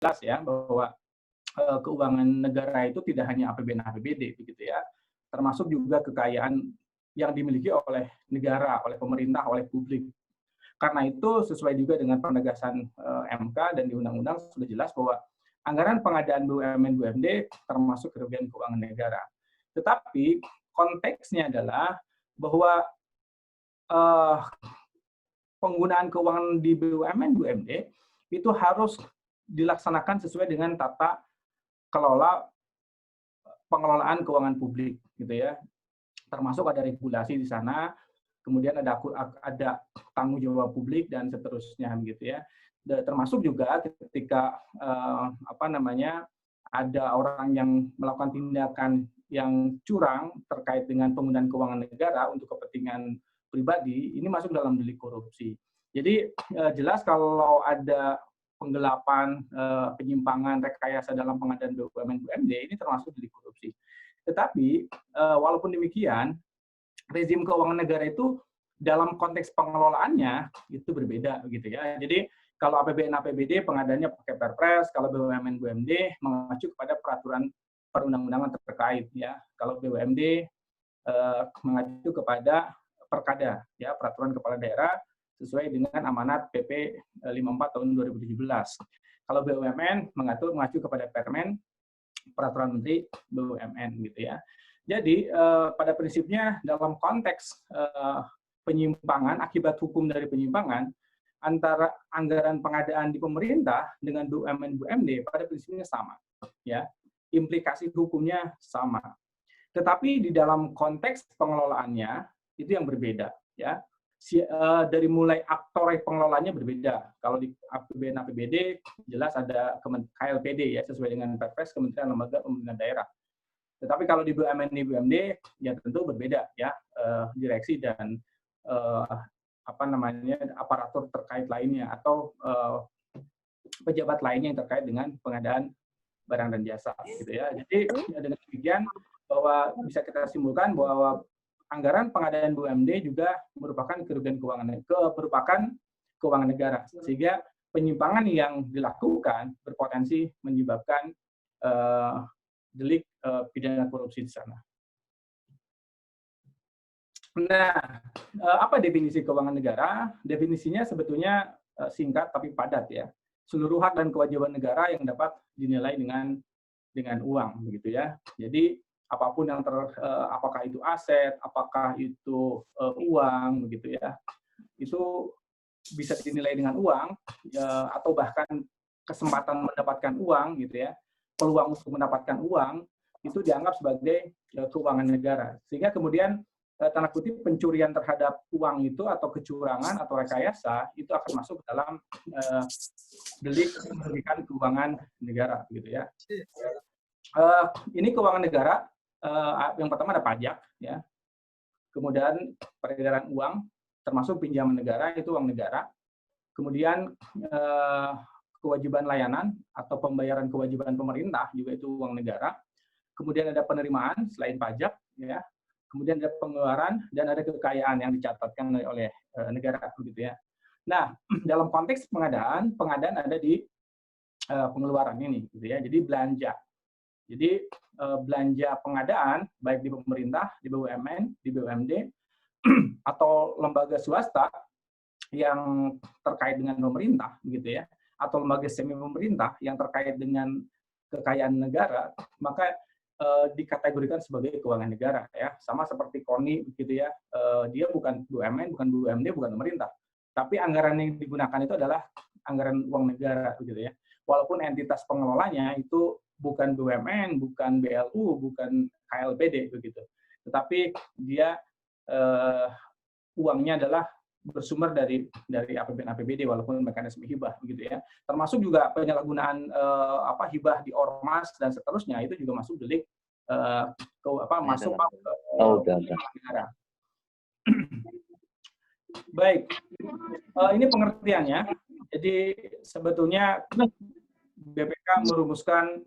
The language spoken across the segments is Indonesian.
jelas ya bahwa keuangan negara itu tidak hanya APBN APBD begitu ya, termasuk juga kekayaan yang dimiliki oleh negara, oleh pemerintah, oleh publik. Karena itu sesuai juga dengan penegasan MK dan di undang-undang sudah jelas bahwa anggaran pengadaan BUMN BUMD termasuk kerugian keuangan negara. Tetapi konteksnya adalah bahwa penggunaan keuangan di BUMN BUMD itu harus dilaksanakan sesuai dengan tata kelola pengelolaan keuangan publik gitu ya. Termasuk ada regulasi di sana, kemudian ada tanggung jawab publik dan seterusnya gitu ya. Termasuk juga ketika ada orang yang melakukan tindakan yang curang terkait dengan penggunaan keuangan negara untuk kepentingan pribadi, ini masuk dalam delik korupsi. Jadi jelas kalau ada penggelapan, penyimpangan, rekayasa dalam pengadaan BUMN BUMD ini termasuk delik korupsi. Tetapi walaupun demikian, rezim keuangan negara itu dalam konteks pengelolaannya itu berbeda gitu ya. Jadi kalau APBN APBD pengadaannya pakai Perpres, kalau BUMN BUMD mengacu kepada peraturan perundang-undangan terkait ya. Kalau BUMD mengacu kepada Perkada ya, peraturan kepala daerah sesuai dengan amanat PP 54 tahun 2017. Kalau BUMN mengacu kepada Permen peraturan menteri BUMN gitu ya. Jadi pada prinsipnya dalam konteks penyimpangan akibat hukum dari penyimpangan antara anggaran pengadaan di pemerintah dengan BUMN BUMD pada prinsipnya sama ya. Implikasi hukumnya sama. Tetapi di dalam konteks pengelolaannya itu yang berbeda ya. Dari mulai aktor pengelolaannya berbeda. Kalau di APBN APBD jelas ada KLPD ya sesuai dengan Perpres Kementerian Lembaga Pemerintahan Daerah. Tetapi kalau di BUMN di BUMD ya tentu berbeda ya, direksi dan aparatur terkait lainnya atau pejabat lainnya yang terkait dengan pengadaan barang dan jasa gitu ya. Jadi dengan demikian bahwa bisa kita simpulkan bahwa anggaran pengadaan BUMD juga merupakan kerugian keuangan negara, sehingga penyimpangan yang dilakukan berpotensi menyebabkan delik pidana korupsi di sana. Nah, apa definisi keuangan negara? Definisinya sebetulnya singkat tapi padat ya. Seluruh hak dan kewajiban negara yang dapat dinilai dengan uang, begitu ya. Jadi apapun yang apakah itu aset, apakah itu uang, begitu ya, itu bisa dinilai dengan uang ya, atau bahkan kesempatan mendapatkan uang, gitu ya, peluang untuk mendapatkan uang itu dianggap sebagai keuangan negara. Sehingga kemudian tanda kutip pencurian terhadap uang itu atau kecurangan atau rekayasa itu akan masuk dalam delik merugikan keuangan negara, gitu ya. Ini keuangan negara. Yang pertama ada pajak, ya. Kemudian peredaran uang, termasuk pinjaman negara itu uang negara. Kemudian kewajiban layanan atau pembayaran kewajiban pemerintah juga itu uang negara. Kemudian ada penerimaan selain pajak, ya. Kemudian ada pengeluaran dan ada kekayaan yang dicatatkan oleh negara, begitu ya. Nah, dalam konteks pengadaan ada di pengeluaran ini, gitu ya. Jadi belanja. Jadi belanja pengadaan baik di pemerintah, di BUMN, di BUMD atau lembaga swasta yang terkait dengan pemerintah, begitu ya, atau lembaga semi pemerintah yang terkait dengan kekayaan negara, maka dikategorikan sebagai keuangan negara, ya, sama seperti KONI, begitu ya, dia bukan BUMN, bukan BUMD, bukan pemerintah, tapi anggaran yang digunakan itu adalah anggaran uang negara, begitu ya, walaupun entitas pengelolanya itu bukan BUMN, bukan BLU, bukan KLPD, begitu, tetapi dia uangnya adalah bersumber dari APBN APBD walaupun mekanisme hibah, begitu ya. Termasuk juga penyalahgunaan hibah di ormas dan seterusnya itu juga masuk delik masuk negara. Baik, ini pengertiannya. Jadi sebetulnya BPK merumuskan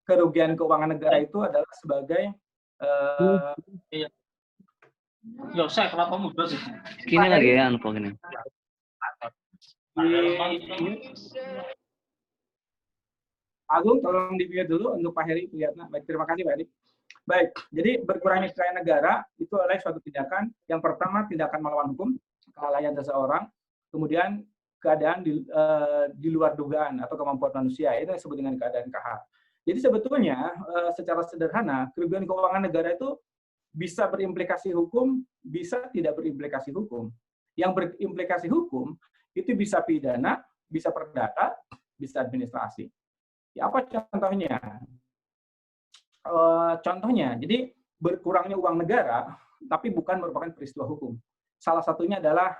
kerugian keuangan negara itu adalah sebagai saya kenapa mudah sih? Gini lagi ya, gini. Agung, tolong di-mute dulu untuk Pak Heri kelihatan. Baik, terima kasih Pak Heri. Baik, jadi berkurangnya kekayaan negara itu adalah suatu tindakan. Yang pertama, tindakan melawan hukum, kelalaian seseorang, kemudian keadaan di luar dugaan atau kemampuan manusia, itu yang disebut dengan keadaan kahar. Jadi sebetulnya secara sederhana, kerugian keuangan negara itu bisa berimplikasi hukum, bisa tidak berimplikasi hukum. Yang berimplikasi hukum itu bisa pidana, bisa perdata, bisa administrasi. Ya, apa contohnya? Contohnya, jadi berkurangnya uang negara, tapi bukan merupakan peristiwa hukum. Salah satunya adalah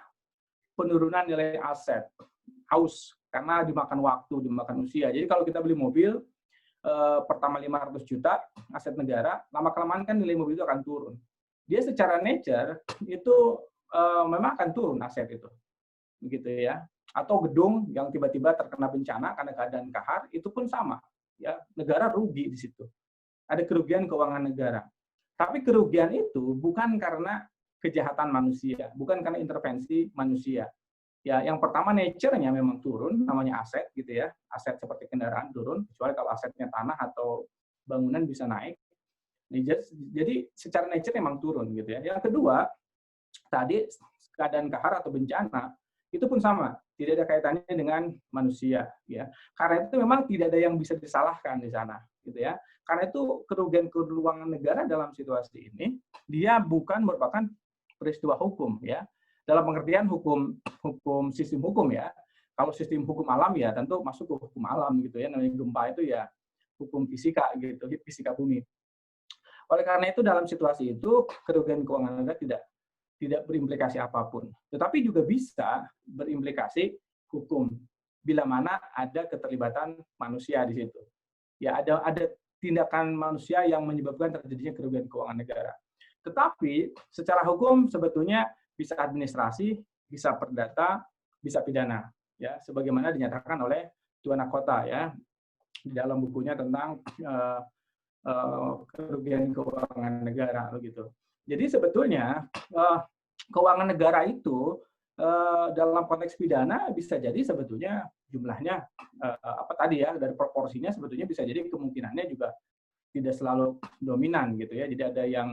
penurunan nilai aset, haus, karena dimakan waktu, dimakan usia. Jadi kalau kita beli mobil, pertama 500 juta, aset negara, lama-kelamaan kan nilai mobil itu akan turun. Dia secara nature, itu memang akan turun aset itu. Begitu ya. Atau gedung yang tiba-tiba terkena bencana karena keadaan kahar, itu pun sama. Ya, negara rugi di situ. Ada kerugian keuangan negara. Tapi kerugian itu bukan karena kejahatan manusia, bukan karena intervensi manusia. Ya, yang pertama nature-nya memang turun, namanya aset gitu ya. Aset seperti kendaraan turun, kecuali kalau asetnya tanah atau bangunan bisa naik. Jadi secara nature memang turun gitu ya. Yang kedua, tadi keadaan kahar atau bencana itu pun sama, tidak ada kaitannya dengan manusia ya. Karena itu memang tidak ada yang bisa disalahkan di sana gitu ya. Karena itu kerugian keuangan negara dalam situasi ini dia bukan merupakan peristiwa hukum ya. Dalam pengertian sistem hukum ya. Kalau sistem hukum alam ya tentu masuk ke hukum alam gitu ya. Namanya gempa itu ya hukum fisika gitu, fisika bumi. Oleh karena itu dalam situasi itu kerugian keuangan negara tidak berimplikasi apapun. Tetapi juga bisa berimplikasi hukum bila mana ada keterlibatan manusia di situ. Ya ada tindakan manusia yang menyebabkan terjadinya kerugian keuangan negara. Tetapi secara hukum sebetulnya bisa administrasi, bisa perdata, bisa pidana. Ya, sebagaimana dinyatakan oleh Tuan Kota ya di dalam bukunya tentang kerugian keuangan negara begitu. Jadi sebetulnya keuangan negara itu dalam konteks pidana bisa jadi sebetulnya jumlahnya apa tadi ya dari proporsinya sebetulnya bisa jadi kemungkinannya juga tidak selalu dominan gitu ya. Jadi ada yang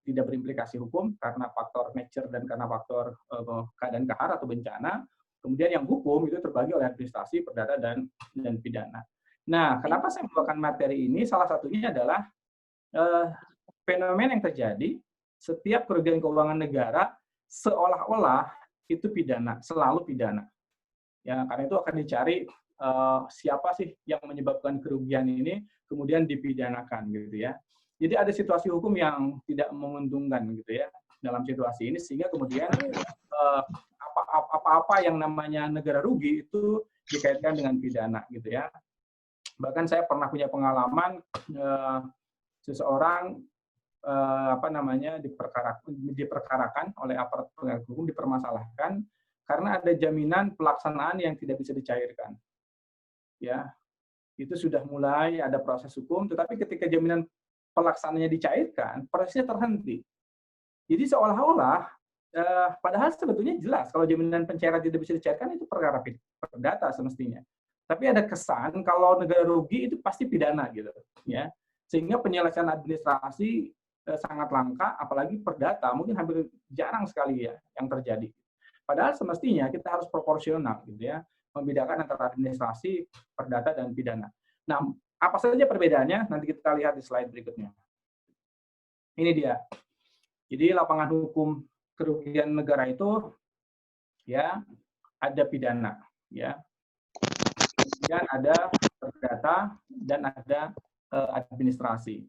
tidak berimplikasi hukum karena faktor nature dan karena faktor keadaan kahar atau bencana. Kemudian yang hukum itu terbagi oleh administrasi, perdata dan pidana. Nah, kenapa saya membawakan materi ini? Salah satunya adalah fenomena yang terjadi setiap kerugian keuangan negara seolah-olah itu pidana, selalu pidana. Ya, karena itu akan dicari siapa sih yang menyebabkan kerugian ini, kemudian dipidanakan gitu ya. Jadi ada situasi hukum yang tidak menguntungkan gitu ya dalam situasi ini, sehingga kemudian apa-apa yang namanya negara rugi itu dikaitkan dengan pidana gitu ya. Bahkan saya pernah punya pengalaman seseorang diperkarakan oleh aparat penegak hukum, dipermasalahkan karena ada jaminan pelaksanaan yang tidak bisa dicairkan. Ya, itu sudah mulai ada proses hukum, tetapi ketika jaminan pelaksanaannya dicairkan, prosesnya terhenti. Jadi seolah-olah, padahal sebetulnya jelas kalau jaminan pencairan tidak bisa dicairkan itu perkara perdata semestinya. Tapi ada kesan kalau negara rugi itu pasti pidana gitu, ya. Sehingga penyelesaian administrasi sangat langka, apalagi perdata mungkin hampir jarang sekali ya yang terjadi. Padahal semestinya kita harus proporsional gitu ya, membedakan antara administrasi, perdata dan pidana. Nah, apa saja perbedaannya? Nanti kita lihat di slide berikutnya. Ini dia. Jadi lapangan hukum kerugian negara itu ya ada pidana, ya. Kemudian ada perdata dan ada administrasi.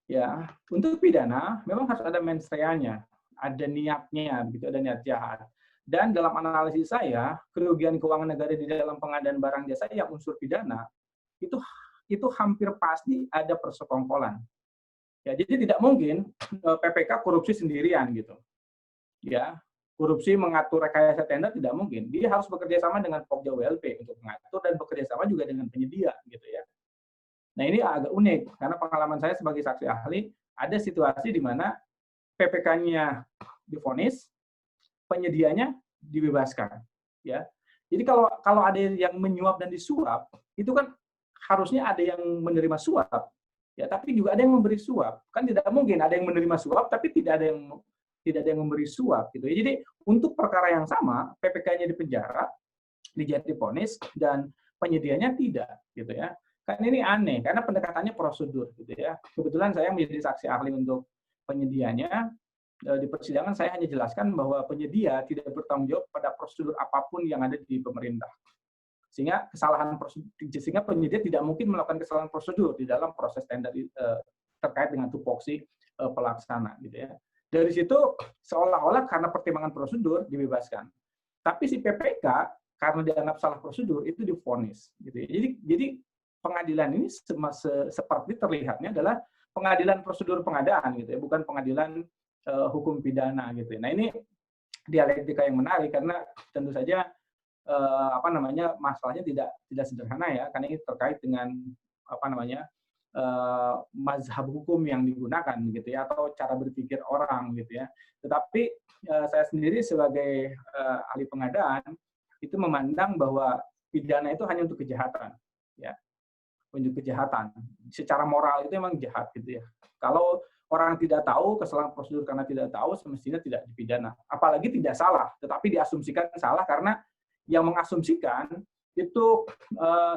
Ya, untuk pidana memang harus ada mens rea-nya, ada niatnya, begitu, ada niat jahat. Dan dalam analisis saya, kerugian keuangan negara di dalam pengadaan barang jasa yang unsur pidana itu hampir pasti ada persekongkolan. Ya, jadi tidak mungkin PPK korupsi sendirian gitu. Ya, korupsi mengatur rekayasa tender tidak mungkin. Dia harus bekerja sama dengan Pokja WLP untuk mengatur dan bekerja sama juga dengan penyedia gitu ya. Nah, ini agak unik karena pengalaman saya sebagai saksi ahli ada situasi di mana PPK-nya divonis, penyedianya dibebaskan, ya. Jadi kalau ada yang menyuap dan disuap, itu kan harusnya ada yang menerima suap, ya, tapi juga ada yang memberi suap. Kan tidak mungkin ada yang menerima suap, tapi tidak ada yang memberi suap, gitu. Jadi untuk perkara yang sama, PPK-nya di penjara, dijatuhi vonis, dan penyedianya tidak, gitu ya. Kan ini aneh, karena pendekatannya prosedur, gitu ya. Kebetulan saya menjadi saksi ahli untuk penyedianya. Di persidangan saya hanya jelaskan bahwa penyedia tidak bertanggung jawab pada prosedur apapun yang ada di pemerintah. Sehingga sehingga penyedia tidak mungkin melakukan kesalahan prosedur di dalam proses tender terkait dengan tupoksi pelaksana, gitu ya. Dari situ seolah-olah karena pertimbangan prosedur dibebaskan. Tapi si PPK karena dianggap salah prosedur itu divonis, gitu ya. Jadi pengadilan ini seperti terlihatnya adalah pengadilan prosedur pengadaan, gitu ya, bukan pengadilan hukum pidana, gitu. Nah, ini dialektika yang menarik karena tentu saja masalahnya tidak sederhana ya, karena ini terkait dengan mazhab hukum yang digunakan, gitu ya, atau cara berpikir orang, gitu ya. Tetapi saya sendiri sebagai ahli pengadaan itu memandang bahwa pidana itu hanya untuk kejahatan, ya, untuk kejahatan. Secara moral itu memang jahat, gitu ya. Kalau orang tidak tahu kesalahan prosedur karena tidak tahu, semestinya tidak dipidana. Apalagi tidak salah, tetapi diasumsikan salah karena yang mengasumsikan itu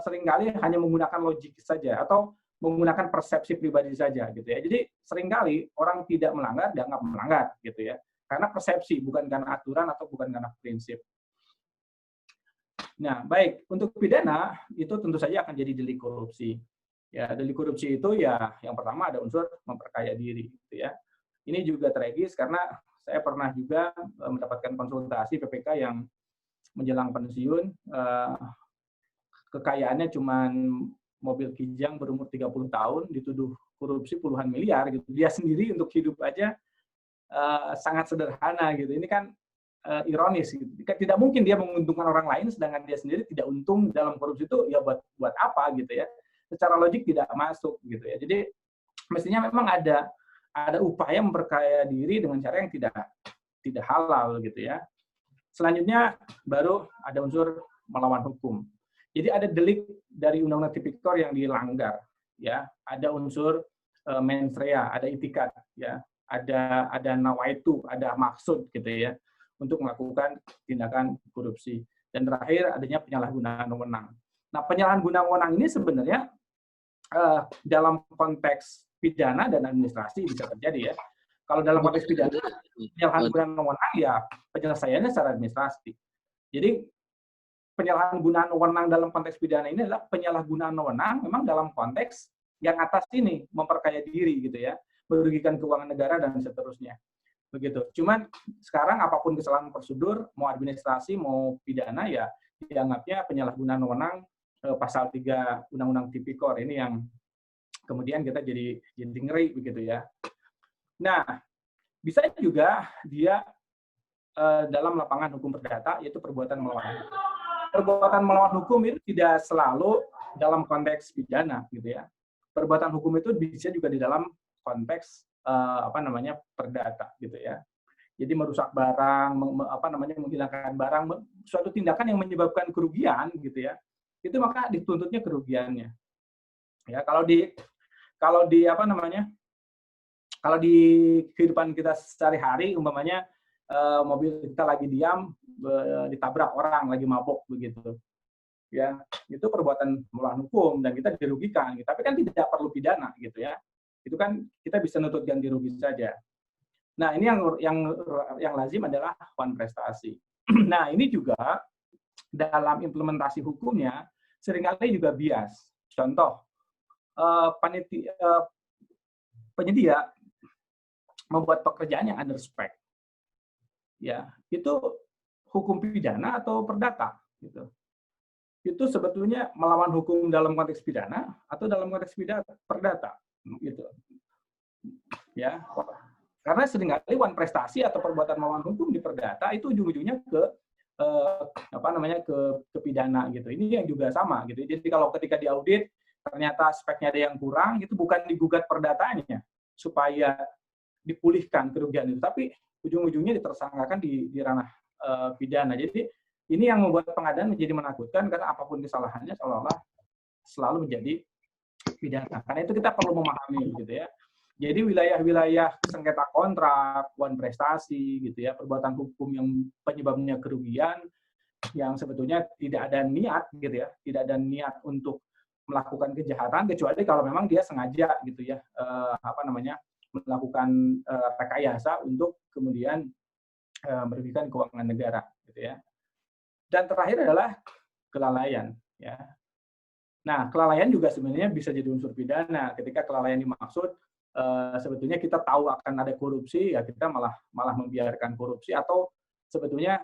seringkali hanya menggunakan logik saja atau menggunakan persepsi pribadi saja, gitu ya. Jadi seringkali orang tidak melanggar dianggap melanggar, gitu ya. Karena persepsi, bukan karena aturan atau bukan karena prinsip. Nah, baik, untuk pidana itu tentu saja akan jadi delik korupsi. Ya, delik korupsi itu ya yang pertama ada unsur memperkaya diri, gitu ya. Ini juga tragis karena saya pernah juga mendapatkan konsultasi PPK yang menjelang pensiun, kekayaannya cuma mobil Kijang berumur 30 tahun, dituduh korupsi puluhan miliar, gitu. Dia sendiri untuk hidup aja sangat sederhana, gitu. Ini kan ironis, gitu. Tidak mungkin dia menguntungkan orang lain, sedangkan dia sendiri tidak untung dalam korupsi itu, ya buat apa, gitu ya. Secara logik tidak masuk, gitu ya. Jadi mestinya memang ada upaya memperkaya diri dengan cara yang tidak halal, gitu ya. Selanjutnya baru ada unsur melawan hukum. Jadi ada delik dari Undang-Undang Tipikor yang dilanggar, ya. Ada unsur mens rea, ada itikat, ya. Ada nawaitu, ada maksud, gitu ya, untuk melakukan tindakan korupsi. Dan terakhir adanya penyalahgunaan wewenang. Nah, penyalahgunaan wewenang ini sebenarnya dalam konteks pidana dan administrasi bisa terjadi, ya. Kalau dalam konteks pidana, penyalahgunaan wewenang ya penyelesaiannya secara administratif. Jadi penyalahgunaan wewenang dalam konteks pidana ini adalah penyalahgunaan wewenang memang dalam konteks yang atas ini, memperkaya diri, gitu ya, merugikan keuangan negara dan seterusnya. Begitu. Cuman sekarang apapun kesalahan prosedur, mau administrasi mau pidana, ya dianggapnya penyalahgunaan wewenang pasal 3 Undang-Undang Tipikor ini yang kemudian kita jadi ngeri, begitu ya. Nah, bisa juga dia dalam lapangan hukum perdata, yaitu perbuatan melawan hukum. Perbuatan melawan hukum itu tidak selalu dalam konteks pidana, gitu ya. Perbuatan hukum itu bisa juga di dalam konteks perdata, gitu ya. Jadi merusak barang, menghilangkan barang, suatu tindakan yang menyebabkan kerugian, gitu ya. Itu maka dituntutnya kerugiannya. Ya, kalau di kehidupan kita sehari-hari, umpamanya mobil kita lagi diam, ditabrak orang lagi mabok, begitu. Ya, itu perbuatan melawan hukum dan kita dirugikan. Tapi kan tidak perlu pidana, gitu ya. Itu kan kita bisa nuntut ganti rugi saja. Nah, ini yang lazim adalah wan prestasi. Nah, ini juga dalam implementasi hukumnya seringkali juga bias. Contoh, penyedia membuat pekerjaan yang under spec. Ya, itu hukum pidana atau perdata, gitu. Itu sebetulnya melawan hukum dalam konteks pidana atau dalam konteks perdata, gitu. Ya. Karena seringkali wan prestasi atau perbuatan melawan hukum di perdata itu ujung-ujungnya ke pidana, gitu. Ini yang juga sama, gitu. Jadi kalau ketika diaudit ternyata speknya ada yang kurang, itu bukan digugat perdatanya supaya dipulihkan kerugian itu, tapi ujung-ujungnya ditersangkakan di ranah pidana. Jadi Ini yang membuat pengadilan menjadi menakutkan karena apapun kesalahannya seolah-olah selalu menjadi pidana. Karena itu kita perlu memahami gitu ya. Jadi wilayah-wilayah sengketa kontrak, wan prestasi gitu ya, perbuatan hukum yang penyebabnya kerugian yang sebetulnya tidak ada niat gitu ya, tidak ada niat untuk melakukan kejahatan kecuali kalau memang dia sengaja gitu ya, melakukan rekayasa untuk kemudian merugikan keuangan negara gitu ya. Dan terakhir adalah kelalaian ya. Nah, kelalaian juga sebenarnya bisa jadi unsur pidana. Ketika kelalaian dimaksud sebetulnya kita tahu akan ada korupsi, ya kita malah membiarkan korupsi, atau sebetulnya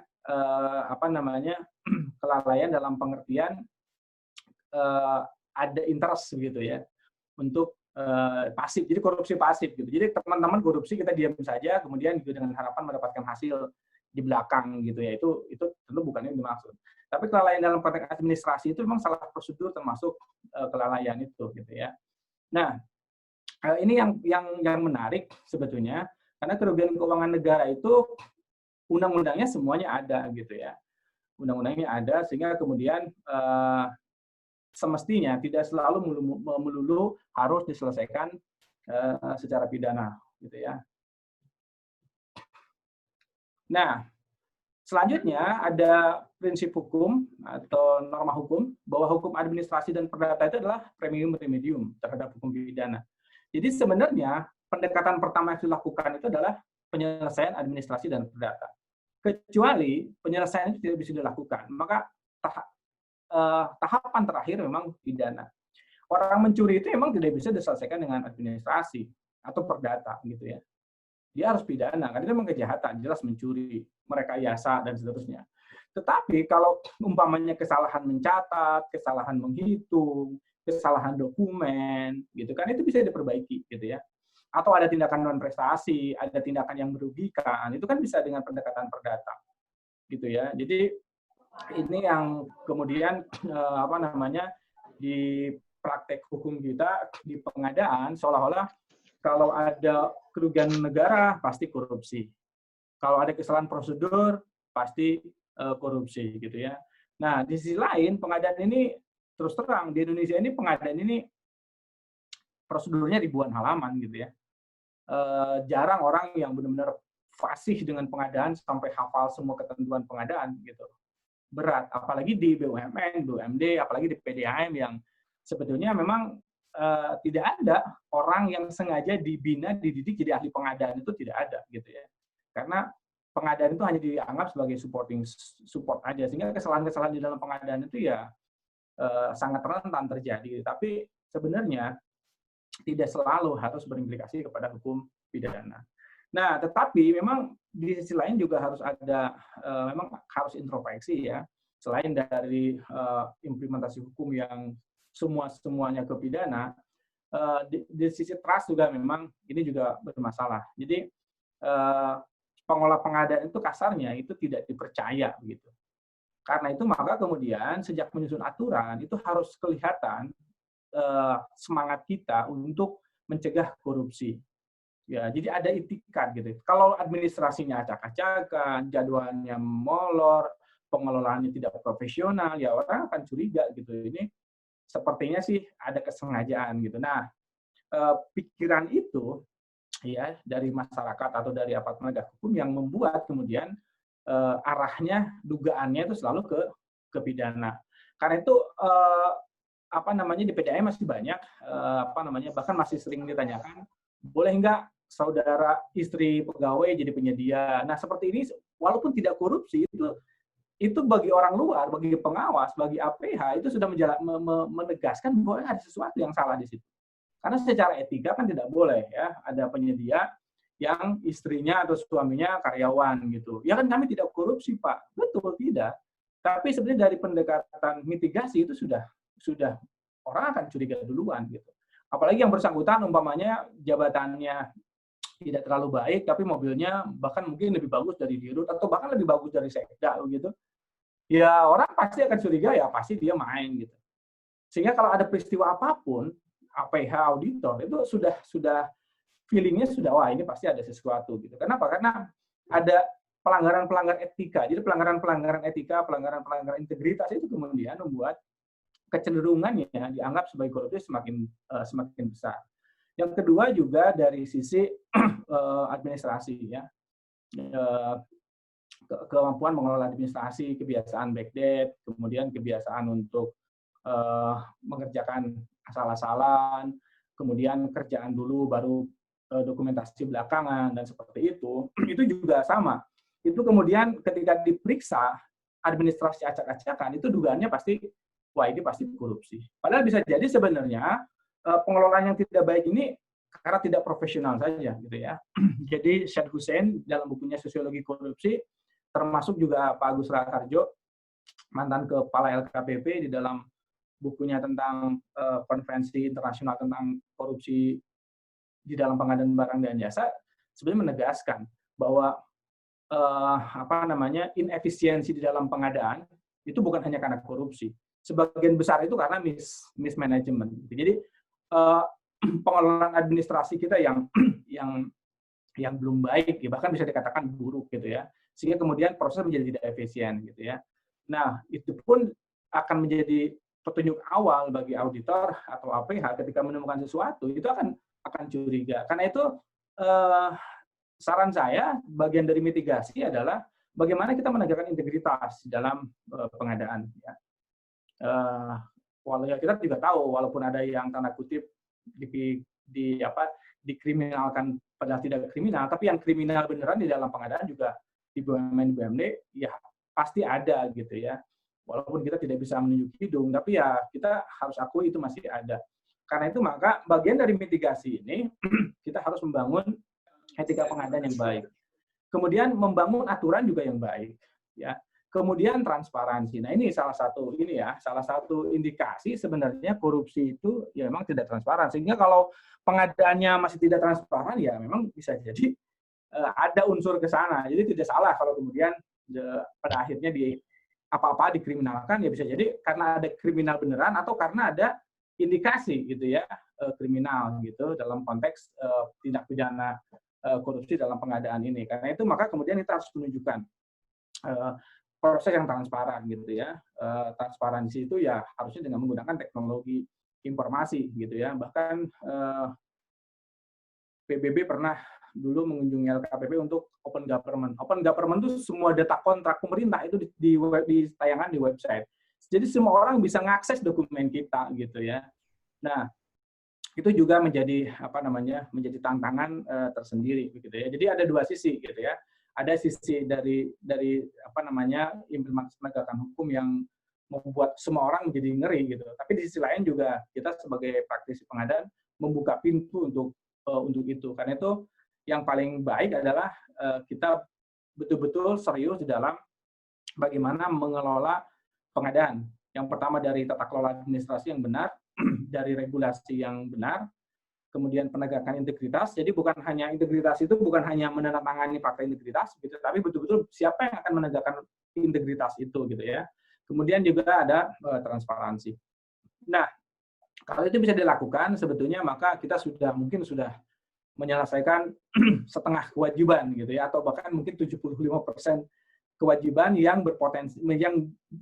kelalaian dalam pengertian ada interest gitu ya untuk pasif. Jadi korupsi pasif gitu. Jadi teman-teman korupsi kita diam saja, kemudian juga dengan harapan mendapatkan hasil di belakang gitu ya. Itu tentu bukan yang dimaksud. Tapi kelalaian dalam konteks administrasi itu memang salah prosedur termasuk kelalaian itu gitu ya. Nah, ini yang menarik sebetulnya karena kerugian keuangan negara itu undang-undangnya semuanya ada gitu ya. Undang-undangnya ada sehingga kemudian semestinya tidak selalu melulu harus diselesaikan secara pidana gitu ya. Nah, selanjutnya ada prinsip hukum atau norma hukum bahwa hukum administrasi dan perdata itu adalah premium remedium terhadap hukum pidana. Jadi sebenarnya pendekatan pertama yang dilakukan itu adalah penyelesaian administrasi dan perdata. Kecuali penyelesaian itu tidak bisa dilakukan, maka tahapan terakhir memang pidana. Orang mencuri itu memang tidak bisa diselesaikan dengan administrasi atau perdata gitu ya. Dia harus pidana, karena itu memang kejahatan, jelas mencuri, merekayasa, dan seterusnya. Tetapi kalau umpamanya kesalahan mencatat, kesalahan menghitung, kesalahan dokumen, gitu kan, itu bisa diperbaiki, gitu ya. Atau ada tindakan non prestasi, ada tindakan yang merugikan, itu kan bisa dengan pendekatan perdata, gitu ya. Jadi ini yang kemudian di praktek hukum kita di pengadaan seolah-olah kalau ada kerugian negara pasti korupsi. Kalau ada kesalahan prosedur pasti korupsi gitu ya. Nah, di sisi lain pengadaan ini terus terang di Indonesia ini pengadaan ini prosedurnya ribuan halaman gitu ya. Jarang orang yang benar-benar fasih dengan pengadaan sampai hafal semua ketentuan pengadaan gitu. Berat, apalagi di BUMN, BUMD, apalagi di PDAM yang sebetulnya memang tidak ada orang yang sengaja dibina, dididik jadi ahli pengadaan, itu tidak ada gitu ya. Karena pengadaan itu hanya dianggap sebagai support aja, sehingga kesalahan-kesalahan di dalam pengadaan itu ya sangat rentan terjadi. Tapi sebenarnya tidak selalu harus berimplikasi kepada hukum pidana. Nah, tetapi memang di sisi lain juga harus ada, memang harus introspeksi ya. Selain dari implementasi hukum yang semuanya ke pidana, di sisi trust juga memang ini juga bermasalah. Jadi pengolah pengadaan itu kasarnya itu tidak dipercaya begitu. Karena itu maka kemudian sejak menyusun aturan itu harus kelihatan semangat kita untuk mencegah korupsi. Ya, jadi ada itikat gitu. Kalau administrasinya acak-acakan, jadwalnya molor, pengelolaannya tidak profesional, ya orang akan curiga gitu. Ini sepertinya sih ada kesengajaan gitu. Nah, pikiran itu ya dari masyarakat atau dari aparat penegak hukum yang membuat kemudian arahnya, dugaannya itu selalu ke pidana. Karena itu di PDAM masih banyak bahkan masih sering ditanyakan, boleh nggak saudara istri pegawai jadi penyedia. Nah, seperti ini walaupun tidak korupsi itu bagi orang luar, bagi pengawas, bagi APH itu sudah menegaskan bahwa ada sesuatu yang salah di situ. Karena secara etika kan tidak boleh ya ada penyedia yang istrinya atau suaminya karyawan gitu. Ya kan kami tidak korupsi, Pak. Betul tidak. Tapi sebenarnya dari pendekatan mitigasi itu sudah orang akan curiga duluan gitu. Apalagi yang bersangkutan umpamanya jabatannya tidak terlalu baik, tapi mobilnya bahkan mungkin lebih bagus dari dirut atau bahkan lebih bagus dari sekda gitu. Ya orang pasti akan curiga, ya pasti dia main gitu. Sehingga kalau ada peristiwa apapun, APH auditor itu sudah feelingnya sudah wah ini pasti ada sesuatu gitu. Kenapa? Karena ada pelanggaran-pelanggaran etika. Jadi pelanggaran-pelanggaran etika, pelanggaran-pelanggaran integritas itu kemudian membuat kecenderungannya dianggap sebagai korupsi semakin besar. Yang kedua juga dari sisi administrasi ya. Kemampuan mengelola administrasi, kebiasaan backdate, kemudian kebiasaan untuk mengerjakan asal-asalan, kemudian kerjaan dulu baru dokumentasi belakangan dan seperti itu juga sama. Itu kemudian ketika diperiksa administrasi acak-acakan itu dugaannya pasti wah ini pasti korupsi. Padahal bisa jadi sebenarnya pengelolaan yang tidak baik ini karena tidak profesional saja gitu ya. Jadi Syed Hussein dalam bukunya Sosiologi Korupsi, termasuk juga Pak Agus Raharjo, mantan kepala LKPP, di dalam bukunya tentang konvensi internasional tentang korupsi di dalam pengadaan barang dan jasa, sebenarnya menegaskan bahwa inefisiensi di dalam pengadaan itu bukan hanya karena korupsi. Sebagian besar itu karena mismanagement. Jadi pengelolaan administrasi kita yang belum baik, ya, bahkan bisa dikatakan buruk gitu ya, sehingga kemudian proses menjadi tidak efisien gitu ya. Nah itu pun akan menjadi petunjuk awal bagi auditor atau APH ketika menemukan sesuatu itu akan curiga. Karena itu saran saya bagian dari mitigasi adalah bagaimana kita menegakkan integritas dalam pengadaan. Ya. Kita juga tahu walaupun ada yang tanda kutip dikriminalkan padahal tidak kriminal, tapi yang kriminal beneran di dalam pengadaan juga di BUMN ya pasti ada gitu ya. Walaupun kita tidak bisa menunjuk hidung, tapi ya kita harus akui itu masih ada. Karena itu maka bagian dari mitigasi ini kita harus membangun etika pengadaan yang baik. Kemudian membangun aturan juga yang baik, ya. Kemudian transparansi. Nah, ini salah satu indikasi sebenarnya korupsi itu ya memang tidak transparan. Sehingga kalau pengadaannya masih tidak transparan ya memang bisa jadi ada unsur ke sana. Jadi tidak salah kalau kemudian pada akhirnya apa-apa dikriminalkan, ya bisa jadi karena ada kriminal beneran atau karena ada indikasi gitu ya kriminal gitu dalam konteks tindak pidana korupsi dalam pengadaan ini. Karena itu maka kemudian kita harus menunjukkan proses yang transparan gitu ya. Transparansi itu ya harusnya dengan menggunakan teknologi informasi gitu ya. Bahkan PBB pernah dulu mengunjungi LKPP untuk open government. Open government itu semua data kontrak pemerintah itu ditayangkan di website. Jadi semua orang bisa mengakses dokumen kita gitu ya. Nah, itu juga menjadi menjadi tantangan tersendiri gitu ya. Jadi ada dua sisi gitu ya. Ada sisi dari implementasi penegakan hukum yang membuat semua orang menjadi ngeri gitu. Tapi di sisi lain juga kita sebagai praktisi pengadaan membuka pintu untuk itu. Karena itu yang paling baik adalah kita betul-betul serius di dalam bagaimana mengelola pengadaan. Yang pertama dari tata kelola administrasi yang benar, dari regulasi yang benar, kemudian penegakan integritas. Jadi bukan hanya integritas itu bukan hanya menandatangani fakta integritas, gitu, tapi betul-betul siapa yang akan menegakkan integritas itu, gitu ya. Kemudian juga ada transparansi. Nah, kalau itu bisa dilakukan, sebetulnya maka kita sudah menyelesaikan setengah kewajiban gitu ya, atau bahkan mungkin 75% kewajiban yang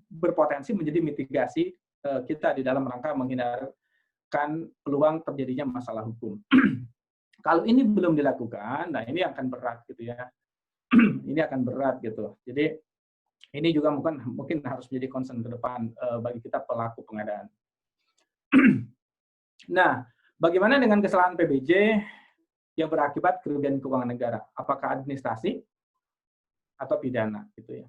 berpotensi menjadi mitigasi kita di dalam rangka menghindarkan peluang terjadinya masalah hukum. Kalau ini belum dilakukan, nah ini akan berat gitu ya. Ini akan berat gitu. Jadi ini juga mungkin harus menjadi concern ke depan bagi kita pelaku pengadaan. Nah, bagaimana dengan kesalahan PBJ yang berakibat kerugian keuangan negara? Apakah administrasi atau pidana gitu ya?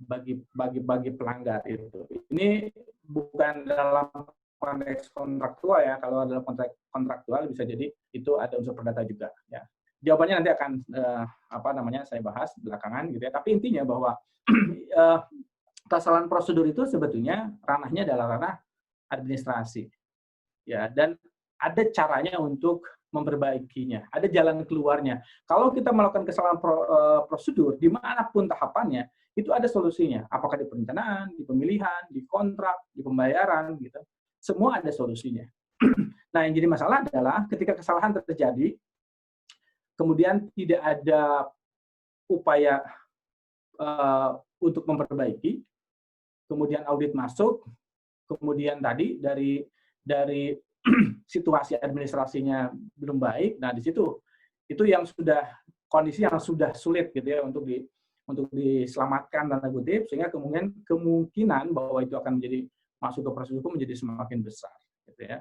Bagi pelanggar itu. Ini bukan dalam konteks kontraktual ya. Kalau dalam konteks kontraktual bisa jadi itu ada unsur perdata juga ya. Jawabannya nanti akan saya bahas belakangan gitu ya. Tapi intinya bahwa kesalahan prosedur itu sebetulnya ranahnya adalah ranah administrasi. Ya, dan ada caranya untuk memperbaikinya, ada jalan keluarnya. Kalau kita melakukan kesalahan prosedur, dimanapun tahapannya, itu ada solusinya. Apakah di perencanaan, di pemilihan, di kontrak, di pembayaran, gitu. Semua ada solusinya. Nah, yang jadi masalah adalah ketika kesalahan terjadi, kemudian tidak ada upaya untuk memperbaiki, kemudian audit masuk, kemudian tadi dari situasi administrasinya belum baik, nah di situ itu yang sudah kondisi yang sudah sulit gitu ya untuk diselamatkan tanda kutip, sehingga kemungkinan bahwa itu akan menjadi masuk ke proses hukum menjadi semakin besar gitu ya.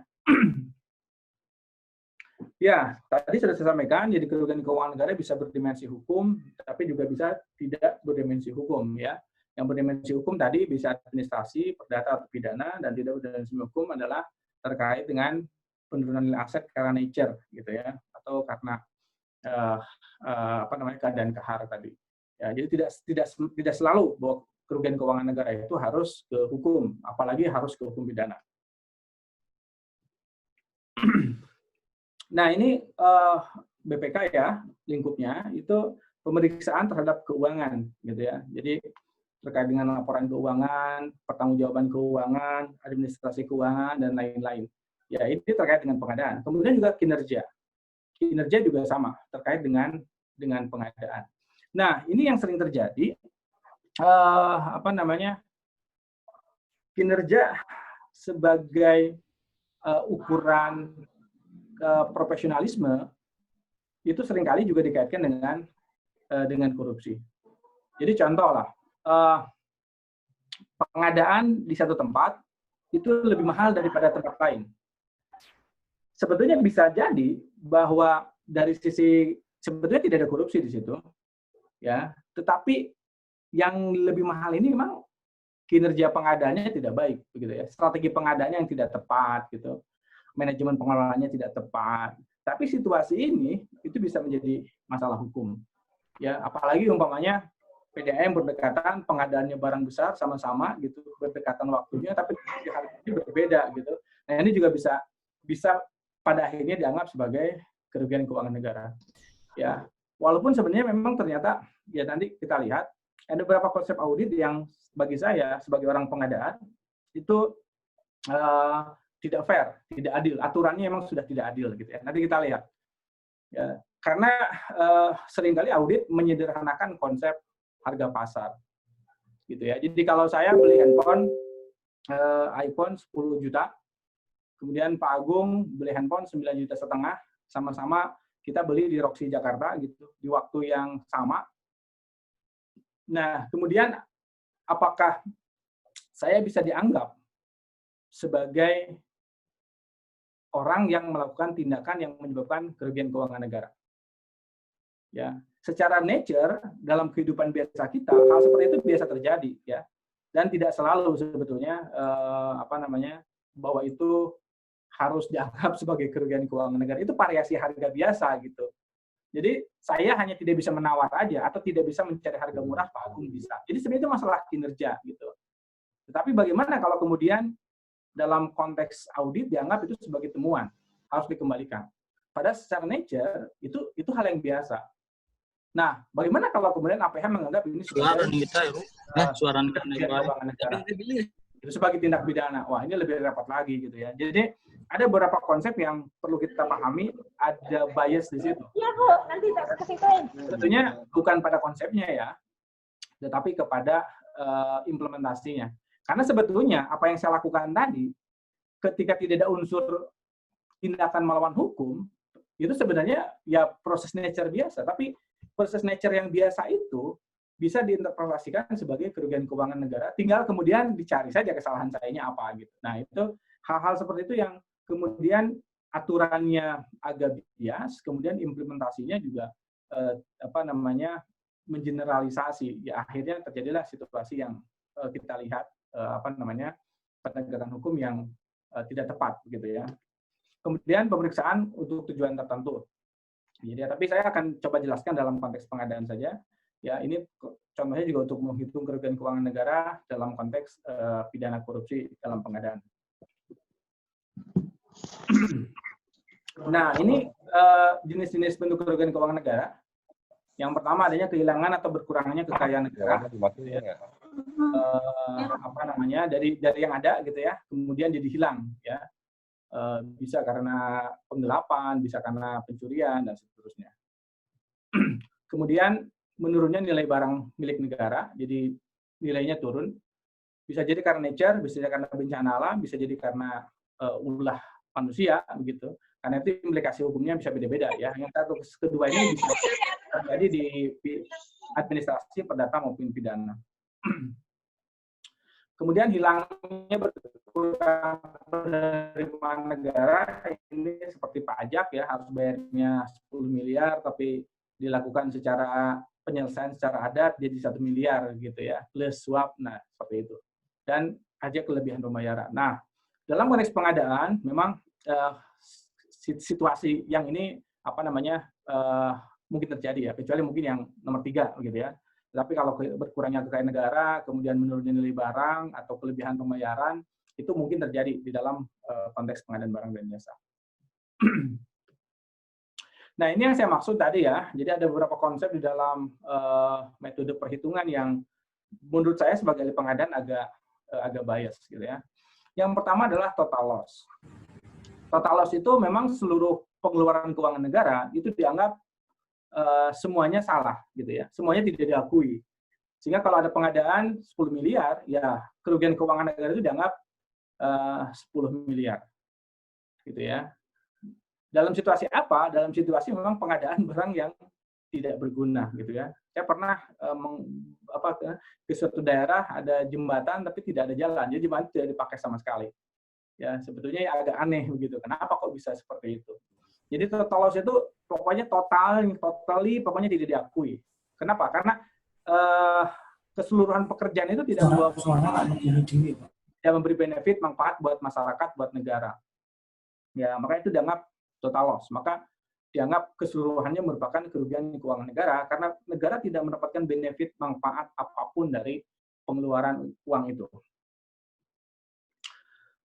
Ya, tadi sudah saya sampaikan, jadi kerugian keuangan negara bisa berdimensi hukum, tapi juga bisa tidak berdimensi hukum ya. Yang berdimensi hukum tadi bisa administrasi, perdata atau pidana, dan tidak berdimensi hukum adalah terkait dengan penurunan nilai aset karena nature gitu ya, atau karena keadaan kahar tadi. Ya, jadi tidak selalu bahwa kerugian keuangan negara itu harus ke hukum, apalagi harus ke hukum pidana. Nah, ini BPK ya, lingkupnya itu pemeriksaan terhadap keuangan gitu ya. Jadi terkait dengan laporan keuangan, pertanggungjawaban keuangan, administrasi keuangan, dan lain-lain. Ya, ini terkait dengan pengadaan. Kemudian juga kinerja. Kinerja juga sama, terkait dengan pengadaan. Nah, ini yang sering terjadi, kinerja sebagai ukuran profesionalisme itu seringkali juga dikaitkan dengan korupsi. Jadi contoh lah, pengadaan di satu tempat itu lebih mahal daripada tempat lain. Sebetulnya bisa jadi bahwa dari sisi sebetulnya tidak ada korupsi di situ, ya. Tetapi yang lebih mahal ini memang kinerja pengadaannya tidak baik, begitu ya. Strategi pengadaannya yang tidak tepat, gitu. Manajemen pengelolaannya tidak tepat. Tapi situasi ini itu bisa menjadi masalah hukum. Ya, apalagi umpamanya PDAM berdekatan, pengadaannya barang besar sama-sama gitu, berdekatan waktunya, tapi harganya berbeda gitu. Nah, ini juga bisa pada akhirnya dianggap sebagai kerugian keuangan negara. Ya, walaupun sebenarnya memang ternyata ya nanti kita lihat ada beberapa konsep audit yang bagi saya sebagai orang pengadaan itu tidak fair, tidak adil. Aturannya memang sudah tidak adil gitu ya. Nanti kita lihat. Ya, karena seringkali audit menyederhanakan konsep harga pasar. Gitu ya. Jadi kalau saya beli handphone iPhone 10 juta, kemudian Pak Agung beli handphone 9,5 juta, sama-sama kita beli di Roxy Jakarta gitu di waktu yang sama. Nah, kemudian apakah saya bisa dianggap sebagai orang yang melakukan tindakan yang menyebabkan kerugian keuangan negara? Ya, secara nature dalam kehidupan biasa kita hal seperti itu biasa terjadi ya, dan tidak selalu sebetulnya bahwa itu harus dianggap sebagai kerugian keuangan negara. Itu variasi harga biasa gitu. Jadi saya hanya tidak bisa menawar aja atau tidak bisa mencari harga murah, Pak Agung bisa. Jadi sebenarnya itu masalah kinerja gitu. Tetapi bagaimana kalau kemudian dalam konteks audit dianggap itu sebagai temuan, harus dikembalikan. Padahal secara nature itu hal yang biasa. Nah, bagaimana kalau kemudian APH menganggap ini sebagai keuangan negara? Itu sebagai tindak pidana. Wah, ini lebih repot lagi gitu ya. Jadi ada beberapa konsep yang perlu kita pahami, ada bias di situ. Iya, Bu, nanti ke situ. Tentunya bukan pada konsepnya ya, tetapi kepada implementasinya. Karena sebetulnya apa yang saya lakukan tadi, ketika tidak ada unsur tindakan melawan hukum, itu sebenarnya ya proses nature biasa. Tapi proses nature yang biasa itu bisa diinterpretasikan sebagai kerugian keuangan negara. Tinggal kemudian dicari saja kesalahan sayanya apa gitu. Nah, itu hal-hal seperti itu yang kemudian aturannya agak bias, kemudian implementasinya juga mengeneralisasi. Ya akhirnya terjadilah situasi yang kita lihat penegakan hukum yang tidak tepat gitu ya. Kemudian pemeriksaan untuk tujuan tertentu. Jadi, tapi saya akan coba jelaskan dalam konteks pengadaan saja. Ya, ini contohnya juga untuk menghitung kerugian keuangan negara dalam konteks pidana korupsi dalam pengadaan. Nah, ini jenis-jenis bentuk kerugian keuangan negara. Yang pertama adanya kehilangan atau berkurangnya kekayaan negara. Dari yang ada gitu ya, kemudian jadi hilang ya. Bisa karena penggelapan, bisa karena pencurian dan seterusnya. Kemudian menurunnya nilai barang milik negara, jadi nilainya turun. Bisa jadi karena nature, bisa jadi karena bencana alam, bisa jadi karena ulah manusia, begitu. Karena itu implikasi hukumnya bisa beda-beda ya. Yang satu kedua ini bisa terjadi di administrasi, perdata maupun pidana. Kemudian hilangnya penerimaan negara ini seperti pajak ya, harus bayarnya 10 miliar tapi dilakukan secara penyelesaian secara adat jadi 1 miliar gitu ya, plus suap, nah seperti itu. Dan pajak kelebihan pembayaran. Nah, dalam konteks pengadaan memang situasi yang ini mungkin terjadi ya, kecuali mungkin yang nomor 3 gitu ya. Tapi kalau berkurangnya kekayaan negara, kemudian menurunnya nilai barang atau kelebihan pembayaran, itu mungkin terjadi di dalam konteks pengadaan barang dan jasa. Nah, ini yang saya maksud tadi ya. Jadi ada beberapa konsep di dalam metode perhitungan yang menurut saya sebagai pengadaan agak bias gitu ya. Yang pertama adalah total loss. Total loss itu memang seluruh pengeluaran keuangan negara itu dianggap semuanya salah gitu ya. Semuanya tidak diakui. Sehingga kalau ada pengadaan 10 miliar, ya kerugian keuangan negara itu dianggap 10 miliar. Gitu ya. Dalam situasi apa? Dalam situasi memang pengadaan barang yang tidak berguna gitu ya. Saya pernah ke suatu daerah ada jembatan tapi tidak ada jalan. Jadi jembatan tidak dipakai sama sekali. Ya, sebetulnya ya agak aneh begitu. Kenapa kok bisa seperti itu? Jadi total loss itu pokoknya pokoknya tidak diakui. Kenapa? Karena keseluruhan pekerjaan itu tidak memberi benefit, manfaat buat masyarakat, buat negara. Ya, makanya itu dianggap total loss. Maka dianggap keseluruhannya merupakan kerugian keuangan negara karena negara tidak mendapatkan benefit, manfaat apapun dari pengeluaran uang itu.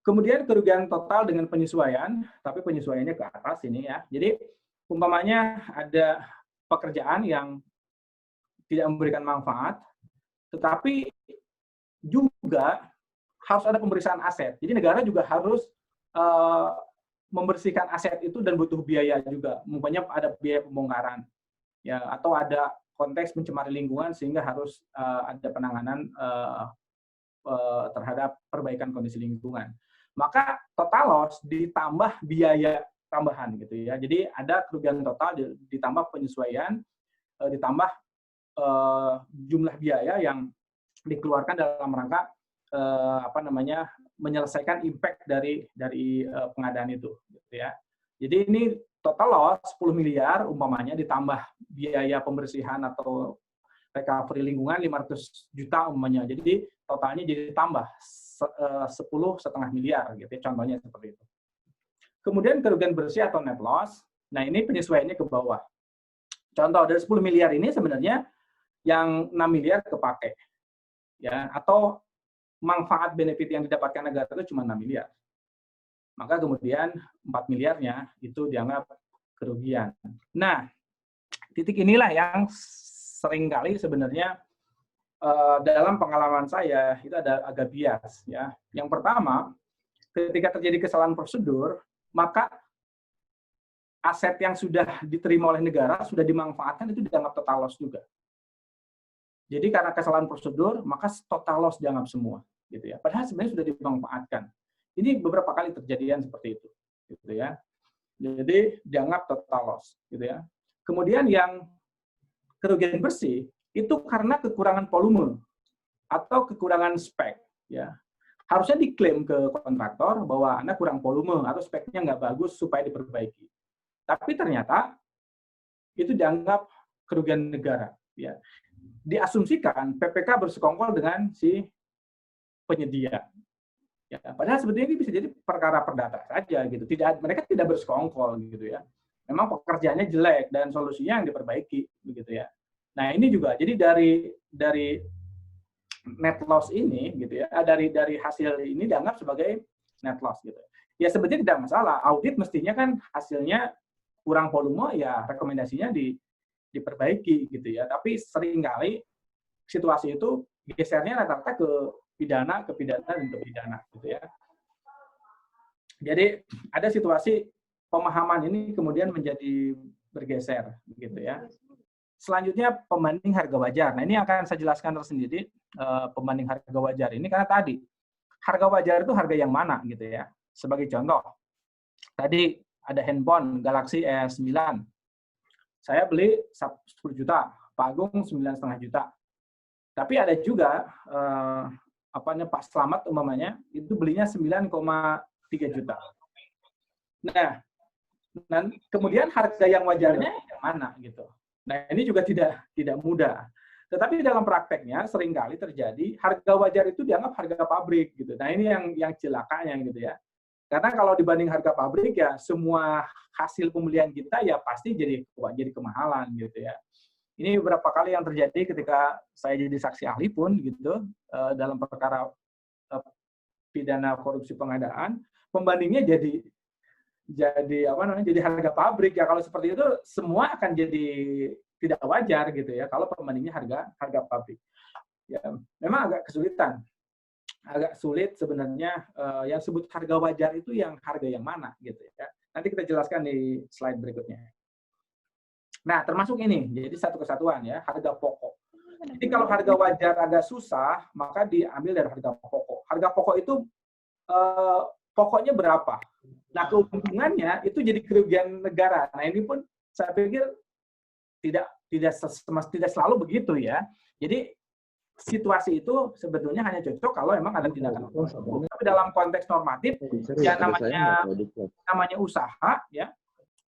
Kemudian kerugian total dengan penyesuaian, tapi penyesuaiannya ke atas ini ya. Jadi umpamanya ada pekerjaan yang tidak memberikan manfaat, tetapi juga harus ada pemeriksaan aset. Jadi negara juga harus membersihkan aset itu dan butuh biaya juga. Umpamanya ada biaya pembongkaran, ya, atau ada konteks mencemari lingkungan sehingga harus ada penanganan terhadap perbaikan kondisi lingkungan. Maka total loss ditambah biaya tambahan gitu ya. Jadi ada kerugian total ditambah penyesuaian ditambah jumlah biaya yang dikeluarkan dalam rangka menyelesaikan impact dari pengadaan itu gitu ya. Jadi ini total loss 10 miliar umpamanya ditambah biaya pembersihan atau recovery lingkungan 500 juta umpamanya. Jadi totalnya jadi tambah 10,5 miliar gitu ya, contohnya seperti itu. Kemudian kerugian bersih atau net loss. Nah, ini penyesuaiannya ke bawah. Contoh dari 10 miliar ini sebenarnya yang 6 miliar kepake. Ya, atau manfaat benefit yang didapatkan negara itu cuma 6 miliar. Maka kemudian 4 miliarnya itu dianggap kerugian. Nah, titik inilah yang seringkali sebenarnya dalam pengalaman saya itu ada agak bias ya. Yang pertama, ketika terjadi kesalahan prosedur, maka aset yang sudah diterima oleh negara sudah dimanfaatkan itu dianggap total loss juga. Jadi karena kesalahan prosedur, maka total loss dianggap semua, gitu ya. Padahal sebenarnya sudah dimanfaatkan. Ini beberapa kali terjadian seperti itu, gitu ya. Jadi dianggap total loss, gitu ya. Kemudian yang kerugian bersih itu karena kekurangan volume atau kekurangan spek, ya. Harusnya diklaim ke kontraktor bahwa Anda kurang volume atau speknya nggak bagus supaya diperbaiki. Tapi ternyata itu dianggap kerugian negara, ya. Diasumsikan PPK bersekongkol dengan si penyedia. Ya, padahal sebetulnya ini bisa jadi perkara perdata saja gitu. Mereka tidak bersekongkol gitu ya. Memang pekerjaannya jelek dan solusinya yang diperbaiki begitu ya. Nah, ini juga jadi dari net loss ini gitu ya, dari hasil ini dianggap sebagai net loss gitu. Ya sebetulnya tidak masalah. Audit mestinya kan hasilnya kurang volume ya rekomendasinya diperbaiki gitu ya. Tapi seringkali situasi itu gesernya rata-rata ke pidana dan ke pidana gitu ya. Jadi ada situasi pemahaman ini kemudian menjadi bergeser begitu ya. selanjutnya pembanding harga wajar. Nah, ini akan saya jelaskan tersendiri pembanding harga wajar ini karena tadi harga wajar itu harga yang mana gitu ya. Sebagai contoh, tadi ada handphone Galaxy S9. Saya beli 10 juta, Pak Agung 9,5 juta. Tapi ada juga Pak Slamet umpamanya itu belinya 9,3 juta. Nah, kemudian harga yang wajarnya yang mana gitu. Nah, ini juga tidak mudah. Tetapi dalam prakteknya seringkali terjadi harga wajar itu dianggap harga pabrik gitu. Nah, ini yang celakanya gitu ya. Karena kalau dibanding harga pabrik ya semua hasil pembelian kita ya pasti jadi kemahalan gitu ya. Ini beberapa kali yang terjadi ketika saya jadi saksi ahli pun gitu dalam perkara pidana korupsi pengadaan, pembandingnya jadi harga pabrik ya. Kalau seperti itu semua akan jadi tidak wajar gitu ya kalau pembandingnya harga pabrik. Ya, memang agak kesulitan. Agak sulit sebenarnya yang sebut harga wajar itu yang harga yang mana gitu ya. Nanti kita jelaskan di slide berikutnya. Nah, termasuk ini. Jadi satu kesatuan ya, harga pokok. Jadi kalau harga wajar agak susah, maka diambil dari harga pokok. Harga pokok itu pokoknya berapa? Nah, keuntungannya itu jadi kerugian negara. Nah, ini pun saya pikir tidak selalu begitu ya. Jadi situasi itu sebetulnya hanya cocok kalau memang ada tindakan hukum. Tapi dalam konteks normatif, ya namanya usaha, ya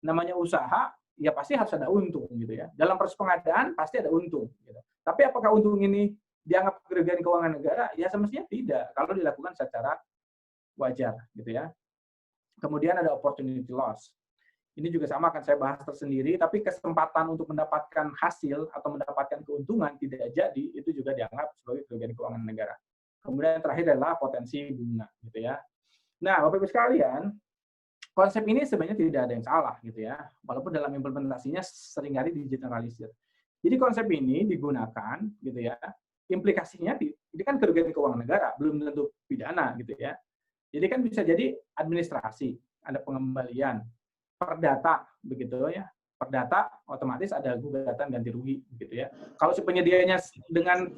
namanya usaha, ya pasti harus ada untung gitu ya. Dalam proses pengadaan pasti ada untung. Gitu. Tapi apakah untung ini dianggap kerugian keuangan negara? Ya semestinya tidak. Kalau dilakukan secara wajar, gitu ya. Kemudian ada opportunity loss. Ini juga sama akan saya bahas tersendiri, tapi kesempatan untuk mendapatkan hasil atau mendapatkan keuntungan tidak jadi, itu juga dianggap sebagai kerugian keuangan negara. Kemudian terakhir adalah potensi bunga, gitu ya. Nah, Bapak Ibu sekalian, konsep ini sebenarnya tidak ada yang salah, gitu ya. Walaupun dalam implementasinya seringkali digeneralisir. Jadi konsep ini digunakan, gitu ya. Implikasinya ini kan kerugian keuangan negara, belum tentu pidana, gitu ya. Jadi kan bisa jadi administrasi, ada pengembalian, perdata begitu ya. Perdata otomatis ada gugatan ganti rugi gitu ya. Kalau si penyedianya dengan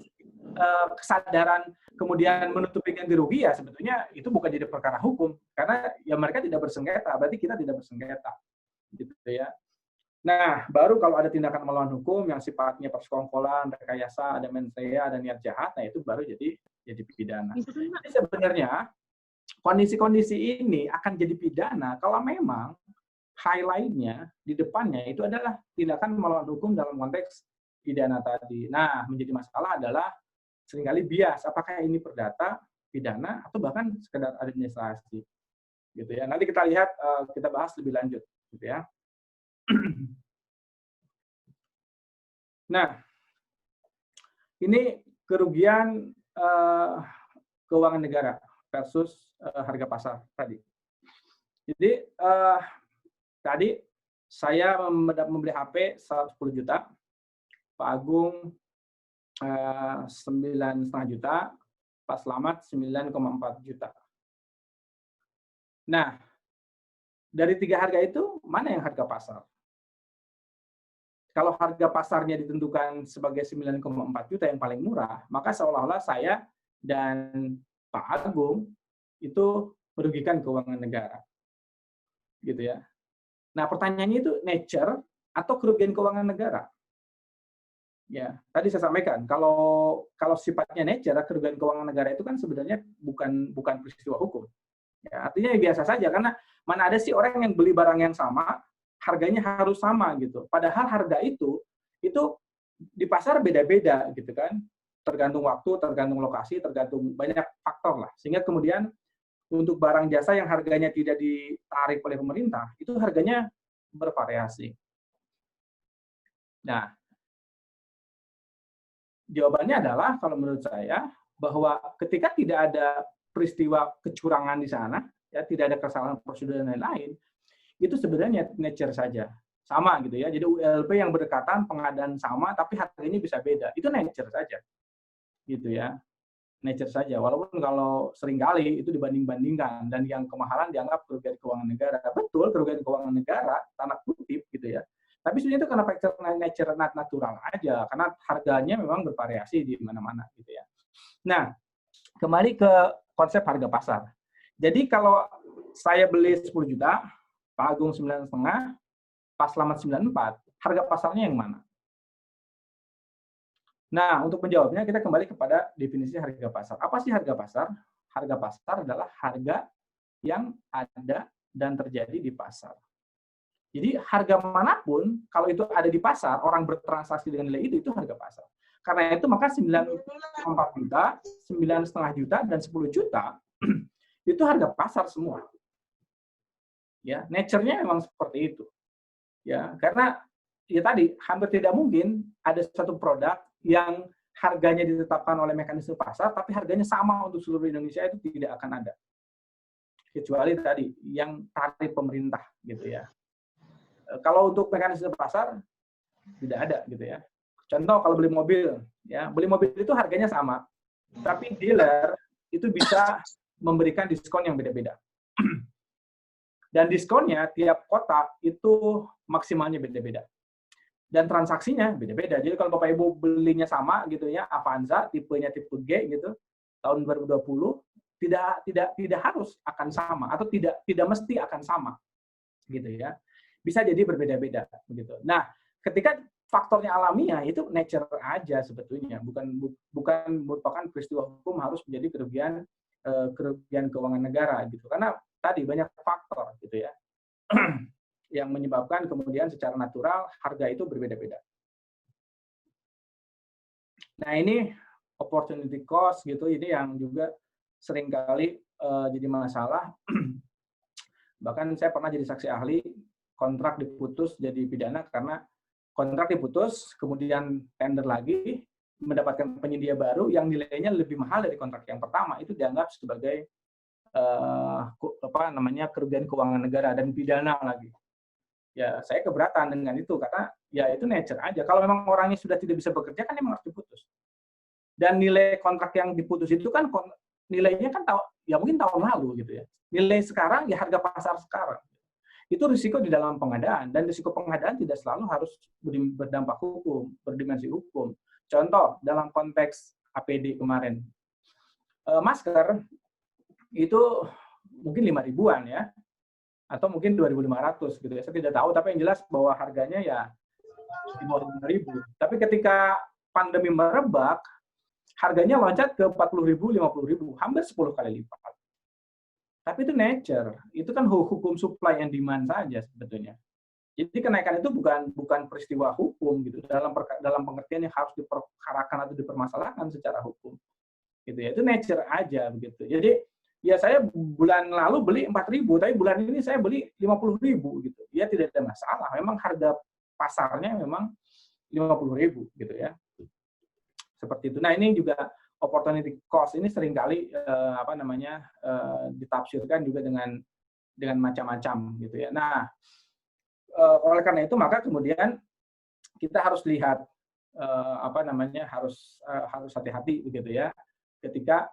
kesadaran kemudian menutupi ganti rugi ya sebetulnya itu bukan jadi perkara hukum karena ya mereka tidak bersengketa, berarti kita tidak bersengketa gitu ya. Nah, baru kalau ada tindakan melawan hukum yang sifatnya persekongkolan, rekayasa, ada mens rea, ada niat jahat, nah itu baru jadi pidana. Jadi sebenarnya kondisi-kondisi ini akan jadi pidana kalau memang highlight-nya di depannya itu adalah tindakan melawan hukum dalam konteks pidana tadi. Nah, menjadi masalah adalah seringkali bias, apakah ini perdata, pidana, atau bahkan sekedar administrasi. Gitu ya. Nanti kita lihat, kita bahas lebih lanjut. Gitu ya. Nah, ini kerugian keuangan negara versus harga pasar tadi. Jadi, tadi saya membeli HP 110 juta, Pak Agung 9,5 juta, Pak Slamet 9,4 juta. Nah, dari tiga harga itu, mana yang harga pasar? Kalau harga pasarnya ditentukan sebagai 9,4 juta yang paling murah, maka seolah-olah saya dan Pak Agung itu merugikan keuangan negara. Gitu ya. Nah, pertanyaannya itu nature atau kerugian keuangan negara? Ya, tadi saya sampaikan kalau sifatnya nature, kerugian keuangan negara itu kan sebenarnya bukan peristiwa hukum. Ya, artinya biasa saja karena mana ada sih orang yang beli barang yang sama, harganya harus sama gitu. Padahal harga itu di pasar beda-beda gitu kan. Tergantung waktu, tergantung lokasi, tergantung banyak faktor lah. Sehingga kemudian untuk barang jasa yang harganya tidak ditarik oleh pemerintah, itu harganya bervariasi. Nah, jawabannya adalah kalau menurut saya bahwa ketika tidak ada peristiwa kecurangan di sana, ya tidak ada kesalahan prosedur dan lain-lain, itu sebenarnya nature saja. Sama gitu ya. Jadi ULP yang berdekatan, pengadaan sama, tapi harganya bisa beda. Itu nature saja. Gitu ya. Nature saja. Walaupun kalau seringkali itu dibanding-bandingkan dan yang kemahalan dianggap kerugian keuangan negara. Betul, kerugian keuangan negara, tanda kutip gitu ya. Tapi Tapi sebenarnya itu karena faktor nature natural aja, karena harganya memang bervariasi di mana-mana gitu ya. Nah, kembali ke konsep harga pasar. Jadi kalau saya beli 10 juta, Pak Agung 9,5, Pak Slamet 94, harga pasarnya yang mana? Nah, untuk menjawabnya kita kembali kepada definisi harga pasar. Apa sih harga pasar? Harga pasar adalah harga yang ada dan terjadi di pasar. Jadi harga manapun, kalau itu ada di pasar, orang bertransaksi dengan nilai itu harga pasar. Karena itu maka 9,4 juta, 9,5 juta, dan 10 juta itu harga pasar semua. Ya, nature-nya memang seperti itu. Ya, karena ya tadi hampir tidak mungkin ada satu produk yang harganya ditetapkan oleh mekanisme pasar, tapi harganya sama untuk seluruh Indonesia, itu tidak akan ada. Kecuali tadi yang tarif pemerintah gitu ya. Kalau untuk mekanisme pasar tidak ada gitu ya. Contoh kalau beli mobil, ya beli mobil itu harganya sama, tapi dealer itu bisa memberikan diskon yang beda-beda. Dan diskonnya tiap kota itu maksimalnya beda-beda. Dan transaksinya beda-beda. Jadi kalau Bapak Ibu belinya sama gitu ya, Avanza tipenya tipe G gitu, tahun 2020 tidak harus akan sama atau tidak mesti akan sama gitu ya. Bisa jadi berbeda-beda begitu. Nah, ketika faktornya alamiah itu nature aja sebetulnya, bukan merupakan peristiwa hukum harus menjadi kerugian keuangan negara gitu. Karena tadi banyak faktor gitu ya yang menyebabkan kemudian secara natural harga itu berbeda-beda. Nah, ini opportunity cost gitu, ini yang juga seringkali jadi masalah. Bahkan saya pernah jadi saksi ahli, kontrak diputus jadi pidana karena kontrak diputus, kemudian tender lagi, mendapatkan penyedia baru yang nilainya lebih mahal dari kontrak yang pertama, itu dianggap sebagai kerugian keuangan negara dan pidana lagi. Ya, saya keberatan dengan itu karena ya itu nature aja. Kalau memang orangnya sudah tidak bisa bekerja kan memang harus diputus. Dan nilai kontrak yang diputus itu kan nilainya kan ya mungkin tahun lalu gitu ya. Nilai sekarang ya harga pasar sekarang. Itu risiko di dalam pengadaan, dan risiko pengadaan tidak selalu harus berdampak hukum, berdimensi hukum. Contoh dalam konteks APD kemarin, masker itu mungkin 5.000-an ya, atau mungkin 2.500 gitu ya. Saya tidak tahu, tapi yang jelas bahwa harganya ya di bawah 5.000. Tapi ketika pandemi merebak, harganya loncat ke 40.000, 50.000, hampir 10 kali lipat. Tapi itu nature, itu kan hukum supply and demand saja sebetulnya. Jadi kenaikan itu bukan peristiwa hukum gitu, dalam pengertian yang harus diperkarakan atau dipermasalahkan secara hukum. Gitu ya, itu nature aja begitu. Jadi ya saya bulan lalu beli 4.000, tapi bulan ini saya beli 50.000 gitu. Ya tidak ada masalah, memang harga pasarnya memang 50.000 gitu ya. Seperti itu. Nah, ini juga opportunity cost ini seringkali ditafsirkan juga dengan macam-macam gitu ya. Nah, oleh karena itu maka kemudian kita harus lihat harus hati-hati begitu ya ketika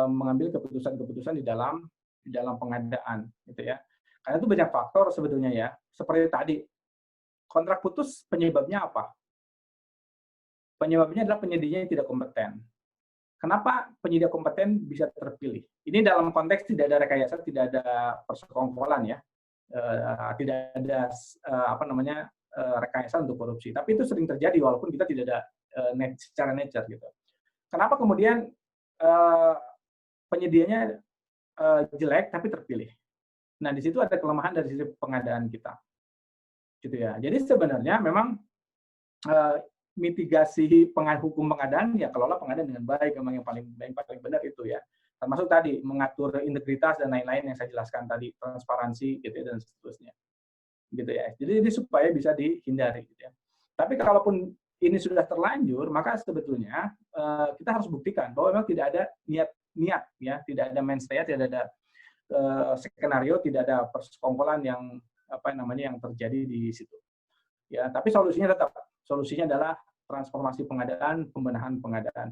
mengambil keputusan-keputusan di dalam pengadaan gitu ya. Karena itu banyak faktor sebetulnya ya. Seperti tadi, kontrak putus penyebabnya apa? Penyebabnya adalah penyedianya yang tidak kompeten. Kenapa penyedia kompeten bisa terpilih? Ini dalam konteks tidak ada rekayasa, tidak ada persekongkolan ya, tidak ada rekayasa untuk korupsi. Tapi itu sering terjadi walaupun kita tidak ada secara nature gitu. Kenapa kemudian penyedianya jelek tapi terpilih? Nah, di situ ada kelemahan dari sisi pengadaan kita, gitu ya. Jadi sebenarnya memang mitigasi hukum pengadaan ya kelola pengadaan dengan baik, memang yang paling benar itu ya, termasuk tadi mengatur integritas dan lain-lain yang saya jelaskan tadi, transparansi gitu ya, dan seterusnya gitu ya. Jadi ini supaya bisa dihindari gitu ya. Tapi kalaupun ini sudah terlanjur, maka sebetulnya kita harus buktikan bahwa memang tidak ada niat ya, tidak ada mens rea, tidak ada skenario, tidak ada persekongkolan yang yang terjadi di situ ya. Tapi solusinya adalah transformasi pengadaan, pembenahan pengadaan.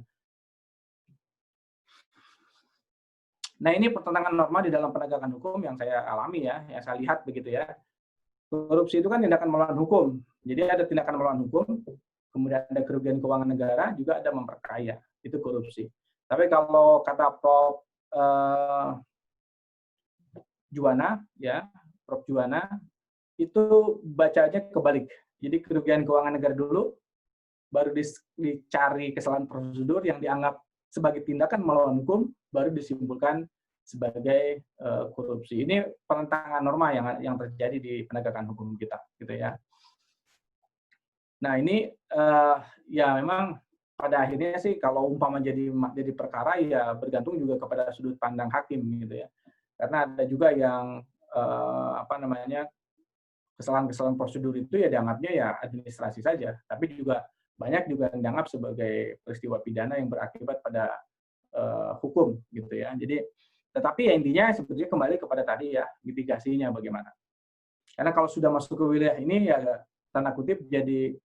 Nah, ini pertentangan norma di dalam penegakan hukum yang saya alami ya, yang saya lihat begitu ya. Korupsi itu kan tindakan melawan hukum. Jadi ada tindakan melawan hukum, kemudian ada kerugian keuangan negara, juga ada memperkaya. Itu korupsi. Tapi kalau kata Prof. Juwana, ya, Prof. Juwana, itu bacanya kebalik. Jadi kerugian keuangan negara dulu, baru dicari kesalahan prosedur yang dianggap sebagai tindakan melawan hukum, baru disimpulkan sebagai korupsi. Ini penentangan norma yang terjadi di penegakan hukum kita, gitu ya. Nah ini ya memang pada akhirnya sih kalau umpama jadi perkara ya bergantung juga kepada sudut pandang hakim, gitu ya. Karena ada juga yang kesalahan-kesalahan prosedur itu ya dianggapnya ya administrasi saja, tapi juga banyak juga yang dianggap sebagai peristiwa pidana yang berakibat pada hukum, gitu ya. Jadi, tetapi ya intinya sebetulnya kembali kepada tadi ya, mitigasinya bagaimana. Karena kalau sudah masuk ke wilayah ini ya tanda kutip jadi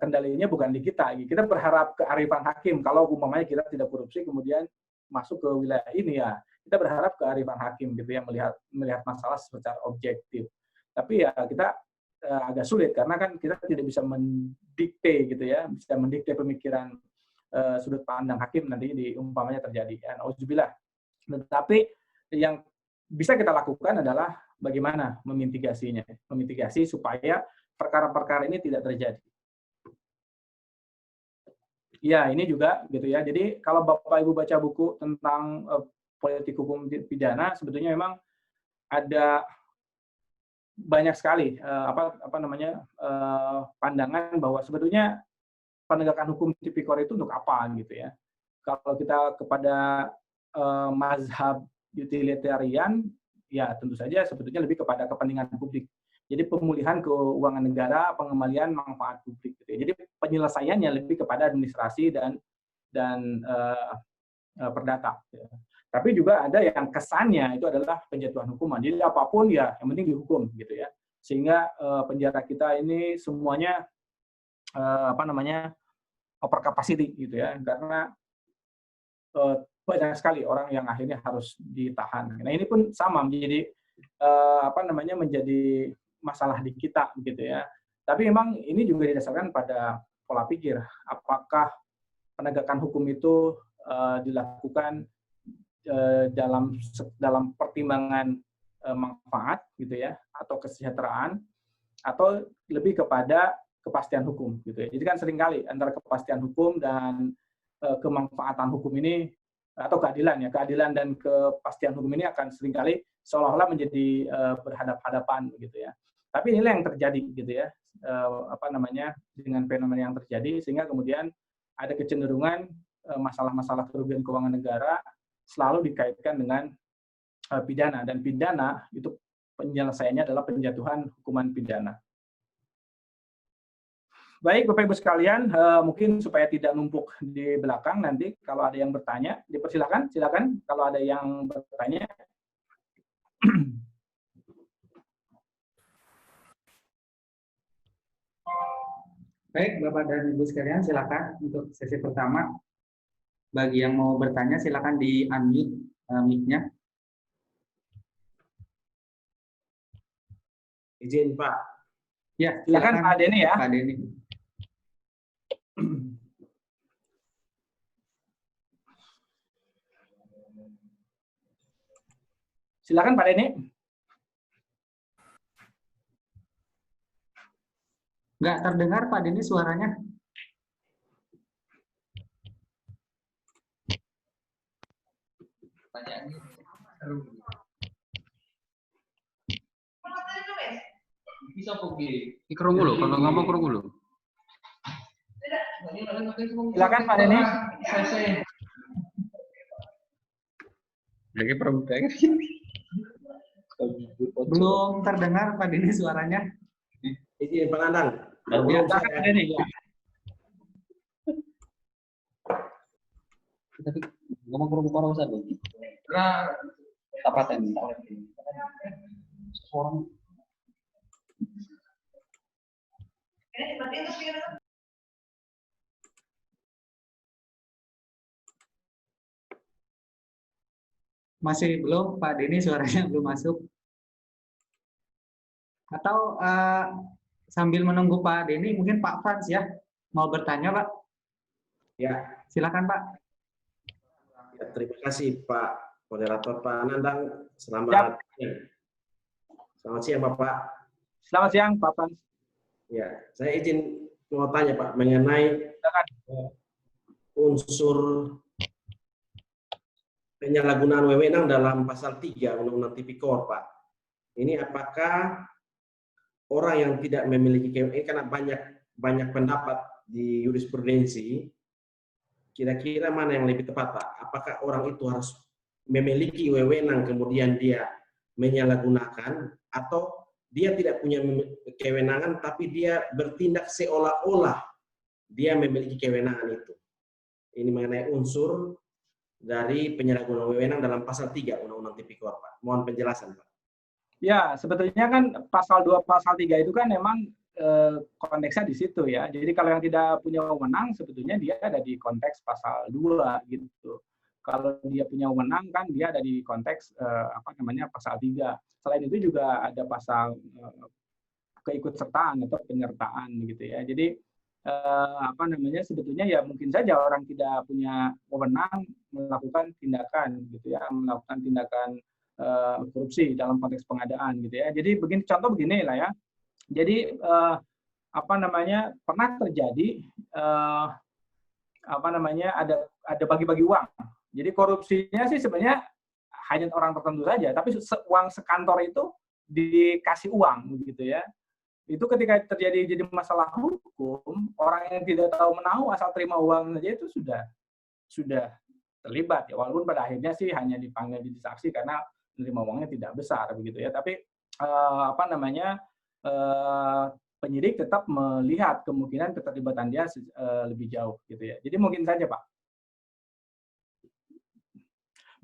kendalinya bukan di kita. Kita berharap kearifan hakim. Kalau umpamanya kita tidak korupsi kemudian masuk ke wilayah ini ya kita berharap kearifan hakim gitu ya melihat masalah secara objektif. Tapi ya kita agak sulit karena kan kita tidak bisa mendikte gitu ya, bisa mendikte pemikiran sudut pandang hakim nanti umpamanya terjadi. Ya, nauzubillah. Tetapi yang bisa kita lakukan adalah bagaimana memitigasi supaya perkara-perkara ini tidak terjadi. Ya, ini juga gitu ya. Jadi kalau Bapak Ibu baca buku tentang politik hukum pidana, sebetulnya memang ada banyak sekali pandangan bahwa sebetulnya penegakan hukum tipikor itu untuk apa gitu ya. Kalau kita kepada mazhab utilitarian, ya tentu saja sebetulnya lebih kepada kepentingan publik. Jadi pemulihan keuangan negara, pengembalian manfaat publik. Gitu ya. Jadi penyelesaiannya lebih kepada administrasi dan perdata. Gitu. Tapi juga ada yang kesannya itu adalah penjatuhan hukuman. Jadi apapun ya yang penting dihukum gitu ya. Sehingga penjara kita ini semuanya over capacity gitu ya. Karena banyak sekali orang yang akhirnya harus ditahan. Nah ini pun sama menjadi menjadi masalah di kita gitu ya. Tapi memang ini juga didasarkan pada pola pikir. Apakah penegakan hukum itu dilakukan dalam pertimbangan manfaat gitu ya atau kesejahteraan atau lebih kepada kepastian hukum gitu ya. Jadi kan seringkali antara kepastian hukum dan kemanfaatan hukum ini atau keadilan dan kepastian hukum ini akan seringkali seolah-olah menjadi berhadap-hadapan gitu ya. Tapi inilah yang terjadi gitu ya. Dengan fenomena yang terjadi sehingga kemudian ada kecenderungan masalah-masalah kerugian keuangan negara selalu dikaitkan dengan pidana dan pidana itu penyelesaiannya adalah penjatuhan hukuman pidana. Baik, Bapak Ibu sekalian, mungkin supaya tidak numpuk di belakang nanti kalau ada yang bertanya, dipersilakan, silakan kalau ada yang bertanya. Baik, Bapak dan Ibu sekalian, silakan untuk sesi pertama. Bagi yang mau bertanya, silakan di-unmute mic-nya. Izin, Pak. Ya, silakan Pak Denny ya. Pak Denny. Silakan Pak Denny. Nggak terdengar Pak Denny suaranya. Bisa pergi. Kerungu loh, kalau ngomong kerungu loh. Silakan Pak Denny. Lagi perempuan. Belum terdengar Pak Denny suaranya. Izin, Pak Nandang. Silakan Pak Denny. Tapi ngomong kerungu para usah dong. Nah, tapatan. Seorang Masih belum, Pak Denny suaranya belum masuk. Atau sambil menunggu Pak Denny, mungkin Pak Frans ya mau bertanya, Pak. Ya, Silakan Pak. ya, terima kasih Pak Moderator Pak Nandang. Selamat siang. Selamat siang Bapak. Selamat siang Pak Frans. Ya, saya izin mau tanya Pak mengenai unsur penyalahgunaan wewenang dalam pasal 3 Undang-Undang Tipikor Pak. Ini apakah orang yang tidak memiliki kewenangan, karena banyak pendapat di jurisprudensi, kira-kira mana yang lebih tepat Pak? Apakah orang itu harus memiliki wewenang kemudian dia menyalahgunakan, atau dia tidak punya kewenangan tapi dia bertindak seolah-olah dia memiliki kewenangan itu? Ini mengenai unsur dari penyalahgunaan wewenang dalam pasal 3 Undang-Undang Tipikor Pak. Mohon penjelasan Pak. Ya, sebetulnya kan pasal 2, pasal 3 itu kan memang konteksnya di situ ya. Jadi kalau yang tidak punya wewenang sebetulnya dia ada di konteks pasal 2 gitu. Kalau dia punya wewenang kan dia ada di konteks pasal 3. Selain itu juga ada pasal keikutsertaan atau penyertaan gitu ya. Jadi sebetulnya ya mungkin saja orang tidak punya wewenang melakukan tindakan gitu ya, melakukan tindakan korupsi dalam konteks pengadaan gitu ya. Jadi contoh begini lah ya. Jadi pernah terjadi ada bagi-bagi uang. Jadi korupsinya sih sebenarnya hanya orang tertentu saja, tapi uang sekantor itu dikasih uang gitu ya. Itu ketika terjadi jadi masalah hukum, orang yang tidak tahu menahu asal terima uang saja itu sudah terlibat ya. Walaupun pada akhirnya sih hanya dipanggil jadi saksi karena menerima uangnya tidak besar begitu ya. Tapi penyidik tetap melihat kemungkinan keterlibatan dia lebih jauh gitu ya. Jadi mungkin saja Pak.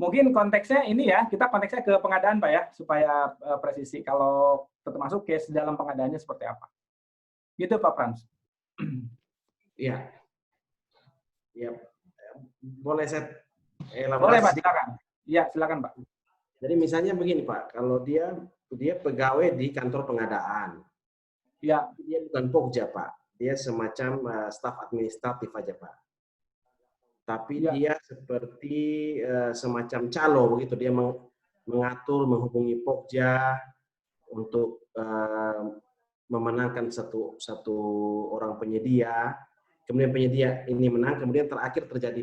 Mungkin konteksnya ini ya, kita konteksnya ke pengadaan Pak ya, supaya presisi kalau termasuk case dalam pengadaannya seperti apa. Gitu Pak Frans. Iya. Ya. Boleh saya elaborasi? Boleh Pak, silakan. Iya, silakan Pak. Jadi misalnya begini Pak, kalau dia pegawai di kantor pengadaan. Ya. Dia bukan pokja Pak, dia semacam staf administratif aja Pak. Tapi ya, dia seperti semacam calo begitu, dia mengatur, menghubungi pokja untuk memenangkan satu orang penyedia. Kemudian penyedia ini menang, kemudian terakhir terjadi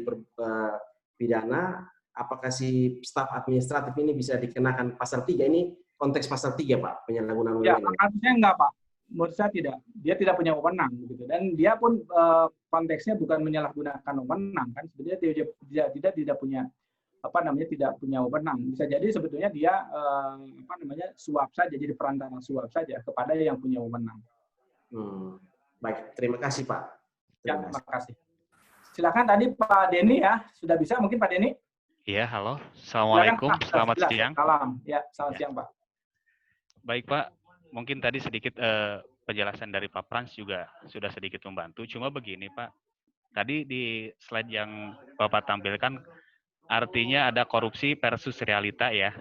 pidana. Apakah si staf administratif ini bisa dikenakan pasal 3? Ini konteks pasal 3 Pak, penyalahgunaan wewenang. Ya, harusnya enggak Pak. Menurut saya tidak. Dia tidak punya wewenang gitu. Dan dia pun konteksnya bukan menyalahgunakan wewenang kan. Sebenarnya dia tidak punya tidak punya wewenang. Bisa jadi sebetulnya dia suap saja, jadi perantara suap saja kepada yang punya wewenang. Baik, terima kasih Pak. Terima kasih. Silakan tadi Pak Denny ya, sudah bisa mungkin Pak Denny? Iya, halo. Assalamualaikum, selamat siang. Salam, ya, selamat siang Pak. Baik Pak, mungkin tadi sedikit penjelasan dari Pak Frans juga sudah sedikit membantu. Cuma begini Pak, tadi di slide yang Bapak tampilkan, artinya ada korupsi versus realita ya.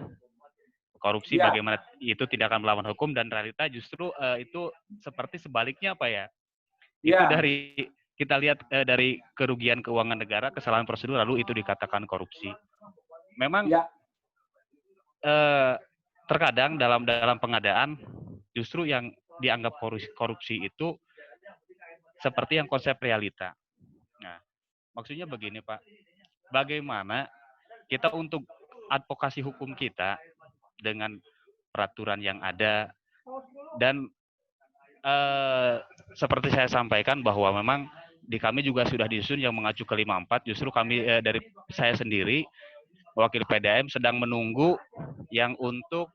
Korupsi ya, bagaimana itu tidak akan melawan hukum, dan realita justru itu seperti sebaliknya Pak ya. Itu dari kita lihat dari kerugian keuangan negara, kesalahan prosedur, lalu itu dikatakan korupsi. Memang terkadang dalam pengadaan justru yang dianggap korupsi itu seperti yang konsep realita. Nah, maksudnya begini Pak, bagaimana kita untuk advokasi hukum kita dengan peraturan yang ada, dan seperti saya sampaikan bahwa memang di kami juga sudah disusun yang mengacu ke 54, justru kami dari saya sendiri, wakil PDAM sedang menunggu yang untuk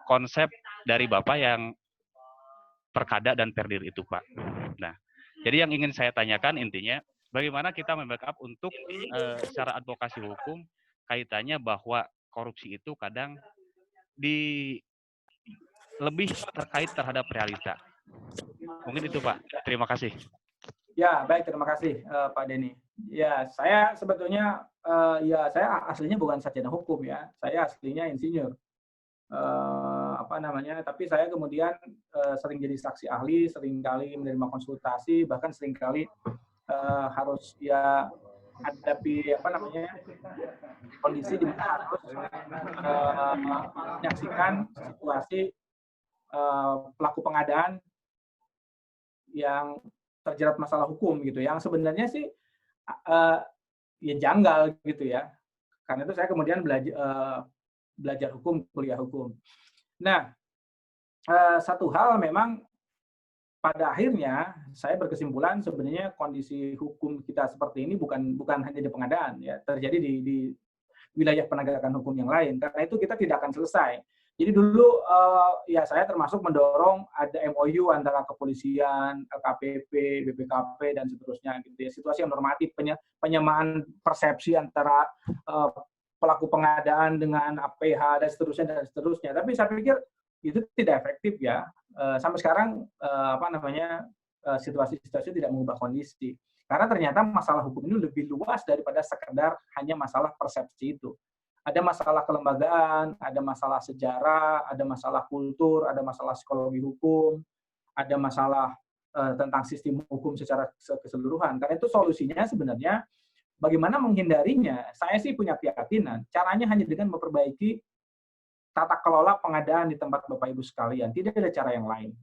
konsep dari Bapak yang Perkada dan Perdir itu Pak. Nah, jadi yang ingin saya tanyakan intinya, bagaimana kita membackup untuk secara advokasi hukum kaitannya bahwa korupsi itu kadang lebih terkait terhadap realita. Mungkin itu Pak, terima kasih. Ya, baik, terima kasih Pak Denny. Ya, saya sebetulnya saya aslinya bukan sarjana hukum ya. Saya aslinya insinyur. tapi saya kemudian sering jadi saksi ahli, sering kali menerima konsultasi, bahkan sering kali harus ya hadapi kondisi di mana harus menyaksikan situasi pelaku pengadaan yang terjerat masalah hukum gitu, yang sebenarnya sih ya janggal gitu ya. Karena itu saya kemudian belajar hukum, kuliah hukum. Nah, satu hal memang pada akhirnya saya berkesimpulan sebenarnya kondisi hukum kita seperti ini bukan hanya di pengadaan ya, terjadi di wilayah penegakan hukum yang lain. Karena itu kita tidak akan selesai. Jadi dulu ya saya termasuk mendorong ada MOU antara kepolisian, LKPP, BPKP dan seterusnya gitu ya. Situasi yang normatif, penyamaan persepsi antara pelaku pengadaan dengan APH dan seterusnya. Tapi saya pikir itu tidak efektif ya. Sampai sekarang situasi-situasi tidak mengubah kondisi. Karena ternyata masalah hukum ini lebih luas daripada sekedar hanya masalah persepsi itu. Ada masalah kelembagaan, ada masalah sejarah, ada masalah kultur, ada masalah psikologi hukum, ada masalah tentang sistem hukum secara keseluruhan. Karena itu solusinya sebenarnya bagaimana menghindarinya. Saya sih punya keyakinan, caranya hanya dengan memperbaiki tata kelola pengadaan di tempat Bapak Ibu sekalian. Tidak ada cara yang lain.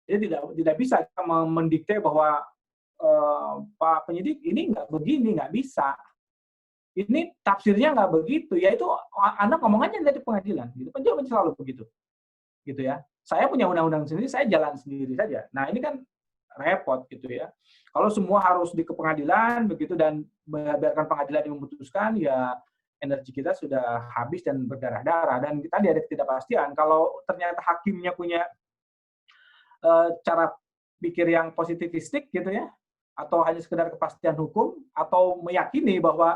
Jadi tidak bisa mendikte bahwa Pak penyidik ini nggak begini, nggak bisa. Ini tafsirnya nggak begitu, yaitu Anda ngomong aja dari pengadilan, gitu. Penjelasan selalu begitu, gitu ya. Saya punya undang-undang sendiri, saya jalan sendiri saja. Nah ini kan repot, gitu ya. Kalau semua harus di pengadilan begitu dan biarkan pengadilan yang memutuskan, ya energi kita sudah habis dan berdarah-darah. Dan kita ada ketidakpastian. Kalau ternyata hakimnya punya cara pikir yang positivistik, gitu ya, atau hanya sekedar kepastian hukum, atau meyakini bahwa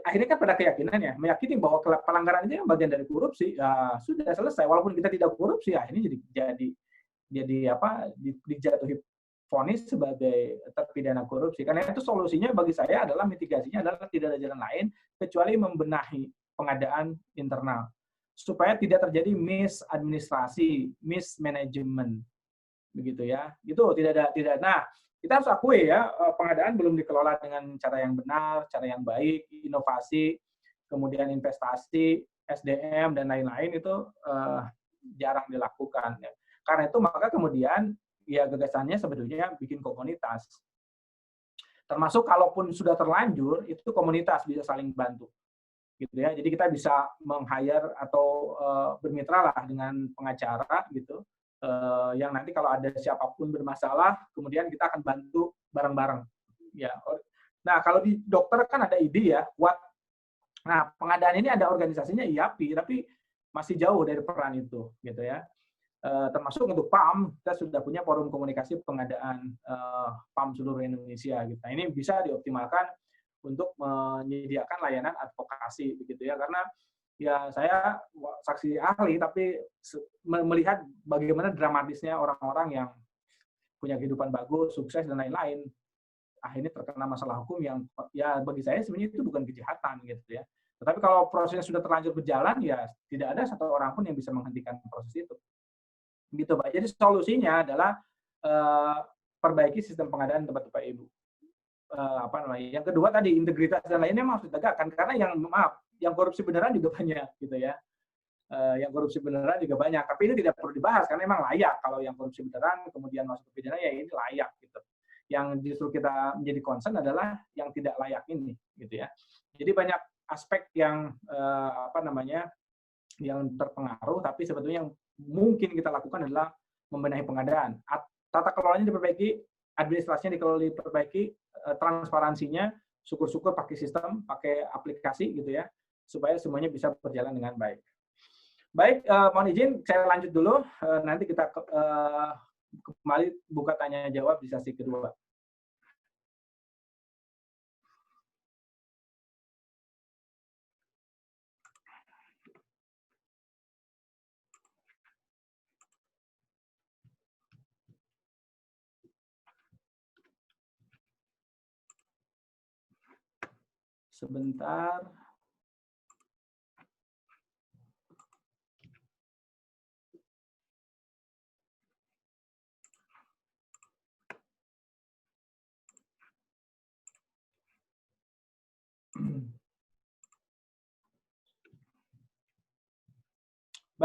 akhirnya kan pada keyakinannya meyakini bahwa pelanggaran itu yang bagian dari korupsi, ya sudah selesai. Walaupun kita tidak korupsi, ya ini jadi dijatuhi vonis sebagai terpidana korupsi. Karena itu solusinya bagi saya adalah mitigasinya adalah tidak ada jalan lain kecuali membenahi pengadaan internal supaya tidak terjadi misadministrasi, mismanagement, begitu ya. Itu tidak. Nah, kita harus akui ya, pengadaan belum dikelola dengan cara yang benar, cara yang baik, inovasi, kemudian investasi, SDM, dan lain-lain itu jarang dilakukan. Ya. Karena itu maka kemudian ya gagasannya sebetulnya bikin komunitas. Termasuk kalaupun sudah terlanjur, itu komunitas bisa saling bantu. Gitu ya. Jadi kita bisa meng-hire atau bermitra lah dengan pengacara gitu. Yang nanti kalau ada siapapun bermasalah, kemudian kita akan bantu bareng-bareng. Ya. Nah, kalau di dokter kan ada ID ya, kuat. Nah, pengadaan ini ada organisasinya IAPI, tapi masih jauh dari peran itu, gitu ya. Termasuk untuk PAM, kita sudah punya forum komunikasi pengadaan PAM seluruh Indonesia. Gitu. Nah, ini bisa dioptimalkan untuk menyediakan layanan advokasi, begitu ya, karena ya saya saksi ahli tapi melihat bagaimana dramatisnya orang-orang yang punya kehidupan bagus, sukses dan lain-lain akhirnya terkena masalah hukum yang ya bagi saya sebenarnya itu bukan kejahatan gitu ya. Tetapi kalau prosesnya sudah terlanjur berjalan ya tidak ada satu orang pun yang bisa menghentikan proses itu. Gitu Pak. Jadi solusinya adalah perbaiki sistem pengadaan tempat Bapak Ibu. Yang kedua tadi integritas dan lainnya harus ditegakkan karena yang korupsi beneran juga banyak gitu ya. Yang korupsi beneran juga banyak, tapi ini tidak perlu dibahas karena memang layak kalau yang korupsi beneran kemudian masuk ke pidana ya ini layak gitu. Yang justru kita menjadi concern adalah yang tidak layak ini gitu ya. Jadi banyak aspek yang yang terpengaruh, tapi sebetulnya yang mungkin kita lakukan adalah membenahi pengadaan. Tata kelolanya diperbaiki, administrasinya diperbaiki, transparansinya, syukur-syukur pakai sistem, pakai aplikasi gitu ya, supaya semuanya bisa berjalan dengan baik. Baik, mohon izin saya lanjut dulu, nanti kita kembali buka tanya jawab di sesi kedua. Sebentar.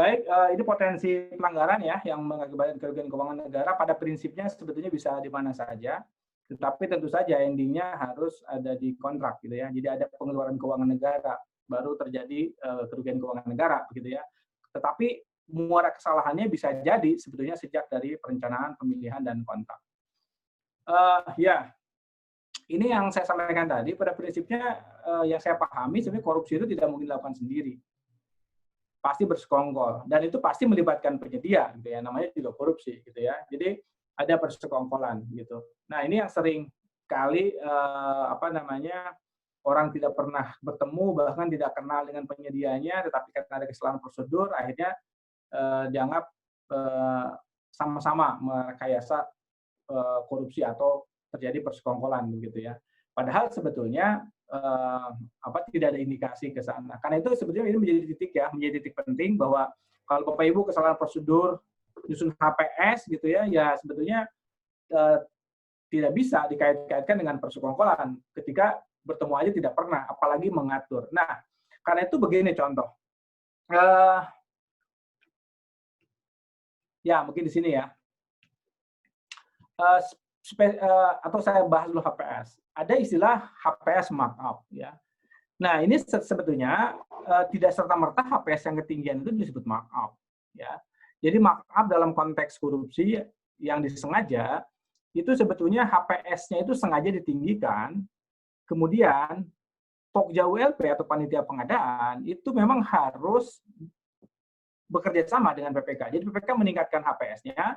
Baik, ini potensi pelanggaran ya yang mengakibatkan kerugian keuangan negara pada prinsipnya sebetulnya bisa di mana saja, tetapi tentu saja endingnya harus ada di kontrak gitu ya. Jadi ada pengeluaran keuangan negara baru terjadi kerugian keuangan negara begitu ya. Tetapi muara kesalahannya bisa jadi sebetulnya sejak dari perencanaan, pemilihan dan kontrak. Ya, ini yang saya sampaikan tadi pada prinsipnya yang saya pahami sebenarnya korupsi itu tidak mungkin dilakukan sendiri. Pasti bersekongkol dan itu pasti melibatkan penyedia gitu ya, namanya juga korupsi gitu ya. Jadi ada persekongkolan gitu. Nah, ini yang sering kali orang tidak pernah bertemu, bahkan tidak kenal dengan penyedianya, tetapi karena ada kesalahan prosedur akhirnya dianggap sama-sama merekayasa korupsi atau terjadi persekongkolan begitu ya. Padahal sebetulnya tidak ada indikasi ke sana. Karena itu sebetulnya ini menjadi titik penting bahwa kalau Bapak Ibu kesalahan prosedur nyusun HPS gitu ya, ya sebetulnya tidak bisa dikait-kaitkan dengan persekongkolan ketika bertemu aja tidak pernah, apalagi mengatur. Nah, karena itu begini contoh. Ya, mungkin di sini ya. Atau saya bahas dulu HPS. Ada istilah HPS markup ya. Nah, ini sebetulnya tidak serta-merta HPS yang ketinggian itu disebut markup ya. Jadi markup dalam konteks korupsi yang disengaja itu sebetulnya HPS-nya itu sengaja ditinggikan. Kemudian Pokja ULP atau panitia pengadaan itu memang harus bekerja sama dengan PPK. Jadi PPK meningkatkan HPS-nya.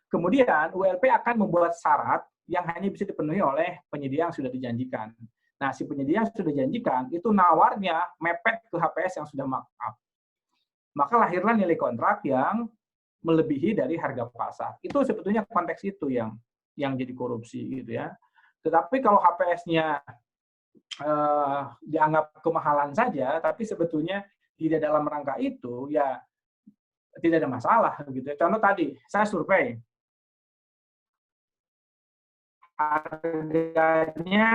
Kemudian ULP akan membuat syarat yang hanya bisa dipenuhi oleh penyedia yang sudah dijanjikan. Nah, si penyedia yang sudah dijanjikan itu nawarnya mepet ke HPS yang sudah markup. Maka lahirlah nilai kontrak yang melebihi dari harga pasar. Itu sebetulnya konteks itu yang jadi korupsi gitu ya. Tetapi kalau HPS-nya dianggap kemahalan saja, tapi sebetulnya tidak dalam rangka itu, ya tidak ada masalah gitu. Contoh tadi, saya survei. Harganya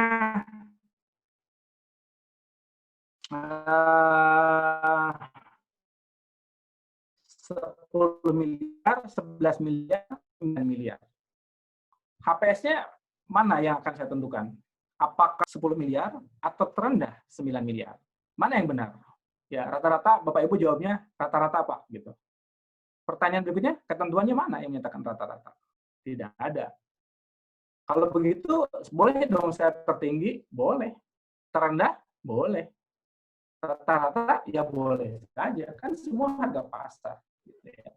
10 miliar, 11 miliar, 9 miliar. HPS-nya mana yang akan saya tentukan? Apakah 10 miliar atau terendah 9 miliar? Mana yang benar? Ya, rata-rata Bapak Ibu jawabnya rata-rata apa gitu. Pertanyaan berikutnya, ketentuannya mana yang menyatakan rata-rata? Tidak ada. Kalau begitu, boleh dong saya tertinggi? Boleh. Terendah? Boleh. Rata-rata? Ya boleh saja. Kan semua harga pasar. Gitu ya.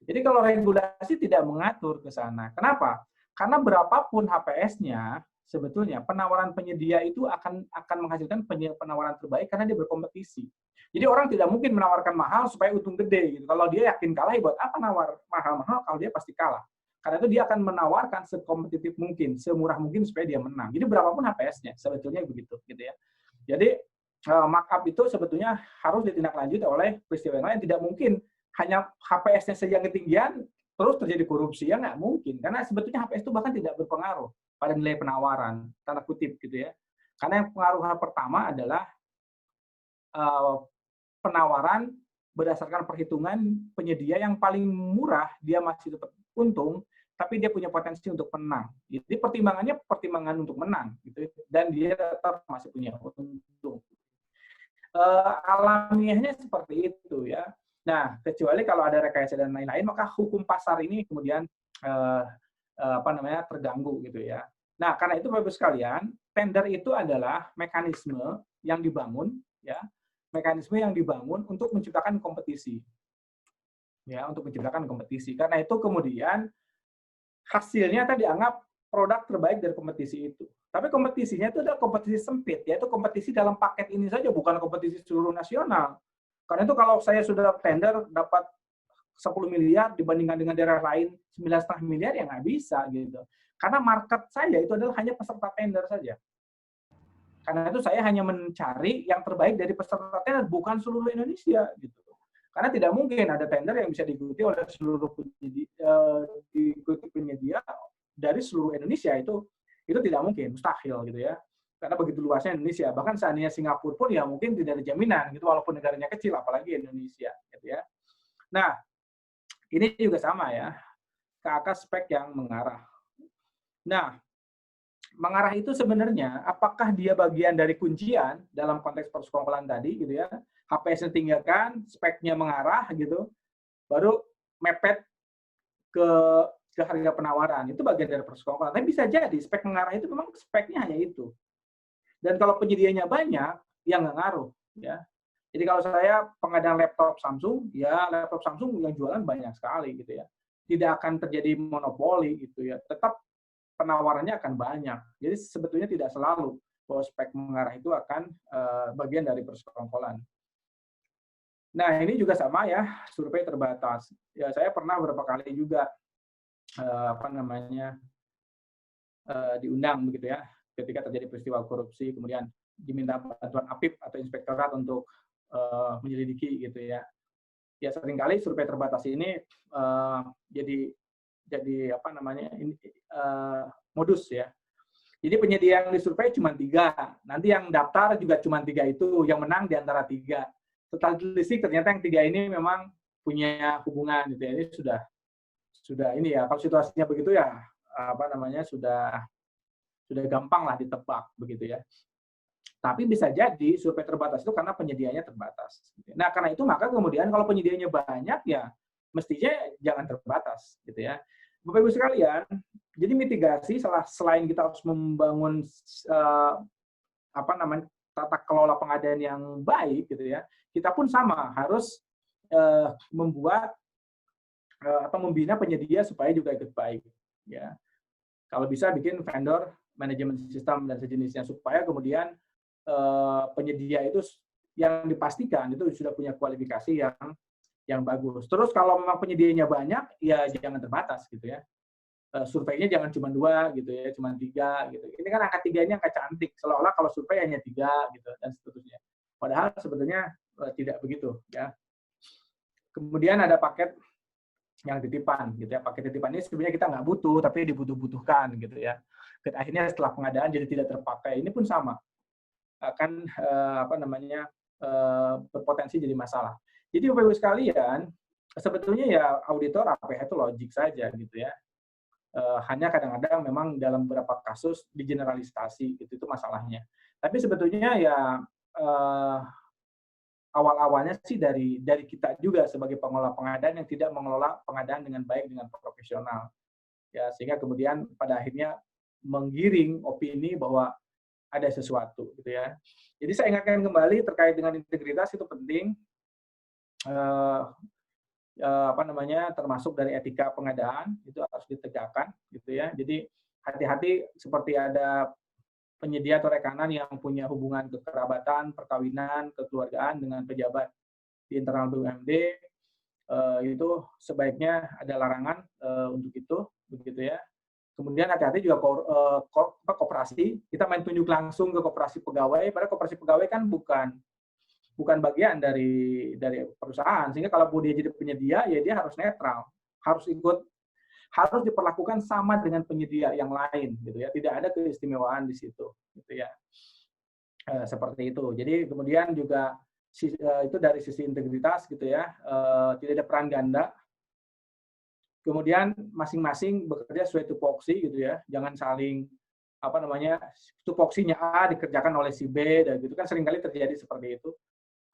Jadi kalau regulasi tidak mengatur ke sana. Kenapa? Karena berapapun HPS-nya, sebetulnya penawaran penyedia itu akan menghasilkan penawaran terbaik karena dia berkompetisi. Jadi orang tidak mungkin menawarkan mahal supaya untung gede. Gitu. Kalau dia yakin kalah, buat apa nawar mahal-mahal kalau dia pasti kalah. Karena itu dia akan menawarkan sekompetitif mungkin, semurah mungkin supaya dia menang. Jadi berapapun HPS-nya, sebetulnya begitu, gitu ya. Jadi markup itu sebetulnya harus ditindaklanjuti oleh peristiwa yang lain. Tidak mungkin hanya HPS-nya saja yang ketinggian, terus terjadi korupsi, ya nggak mungkin. Karena sebetulnya HPS itu bahkan tidak berpengaruh pada nilai penawaran, tanda kutip gitu ya. Karena yang pengaruh pertama adalah penawaran berdasarkan perhitungan penyedia yang paling murah, dia masih tetap untung, tapi dia punya potensi untuk menang. Jadi pertimbangannya pertimbangan untuk menang, gitu, dan dia tetap masih punya untung. Alamiahnya seperti itu ya. Nah, kecuali kalau ada rekayasa dan lain-lain, maka hukum pasar ini kemudian terganggu gitu ya. Nah, karena itu Bapak-Ibu sekalian, tender itu adalah mekanisme yang dibangun ya, mekanisme yang dibangun untuk menciptakan kompetisi. Ya, untuk menciptakan kompetisi. Karena itu kemudian hasilnya tadi dianggap produk terbaik dari kompetisi itu. Tapi kompetisinya itu adalah kompetisi sempit, yaitu kompetisi dalam paket ini saja, bukan kompetisi seluruh nasional. Karena itu kalau saya sudah tender dapat 10 miliar dibandingkan dengan daerah lain 9,5 miliar, ya nggak bisa gitu. Karena market saya itu adalah hanya peserta tender saja. Karena itu saya hanya mencari yang terbaik dari peserta tender, bukan seluruh Indonesia gitu. Karena tidak mungkin ada tender yang bisa diikuti oleh seluruh penyedia dari seluruh Indonesia, itu tidak mungkin, mustahil gitu ya. Karena begitu luasnya Indonesia, bahkan seandainya Singapura pun ya mungkin tidak ada jaminan gitu, walaupun negaranya kecil, apalagi Indonesia gitu ya. Nah, ini juga sama ya, KAK spek yang mengarah. Nah, mengarah itu sebenarnya apakah dia bagian dari kuncian dalam konteks persekongkolan tadi gitu ya, HPS-nya tinggalkan, speknya mengarah gitu, baru mepet ke harga penawaran, itu bagian dari persekongkolan. Tapi bisa jadi spek mengarah itu memang speknya hanya itu. Dan kalau penyedianya banyak, ya nggak ngaruh. Ya. Jadi kalau saya pengadaan laptop Samsung, ya laptop Samsung yang jualan banyak sekali gitu ya. Tidak akan terjadi monopoli gitu ya. Tetap penawarannya akan banyak. Jadi sebetulnya tidak selalu bahwa spek mengarah itu akan bagian dari persekongkolan. Nah ini juga sama ya, survei terbatas. Ya saya pernah beberapa kali juga diundang begitu ya, ketika terjadi peristiwa korupsi, kemudian diminta bantuan APIP atau inspektorat untuk menyelidiki gitu ya. Ya seringkali survei terbatas ini jadi modus ya. Jadi penyedia yang disurvei cuma 3, nanti yang daftar juga cuma 3 itu, yang menang di antara 3. Statistik ternyata yang 3 ini memang punya hubungan gitu ya. Ini sudah ini ya, kalau situasinya begitu ya sudah gampang lah ditebak begitu ya. Tapi bisa jadi survei terbatas itu karena penyediaannya terbatas. Nah karena itu maka kemudian kalau penyediaannya banyak ya mestinya jangan terbatas gitu ya. Bapak Ibu sekalian, jadi mitigasi selain kita harus membangun tata kelola pengadaan yang baik gitu ya, kita pun sama harus membuat atau membina penyedia supaya juga ikut baik ya. Kalau bisa bikin vendor manajemen sistem dan sejenisnya supaya kemudian penyedia itu yang dipastikan itu sudah punya kualifikasi yang bagus. Terus kalau memang penyedianya banyak, ya jangan terbatas gitu ya. Surveinya jangan cuma 2 gitu ya, cuma 3 gitu. Ini kan angka 3-nya angka cantik, seolah-olah kalau survei hanya 3 gitu dan seterusnya. Padahal sebetulnya tidak begitu ya. Kemudian ada paket yang titipan gitu ya. Paket titipan ini sebenarnya kita nggak butuh tapi dibutuhkan gitu ya. Akhirnya setelah pengadaan jadi tidak terpakai. Ini pun sama akan berpotensi jadi masalah. Jadi Bapak Ibu sekalian, sebetulnya ya auditor APH itu logik saja gitu ya. Hanya kadang-kadang memang dalam beberapa kasus digeneralisasi gitu, itu masalahnya. Tapi sebetulnya ya awal-awalnya sih dari kita juga sebagai pengelola pengadaan yang tidak mengelola pengadaan dengan baik, dengan profesional. Ya, sehingga kemudian pada akhirnya menggiring opini bahwa ada sesuatu gitu ya. Jadi saya ingatkan kembali terkait dengan integritas itu penting, termasuk dari etika pengadaan itu harus ditegakkan gitu ya. Jadi hati-hati seperti ada penyedia atau rekanan yang punya hubungan kekerabatan, perkawinan, kekeluargaan dengan pejabat di internal BUMD, itu sebaiknya ada larangan untuk itu, begitu ya. Kemudian hati-hati juga koperasi, kita main tunjuk langsung ke koperasi pegawai, padahal koperasi pegawai kan bukan bagian dari perusahaan, sehingga kalau dia jadi penyedia, ya dia harus netral, harus diperlakukan sama dengan penyedia yang lain, gitu ya. Tidak ada keistimewaan di situ, gitu ya. Seperti itu. Jadi kemudian juga itu dari sisi integritas, gitu ya, tidak ada peran ganda. Kemudian masing-masing bekerja sesuai tupoksi gitu ya, jangan saling tupoksinya A dikerjakan oleh si B dan gitu kan seringkali terjadi seperti itu.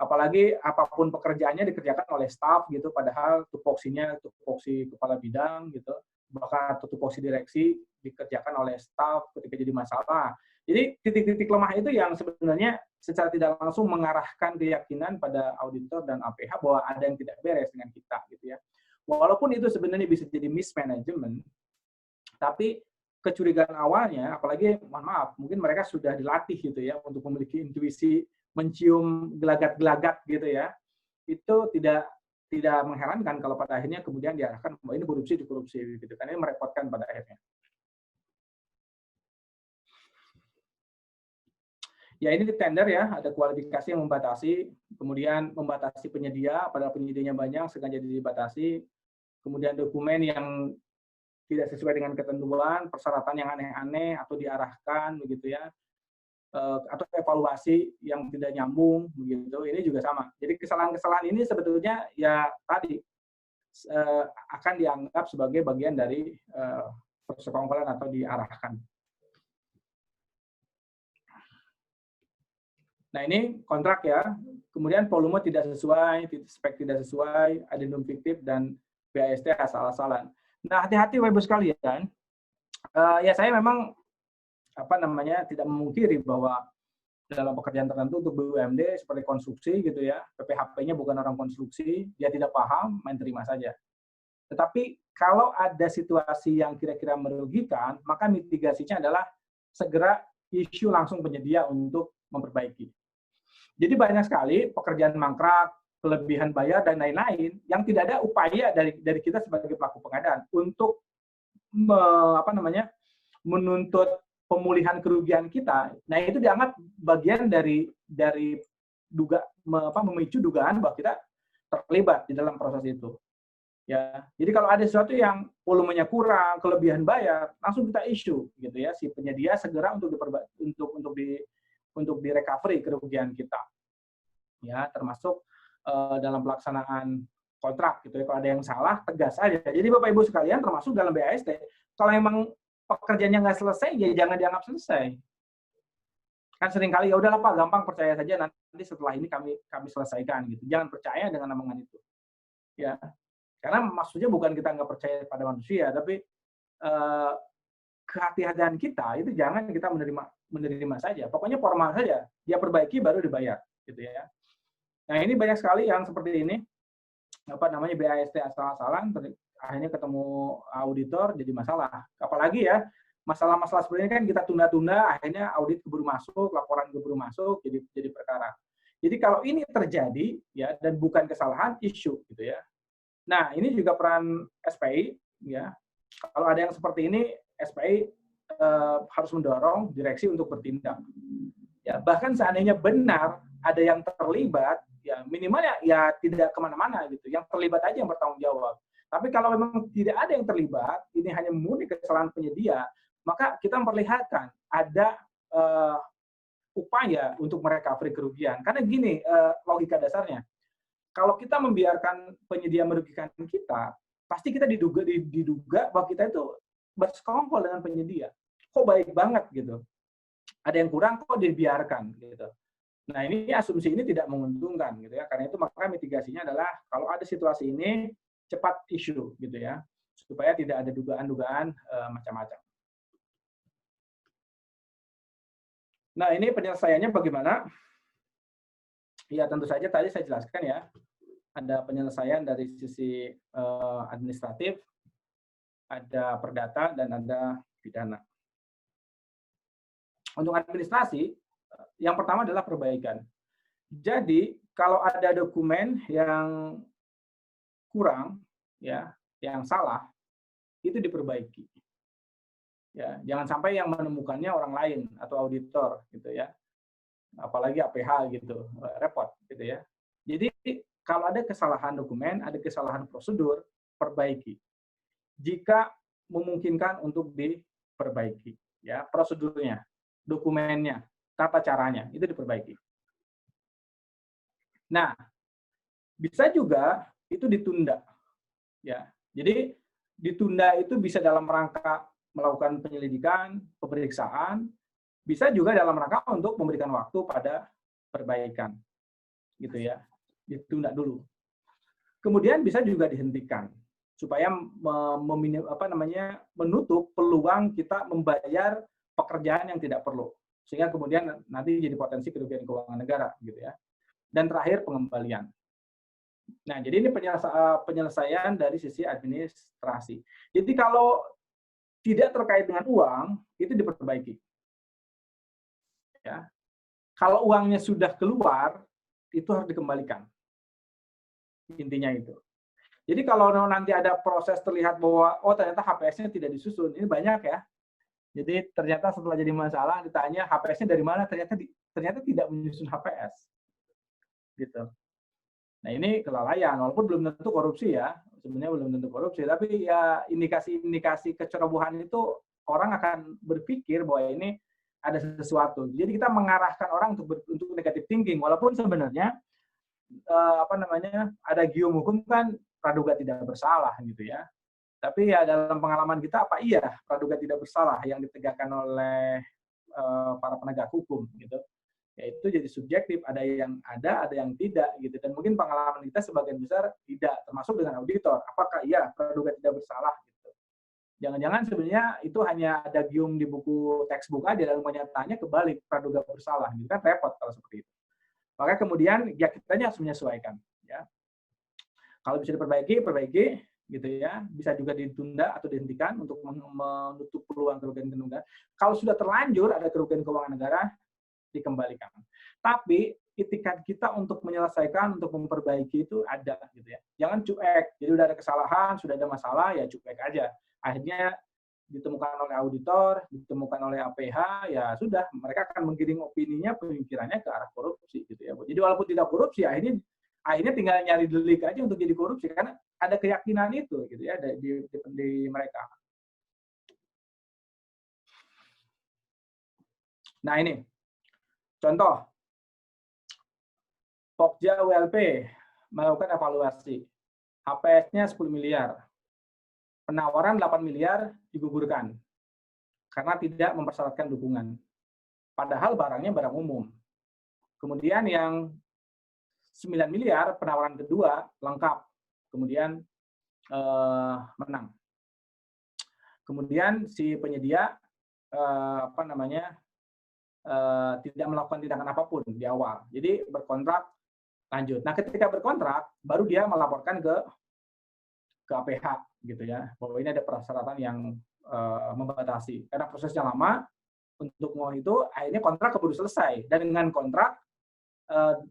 Apalagi apapun pekerjaannya dikerjakan oleh staf gitu, padahal tupoksinya tupoksi kepala bidang gitu, bahkan tupoksi direksi dikerjakan oleh staf ketika jadi masalah. Jadi titik-titik lemah itu yang sebenarnya secara tidak langsung mengarahkan keyakinan pada auditor dan APH bahwa ada yang tidak beres dengan kita gitu ya. Walaupun itu sebenarnya bisa jadi mismanagement, tapi kecurigaan awalnya, apalagi mohon maaf, mungkin mereka sudah dilatih gitu ya untuk memiliki intuisi, mencium gelagat-gelagat gitu ya, itu tidak mengherankan kalau pada akhirnya kemudian diarahkan bahwa ini korupsi gitu, karena ini merepotkan pada akhirnya. Ya ini di tender ya, ada kualifikasi yang membatasi, kemudian membatasi penyedia, padahal penyedianya banyak, sengaja dibatasi, kemudian dokumen yang tidak sesuai dengan ketentuan, persyaratan yang aneh-aneh atau diarahkan begitu ya, atau evaluasi yang tidak nyambung begitu. Ini juga sama. Jadi kesalahan-kesalahan ini sebetulnya ya tadi akan dianggap sebagai bagian dari persekongkolan atau diarahkan. Nah, ini kontrak ya. Kemudian volume tidak sesuai, spek tidak sesuai, adendum fiktif, dan BAST asal-asalan. Nah, hati-hati Bapak Ibu sekalian. Ya saya memang tidak memungkiri bahwa dalam pekerjaan tertentu untuk BUMD seperti konstruksi gitu ya, PPHP-nya bukan orang konstruksi, dia tidak paham, main terima saja. Tetapi kalau ada situasi yang kira-kira merugikan, maka mitigasinya adalah segera isu langsung penyedia untuk memperbaiki. Jadi banyak sekali pekerjaan mangkrak, kelebihan bayar, dan lain-lain yang tidak ada upaya dari kita sebagai pelaku pengadaan untuk menuntut pemulihan kerugian kita. Nah, itu dianggap bagian dari memicu dugaan bahwa kita terlibat di dalam proses itu. Ya, jadi kalau ada sesuatu yang volumenya kurang, kelebihan bayar, langsung kita isu gitu ya, si penyedia segera untuk di recovery kerugian kita. Ya, termasuk dalam pelaksanaan kontrak gitu ya. Kalau ada yang salah, tegas aja. Jadi Bapak Ibu sekalian, termasuk dalam BAST, kalau emang pekerjaannya nggak selesai, ya jangan dianggap selesai. Kan seringkali ya udahlah Pak, gampang, percaya saja, nanti setelah ini kami selesaikan gitu. Jangan percaya dengan omongan itu. Ya. Karena maksudnya bukan kita nggak percaya pada manusia, tapi kehati-hatian kita itu jangan kita menerima saja. Pokoknya formal saja, dia perbaiki baru dibayar, gitu ya. Nah, ini banyak sekali yang seperti ini, BAST asal-asalan, akhirnya ketemu auditor jadi masalah. Apalagi ya, masalah-masalah seperti ini kan kita tunda-tunda, akhirnya audit keburu masuk, laporan keburu masuk, jadi perkara. Jadi kalau ini terjadi ya dan bukan kesalahan, isu gitu ya. Nah, ini juga peran SPI ya. Kalau ada yang seperti ini, SPI harus mendorong direksi untuk bertindak. Ya, bahkan seandainya benar ada yang terlibat, ya minimal ya tidak kemana-mana gitu. Yang terlibat aja yang bertanggung jawab. Tapi kalau memang tidak ada yang terlibat, ini hanya murni kesalahan penyedia, maka kita memperlihatkan ada upaya untuk merecovery kerugian. Karena gini logika dasarnya, kalau kita membiarkan penyedia merugikan kita, pasti kita diduga bahwa kita itu bersekongkol dengan penyedia. Kok baik banget gitu. Ada yang kurang kok dibiarkan gitu. Nah, ini asumsi ini tidak menguntungkan gitu ya. Karena itu maka mitigasinya adalah kalau ada situasi ini cepat isu gitu ya, supaya tidak ada dugaan-dugaan macam-macam. Nah, ini penyelesaiannya bagaimana? Ya, tentu saja tadi saya jelaskan ya, ada penyelesaian dari sisi administratif, ada perdata, dan ada pidana. Untuk administrasi, yang pertama adalah perbaikan. Jadi, kalau ada dokumen yang kurang, ya, yang salah, itu diperbaiki. Ya, jangan sampai yang menemukannya orang lain atau auditor, gitu ya. Apalagi APH gitu, repot, gitu ya. Jadi, kalau ada kesalahan dokumen, ada kesalahan prosedur, perbaiki. Jika memungkinkan untuk diperbaiki, ya, prosedurnya, dokumennya, tata caranya, itu diperbaiki. Nah, bisa juga itu ditunda. Ya, jadi ditunda itu bisa dalam rangka melakukan penyelidikan, pemeriksaan, bisa juga dalam rangka untuk memberikan waktu pada perbaikan. Gitu ya. Ditunda dulu. Kemudian bisa juga dihentikan supaya menutup peluang kita membayar pekerjaan yang tidak perlu. Sehingga kemudian nanti jadi potensi kerugian keuangan negara gitu ya. Dan terakhir pengembalian. Nah, jadi ini penyelesaian dari sisi administrasi. Jadi kalau tidak terkait dengan uang, itu diperbaiki. Ya. Kalau uangnya sudah keluar, itu harus dikembalikan. Intinya itu. Jadi kalau nanti ada proses terlihat bahwa ternyata HPS-nya tidak disusun, ini banyak ya. Jadi ternyata setelah jadi masalah ditanya HPS-nya dari mana, ternyata tidak menyusun HPS. Gitu. Nah, ini kelalaian, walaupun belum tentu korupsi ya. Sebenarnya belum tentu korupsi, tapi ya indikasi-indikasi kecerobohan itu orang akan berpikir bahwa ini ada sesuatu. Jadi kita mengarahkan orang untuk negative thinking, walaupun sebenarnya ada gium hukum kan, praduga tidak bersalah gitu ya. Tapi ya dalam pengalaman kita apa iya praduga tidak bersalah yang ditegakkan oleh para penegak hukum gitu. Ya itu jadi subjektif, ada yang tidak gitu. Dan mungkin pengalaman kita sebagian besar tidak, termasuk dengan auditor. Apakah iya praduga tidak bersalah gitu. Jangan-jangan sebenarnya itu hanya ada gium di buku textbook aja, dan kenyataannya kebalik, praduga bersalah gitu kan, repot kalau seperti itu. Maka kemudian ya kitanya harus menyesuaikan ya. Kalau bisa diperbaiki, perbaiki gitu ya. Bisa juga ditunda atau dihentikan untuk menutup peluang kerugian negara. Kalau sudah terlanjur ada kerugian keuangan negara, dikembalikan. Tapi itikat kita untuk menyelesaikan, untuk memperbaiki itu ada gitu ya. Jangan cuek. Jadi udah ada kesalahan, sudah ada masalah, ya cuek aja. Akhirnya ditemukan oleh auditor, ditemukan oleh APH, ya sudah, mereka akan menggiring opininya, pemikirannya ke arah korupsi gitu ya. Jadi walaupun tidak korupsi, akhirnya tinggal nyari delik aja untuk jadi korupsi, karena ada keyakinan itu gitu ya di mereka. Nah ini contoh, Pokja WLP melakukan evaluasi, HPS-nya 10 miliar, penawaran 8 miliar digugurkan karena tidak mempersyaratkan dukungan. Padahal barangnya barang umum. Kemudian yang 9 miliar penawaran kedua lengkap, kemudian menang. Kemudian si penyedia tidak melakukan tindakan apapun di awal. Jadi berkontrak lanjut. Nah, ketika berkontrak baru dia melaporkan ke APH gitu ya, bahwa ini ada persyaratan yang membatasi. Karena prosesnya lama untuk itu akhirnya kontrak keburu selesai, dan dengan kontrak 9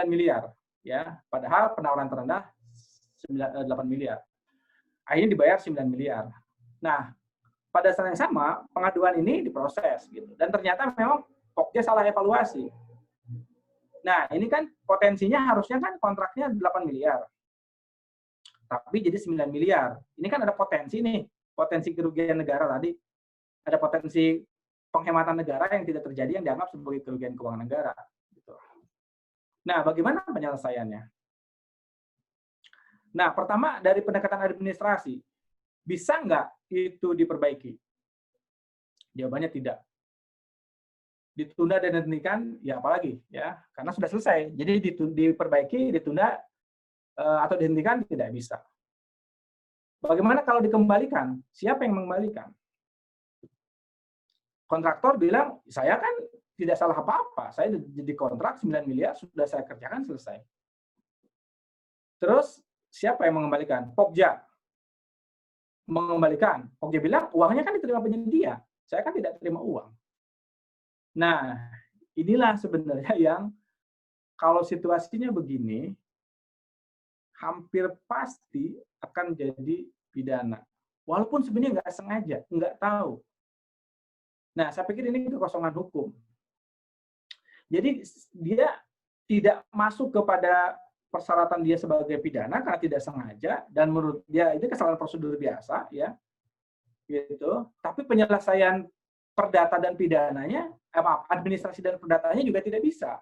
miliar ya, padahal penawaran terendah 8 miliar. Akhirnya dibayar 9 miliar. Nah, pada saat yang sama pengaduan ini diproses gitu. Dan ternyata memang Pokja salah evaluasi. Nah, ini kan potensinya harusnya kan kontraknya 8 miliar. Tapi jadi 9 miliar. Ini kan ada potensi nih, potensi kerugian negara tadi. Ada potensi penghematan negara yang tidak terjadi, yang dianggap sebagai kerugian keuangan negara. Gitu. Nah, bagaimana penyelesaiannya? Nah, pertama dari pendekatan administrasi. Bisa nggak itu diperbaiki? Jawabannya tidak. Ditunda dan dihentikan, ya apalagi ya, karena sudah selesai. Jadi diperbaiki, ditunda atau dihentikan tidak bisa. Bagaimana kalau dikembalikan? Siapa yang mengembalikan? Kontraktor bilang, saya kan tidak salah apa-apa. Saya jadi kontrak 9 miliar sudah saya kerjakan selesai. Terus siapa yang mengembalikan? Pokja mengembalikan. Pokja bilang uangnya kan diterima penyedia. Saya kan tidak terima uang. Nah, inilah sebenarnya yang kalau situasinya begini, hampir pasti akan jadi pidana. Walaupun sebenarnya nggak sengaja, nggak tahu. Nah, saya pikir ini kekosongan hukum. Jadi dia tidak masuk kepada persyaratan dia sebagai pidana karena tidak sengaja, dan menurut dia itu kesalahan prosedur biasa, ya, gitu. Tapi penyelesaian perdata dan pidananya, administrasi dan perdatanya juga tidak bisa,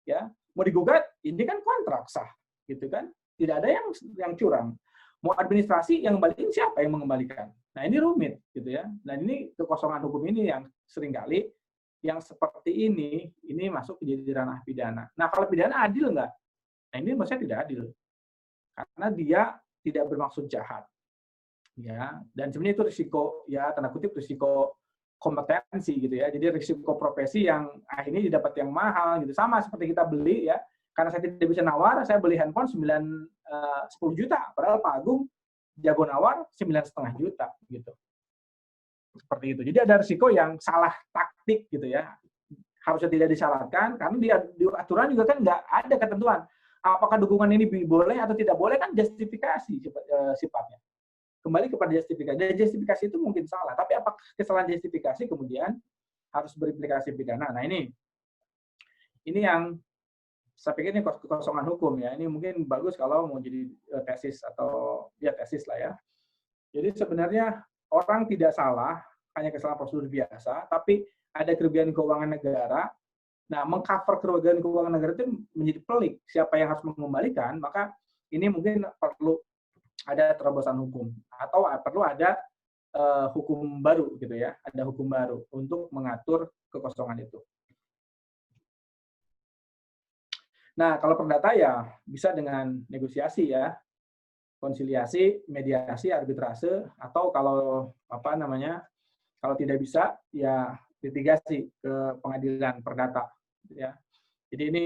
ya. Mau digugat, ini kan kontrak sah, gitu kan? Tidak ada yang curang. Mau administrasi yang kembaliin, siapa yang mengembalikan? Nah, ini rumit, gitu ya. Dan ini kekosongan hukum ini yang seringkali yang seperti ini masuk jadi ranah pidana. Nah, kalau pidana adil nggak? Nah, ini maksudnya tidak adil. Karena dia tidak bermaksud jahat. Ya, dan sebenarnya itu risiko, ya, tanda kutip risiko kompetensi gitu ya. Jadi risiko profesi yang akhirnya didapat yang mahal gitu. Sama seperti kita beli ya. Karena saya tidak bisa nawar, saya beli handphone 10 juta. Padahal Pak Agung jago nawar 9,5 juta gitu. Seperti itu. Jadi ada risiko yang salah taktik gitu ya. Harusnya tidak disyaratkan karena di aturan juga kan nggak ada ketentuan. Apakah dukungan ini boleh atau tidak boleh, kan justifikasi sifatnya. Kembali kepada justifikasi. Dan justifikasi itu mungkin salah, tapi apakah kesalahan justifikasi kemudian harus berimplikasi pidana? Nah, ini yang saya pikir ini kekosongan hukum ya. Ini mungkin bagus kalau mau jadi tesis atau ya tesis lah ya. Jadi sebenarnya orang tidak salah, hanya kesalahan prosedur biasa, tapi ada kerugian keuangan negara. Nah, mengcover kerugian keuangan negara itu menjadi pelik. Siapa yang harus mengembalikan, maka ini mungkin perlu ada terobosan hukum atau perlu ada hukum baru gitu ya, ada hukum baru untuk mengatur kekosongan itu. Nah, kalau perdata ya bisa dengan negosiasi ya, konsiliasi, mediasi, arbitrase, atau kalau apa namanya, kalau tidak bisa ya litigasi ke pengadilan perdata ya. Jadi ini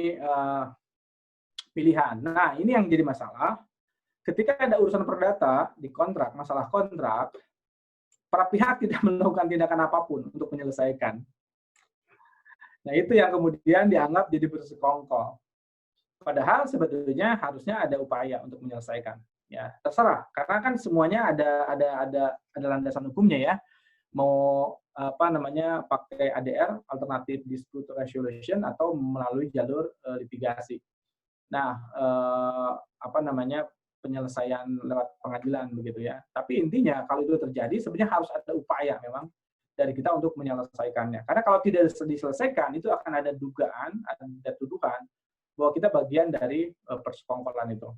pilihan. Nah, ini yang jadi masalah. Ketika ada urusan perdata di kontrak, masalah kontrak, para pihak tidak melakukan tindakan apapun untuk menyelesaikan. Nah, itu yang kemudian dianggap jadi bersekongkol. Padahal sebetulnya harusnya ada upaya untuk menyelesaikan. Ya, terserah. Karena kan semuanya ada landasan hukumnya ya. Mau apa namanya pakai ADR, Alternative Dispute Resolution, atau melalui jalur litigasi. Nah, apa namanya penyelesaian lewat pengadilan begitu ya. Tapi intinya kalau itu terjadi sebenarnya harus ada upaya memang dari kita untuk menyelesaikannya. Karena kalau tidak diselesaikan itu akan ada dugaan, ada tuduhan bahwa kita bagian dari persekongkolan itu.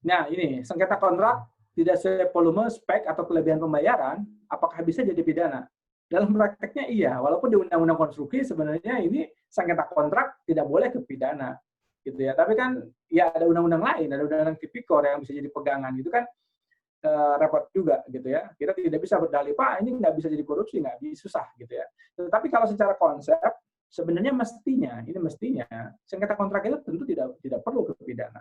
Nah, ini sengketa kontrak tidak sesuai volume, spek, atau kelebihan pembayaran, apakah bisa jadi pidana? Dalam prakteknya iya, walaupun di Undang-Undang Konstruksi sebenarnya ini sengketa kontrak tidak boleh ke pidana, gitu ya. Tapi kan ya ada undang-undang lain, ada undang-undang tipikor yang bisa jadi pegangan, itu kan repot juga, gitu ya. Kita tidak bisa berdalih, Pak, ini nggak bisa jadi korupsi, nggak bisa, susah, gitu ya. Tetapi kalau secara konsep sebenarnya mestinya sengketa kontrak itu tentu tidak perlu ke pidana.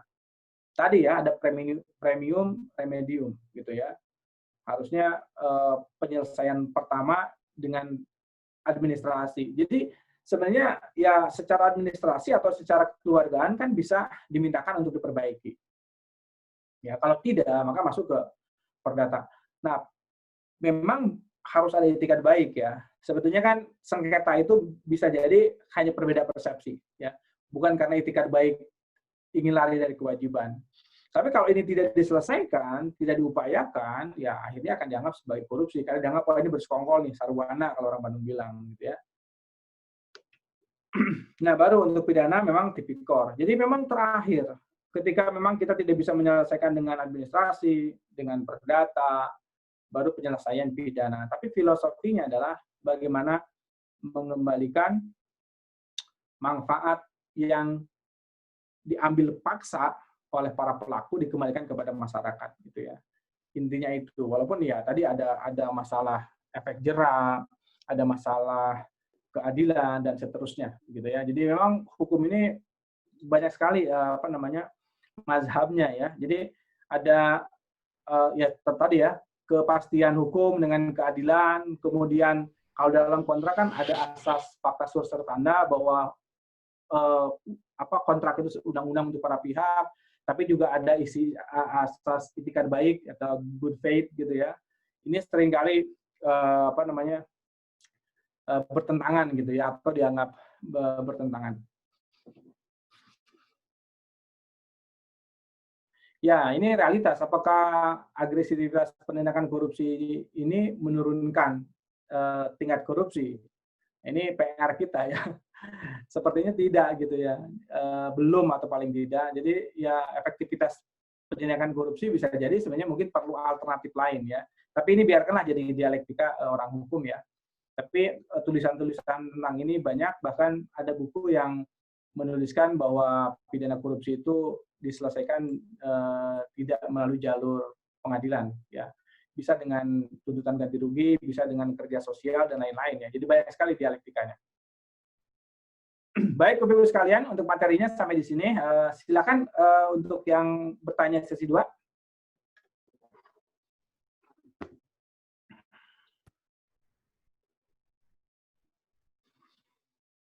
Tadi ya ada premium remedium gitu ya. Harusnya penyelesaian pertama dengan administrasi. Jadi sebenarnya ya secara administrasi atau secara keluargaan kan bisa dimintakan untuk diperbaiki. Ya, kalau tidak maka masuk ke perdata. Nah, memang harus ada itikat baik ya. Sebetulnya kan sengketa itu bisa jadi hanya perbedaan persepsi ya. Bukan karena itikat baik ingin lari dari kewajiban. Tapi kalau ini tidak diselesaikan, tidak diupayakan, ya akhirnya akan dianggap sebagai korupsi. Karena dianggap, wah ini bersekongkol nih, sarwana kalau orang Bandung bilang. Gitu ya. Nah, baru untuk pidana memang tipikor. Jadi memang terakhir, ketika memang kita tidak bisa menyelesaikan dengan administrasi, dengan perdata, baru penyelesaian pidana. Tapi filosofinya adalah bagaimana mengembalikan manfaat yang diambil paksa oleh para pelaku dikembalikan kepada masyarakat gitu ya. Intinya itu. Walaupun ya tadi ada masalah efek jera, ada masalah keadilan dan seterusnya gitu ya. Jadi memang hukum ini banyak sekali apa namanya mazhabnya ya. Jadi ada ya tadi ya kepastian hukum dengan keadilan, kemudian kalau dalam kontrak kan ada asas fakta serta bahwa apa kontrak itu undang-undang untuk para pihak, tapi juga ada isi asas itikat baik atau good faith gitu ya. Ini seringkali apa namanya bertentangan gitu ya, atau dianggap bertentangan. Ya, ini realitas. Apakah agresivitas penindakan korupsi ini menurunkan tingkat korupsi? Ini PR kita ya. Sepertinya tidak gitu ya, belum atau paling tidak. Jadi ya efektivitas penindakan korupsi bisa jadi sebenarnya mungkin perlu alternatif lain ya. Tapi ini biarkanlah jadi dialektika orang hukum ya. Tapi tulisan-tulisan tentang ini banyak, bahkan ada buku yang menuliskan bahwa pidana korupsi itu diselesaikan tidak melalui jalur pengadilan ya. Bisa dengan tuntutan ganti rugi, bisa dengan kerja sosial dan lain-lain ya. Jadi banyak sekali dialektikanya. Baik, Bapak Ibu sekalian, untuk materinya sampai di sini. Silakan untuk yang bertanya sesi 2.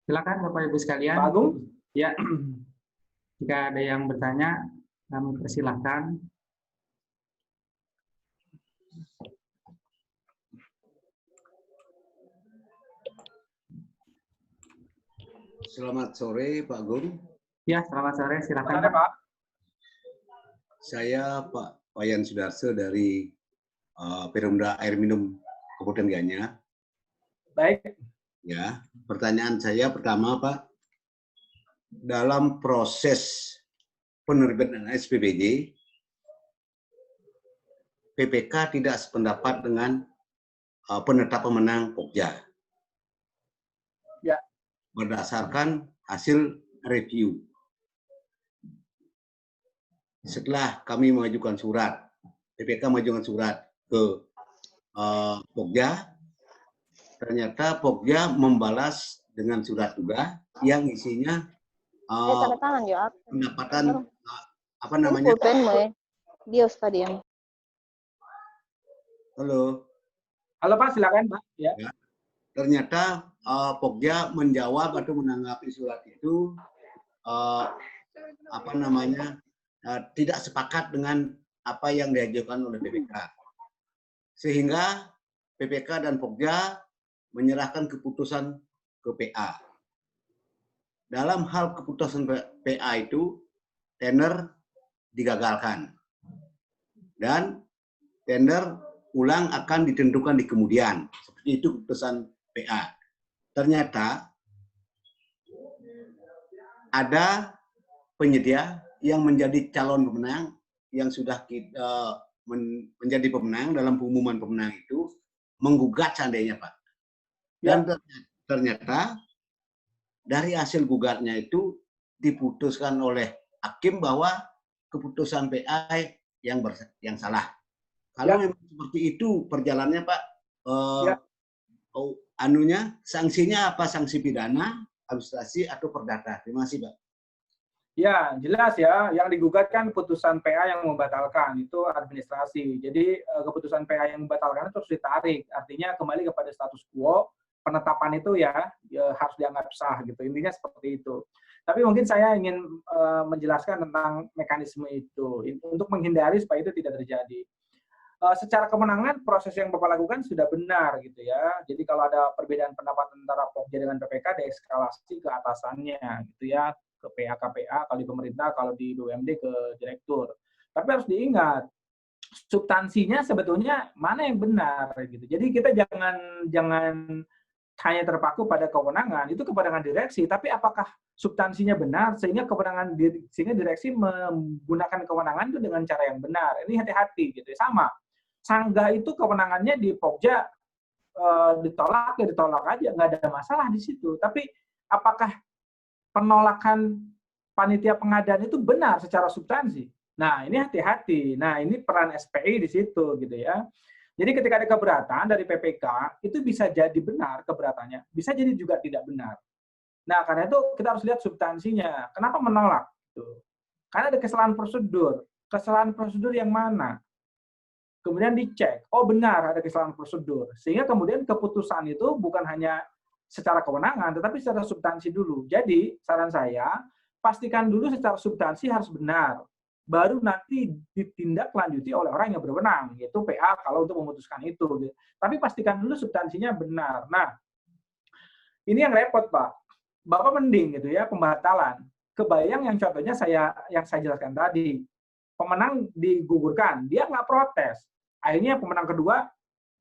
Silakan Bapak Ibu sekalian. Pak Agung? Ya. Jika ada yang bertanya, kami persilahkan. Selamat sore, Pak Agung. Ya, selamat sore. Silakan, Pak. Pak. Saya Pak Wayan Sudarso dari Perumda Air Minum Kabupaten Gianyar. Baik. Ya, pertanyaan saya pertama, Pak. dalam proses penerbitan SPPJ, PPK tidak sependapat dengan penetap pemenang Pokja. Ya. Berdasarkan hasil review. Setelah kami mengajukan surat, PPK mengajukan surat ke Pokja, ternyata Pokja membalas dengan surat juga yang isinya pendapatan apa namanya? Halo. Halo Pak, silakan Pak. Ya. Ternyata Pokja menjawab atau menanggapi surat itu apa namanya tidak sepakat dengan apa yang diajukan oleh PPK, sehingga PPK dan Pokja menyerahkan keputusan ke PA. Dalam hal keputusan PA itu tender digagalkan dan tender ulang akan ditentukan di kemudian. Seperti itu keputusan PA. Ternyata ada penyedia yang menjadi calon pemenang yang sudah menjadi pemenang dalam pengumuman pemenang itu menggugat seandainya Pak. Dan ternyata dari hasil gugatnya itu diputuskan oleh hakim bahwa keputusan PA yang salah. Kalau memang seperti itu perjalanannya Pak, sanksinya apa? Sanksi pidana, administrasi atau perdata? Terima kasih Pak. Ya, jelas ya. Yang digugat kan putusan PA yang membatalkan, itu administrasi. Jadi keputusan PA yang membatalkan itu harus ditarik. Artinya kembali kepada status quo, penetapan itu ya harus dianggap sah gitu. Intinya seperti itu. Tapi mungkin saya ingin menjelaskan tentang mekanisme itu untuk menghindari supaya itu tidak terjadi. Secara kemenangan proses yang Bapak lakukan sudah benar gitu ya. Jadi kalau ada perbedaan pendapat antara Pokja dengan PPK, deeskalasi ke atasannya gitu ya, ke PA KPA, kalau di pemerintah, kalau di BUMD ke direktur. Tapi harus diingat substansinya sebetulnya mana yang benar gitu. Jadi kita jangan hanya terpaku pada kewenangan, itu kewenangan direksi, tapi apakah substansinya benar sehingga direksi menggunakan kewenangan itu dengan cara yang benar. Ini hati-hati gitu. Sama. Sangga itu kewenangannya di Pokja ditolak aja, nggak ada masalah di situ. Tapi apakah penolakan panitia pengadaan itu benar secara substansi? Nah, ini hati-hati. Nah, ini peran SPI di situ gitu ya. Jadi ketika ada keberatan dari PPK, itu bisa jadi benar keberatannya, bisa jadi juga tidak benar. Nah, karena itu kita harus lihat substansinya. Kenapa menolak? Karena ada kesalahan prosedur. Kesalahan prosedur yang mana? Kemudian dicek, oh benar ada kesalahan prosedur. Sehingga kemudian keputusan itu bukan hanya secara kewenangan, tetapi secara substansi dulu. Jadi, saran saya, pastikan dulu secara substansi harus benar. Baru nanti ditindaklanjuti oleh orang yang berwenang, yaitu PA kalau untuk memutuskan itu. Tapi pastikan dulu substansinya benar. Nah, ini yang repot, Pak. Bapak mending gitu ya, pembatalan. Kebayang yang contohnya yang saya jelaskan tadi. Pemenang digugurkan, dia nggak protes. Akhirnya pemenang kedua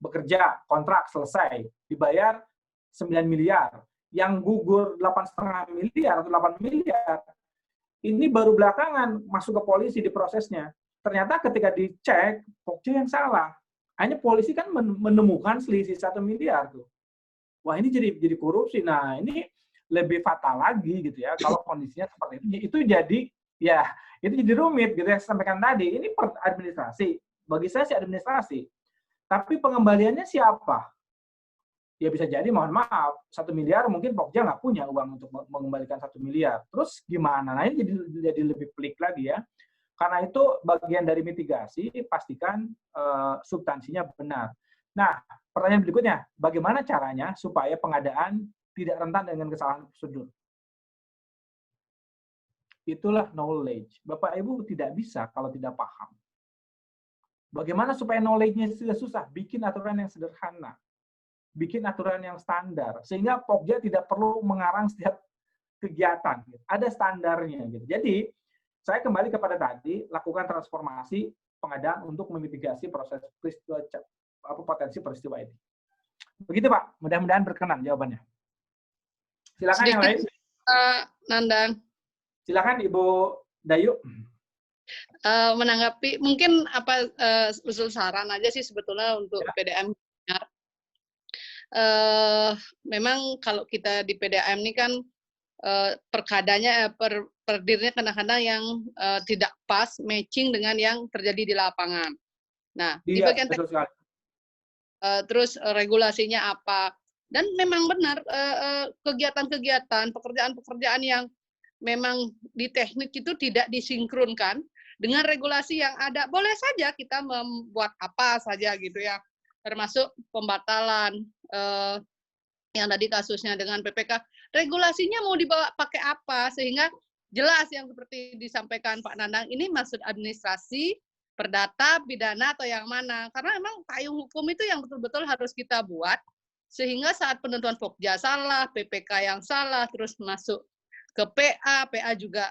bekerja, kontrak selesai, dibayar 9 miliar. Yang gugur 8,5 miliar atau 8 miliar, ini baru belakangan masuk ke polisi di prosesnya. Ternyata ketika dicek, Pokja yang salah. Hanya polisi kan menemukan selisih 1 miliar tuh. Wah, ini jadi korupsi. Nah, ini lebih fatal lagi gitu ya. Kalau kondisinya seperti itu jadi itu jadi rumit gitu ya. Saya sampaikan tadi, ini administrasi. Bagi saya sih administrasi. Tapi pengembaliannya siapa? Ya bisa jadi, mohon maaf, 1 miliar mungkin Pokja nggak punya uang untuk mengembalikan 1 miliar. Terus gimana? Nah, ini jadi lebih pelik lagi ya. Karena itu bagian dari mitigasi, pastikan substansinya benar. Nah, pertanyaan berikutnya, bagaimana caranya supaya pengadaan tidak rentan dengan kesalahan prosedur? Itulah knowledge. Bapak Ibu tidak bisa kalau tidak paham. Bagaimana supaya knowledge-nya tidak susah? Bikin aturan yang sederhana. Bikin aturan yang standar. Sehingga Pokja tidak perlu mengarang setiap kegiatan. Ada standarnya. Gitu. Jadi, saya kembali kepada tadi, lakukan transformasi pengadaan untuk memitigasi proses potensi peristiwa ini. Begitu Pak, mudah-mudahan berkenan jawabannya. Silakan yang lain. Nandang. Silakan Ibu Dayu. Menanggapi mungkin usul saran aja sih sebetulnya untuk PDAM. Memang kalau kita di PDAM ini kan perkadanya perdirnya kadang-kadang yang tidak pas matching dengan yang terjadi di lapangan. Nah, di bagian terus regulasinya apa? Dan memang benar kegiatan-kegiatan, pekerjaan-pekerjaan yang memang di teknik itu tidak disinkronkan dengan regulasi yang ada. Boleh saja kita membuat apa saja gitu ya, termasuk pembatalan yang tadi kasusnya dengan PPK. Regulasinya mau dibawa pakai apa sehingga jelas yang seperti disampaikan Pak Nandang ini maksud administrasi, perdata, pidana atau yang mana? Karena memang payung hukum itu yang betul-betul harus kita buat sehingga saat penentuan Pokja salah, PPK yang salah, terus masuk ke PA juga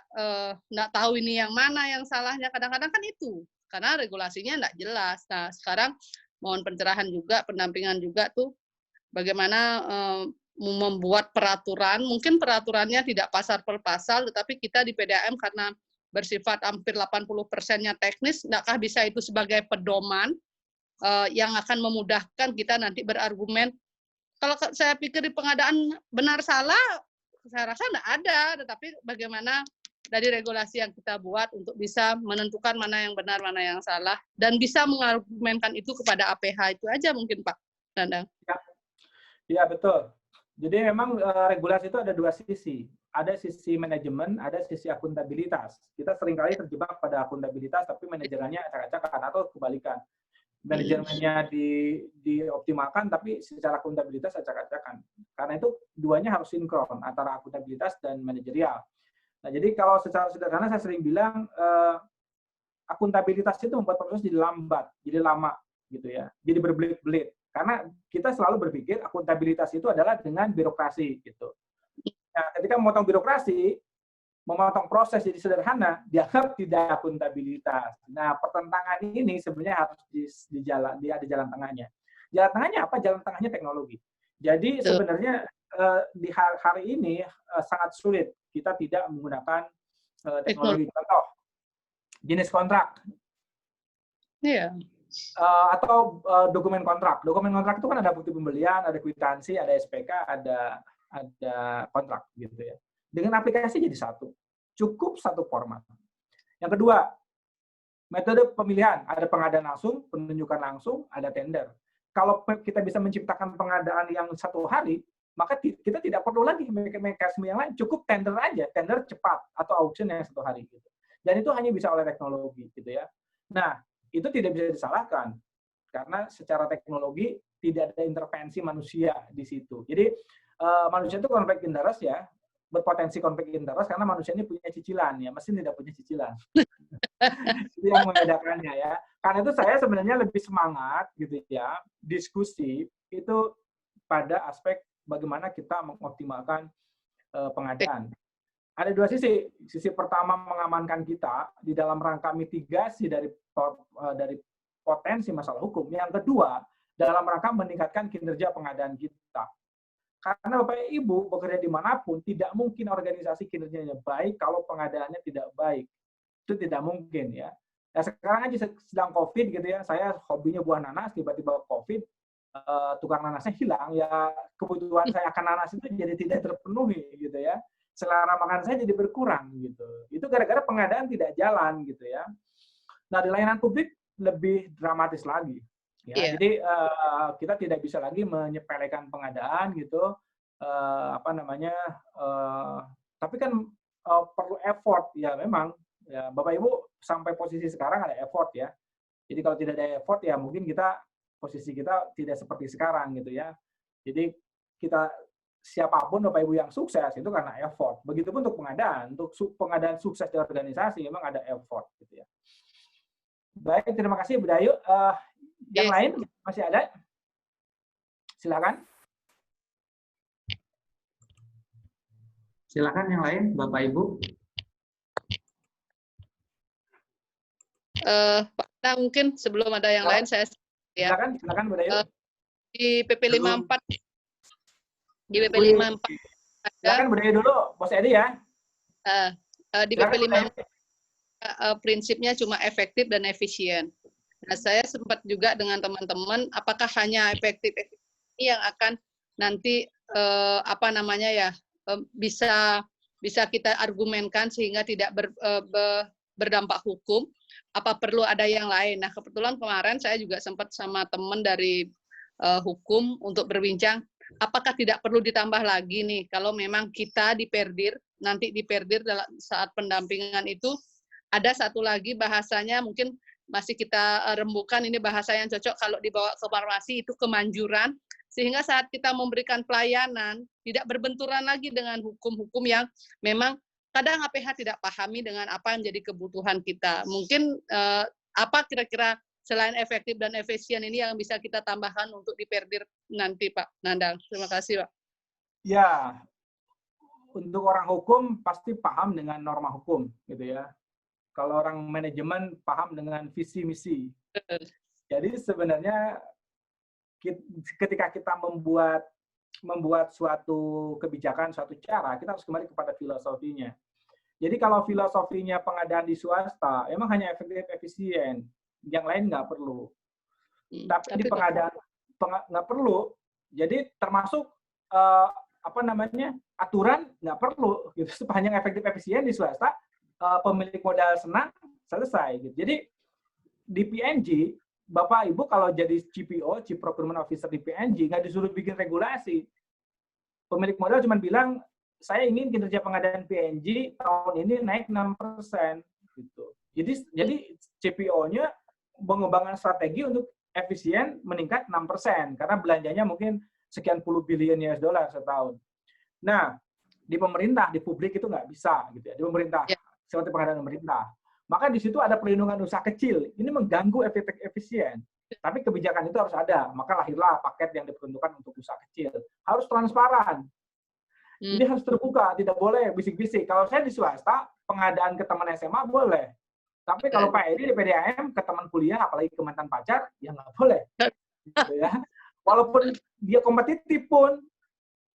nggak tahu ini yang mana yang salahnya. Kadang-kadang kan itu, karena regulasinya nggak jelas. Nah, sekarang mohon pencerahan juga, pendampingan juga tuh, bagaimana membuat peraturan, mungkin peraturannya tidak pasal per pasal, tetapi kita di PDAM karena bersifat hampir 80%-nya teknis, enggakah bisa itu sebagai pedoman yang akan memudahkan kita nanti berargumen. Kalau saya pikir di pengadaan benar salah, saya rasa enggak ada, tetapi bagaimana dari regulasi yang kita buat untuk bisa menentukan mana yang benar, mana yang salah, dan bisa mengargumenkan itu kepada APH itu aja mungkin Pak Nandang. Ya, betul. Jadi memang regulasi itu ada dua sisi. Ada sisi manajemen, ada sisi akuntabilitas. Kita seringkali terjebak pada akuntabilitas, tapi manajemennya acak-acakan atau kebalikan. Manajemennya dioptimalkan, tapi secara akuntabilitas acak-acakan. Karena itu duanya harus sinkron antara akuntabilitas dan manajerial. Nah, jadi kalau secara sederhana saya sering bilang akuntabilitas itu membuat proses jadi lambat, jadi lama, gitu ya. Jadi berbelit-belit. Karena kita selalu berpikir akuntabilitas itu adalah dengan birokrasi, gitu. Nah, ketika memotong birokrasi, memotong proses jadi sederhana, dianggap tidak akuntabilitas. Nah, pertentangan ini sebenarnya harus ada jalan tengahnya. Jalan tengahnya apa? Jalan tengahnya teknologi. Jadi sebenarnya di hari ini sangat sulit kita tidak menggunakan teknologi. Contoh, jenis kontrak. Iya. Atau dokumen kontrak. Dokumen kontrak itu kan ada bukti pembelian, ada kwitansi, ada SPK, ada kontrak gitu ya. Dengan aplikasi jadi satu. Cukup satu format. Yang kedua, metode pemilihan, ada pengadaan langsung, penunjukan langsung, ada tender. Kalau kita bisa menciptakan pengadaan yang satu hari, maka kita tidak perlu lagi mekanisme yang lain, cukup tender aja, tender cepat atau auction yang satu hari gitu. Dan itu hanya bisa oleh teknologi gitu ya. Nah, itu tidak bisa disalahkan karena secara teknologi tidak ada intervensi manusia di situ. Jadi manusia itu konflik interest ya, berpotensi konflik interest karena manusia ini punya cicilan ya, mesin tidak punya cicilan. Itu yang membedakannya ya. Karena itu saya sebenarnya lebih semangat gitu ya, diskusi itu pada aspek bagaimana kita mengoptimalkan pengadaan. Ada dua sisi. Sisi pertama mengamankan kita di dalam rangka mitigasi dari potensi masalah hukum. Yang kedua, dalam rangka meningkatkan kinerja pengadaan kita. Karena Bapak Ibu bekerja dimanapun, tidak mungkin organisasi kinerjanya baik kalau pengadaannya tidak baik. Itu tidak mungkin ya. Nah, sekarang aja sedang COVID gitu ya, saya hobinya buah nanas, tiba-tiba COVID, tukang nanasnya hilang, ya kebutuhan saya akan nanas itu jadi tidak terpenuhi gitu ya. Selera makan saya jadi berkurang gitu. Itu gara-gara pengadaan tidak jalan gitu ya. Nah, di layanan publik lebih dramatis lagi. Ya, jadi kita tidak bisa lagi menyepelekan pengadaan gitu, tapi kan perlu effort ya memang. Ya, Bapak Ibu sampai posisi sekarang ada effort ya. Jadi kalau tidak ada effort ya mungkin posisi kita tidak seperti sekarang gitu ya. Jadi kita siapapun Bapak Ibu yang sukses itu karena effort. Begitupun untuk pengadaan, untuk pengadaan sukses di organisasi memang ada effort gitu ya. Baik, terima kasih Bu Dayu. Yang lain masih ada? Silakan. Silakan yang lain, Bapak Ibu. Pak, mungkin sebelum ada yang lain saya ya. Silakan Bu Dayu. Di PP 54 di PP 54 silakan Bu Dayu dulu, Bos Edi ya. Di PP 5 prinsipnya cuma efektif dan efisien. Nah, saya sempat juga dengan teman-teman, apakah hanya efektif ini yang akan nanti bisa kita argumenkan sehingga tidak berdampak hukum? Apa perlu ada yang lain? Nah, kebetulan kemarin saya juga sempat sama teman dari hukum untuk berbincang, apakah tidak perlu ditambah lagi nih kalau memang kita nanti di perdir saat pendampingan itu ada satu lagi bahasanya mungkin masih kita rembukan, ini bahasa yang cocok kalau dibawa ke farmasi itu kemanjuran, sehingga saat kita memberikan pelayanan tidak berbenturan lagi dengan hukum-hukum yang memang kadang APH tidak pahami dengan apa yang jadi kebutuhan kita. Mungkin apa kira-kira selain efektif dan efisien ini yang bisa kita tambahkan untuk di perdir nanti, Pak Nandang? Terima kasih, Pak. Ya, untuk orang hukum pasti paham dengan norma hukum, gitu ya. Kalau orang manajemen paham dengan visi misi. Jadi sebenarnya ketika kita membuat suatu kebijakan, suatu cara, kita harus kembali kepada filosofinya. Jadi kalau filosofinya pengadaan di swasta, emang hanya efektif efisien, yang lain nggak perlu. Tapi di pengadaan nggak perlu. Jadi termasuk aturan nggak perlu. Gitu. Sepanjang efektif efisien di swasta, pemilik modal senang, selesai. Gitu. Jadi di PNG, Bapak Ibu kalau jadi CPO, Chief Procurement Officer di PNG, nggak disuruh bikin regulasi. Pemilik modal cuma bilang, saya ingin kinerja pengadaan PNG tahun ini naik 6%. Gitu. Jadi CPO-nya mengembangkan strategi untuk efisien meningkat 6%, karena belanjanya mungkin sekian puluh billion US dollar setahun. Nah, di pemerintah, di publik itu nggak bisa. Gitu ya. Di pemerintah. Seperti pengadaan pemerintah. Maka di situ ada perlindungan usaha kecil. Ini mengganggu efektif efisien. Tapi kebijakan itu harus ada. Maka lahirlah paket yang diperuntukkan untuk usaha kecil. Harus transparan. Ini harus terbuka, tidak boleh bisik-bisik. Kalau saya di swasta, pengadaan ke teman SMA boleh. Tapi kalau Pak Edi di PDAM ke teman kuliah, apalagi ke mantan pacar, ya nggak boleh. Gitu ya. Walaupun dia kompetitif pun,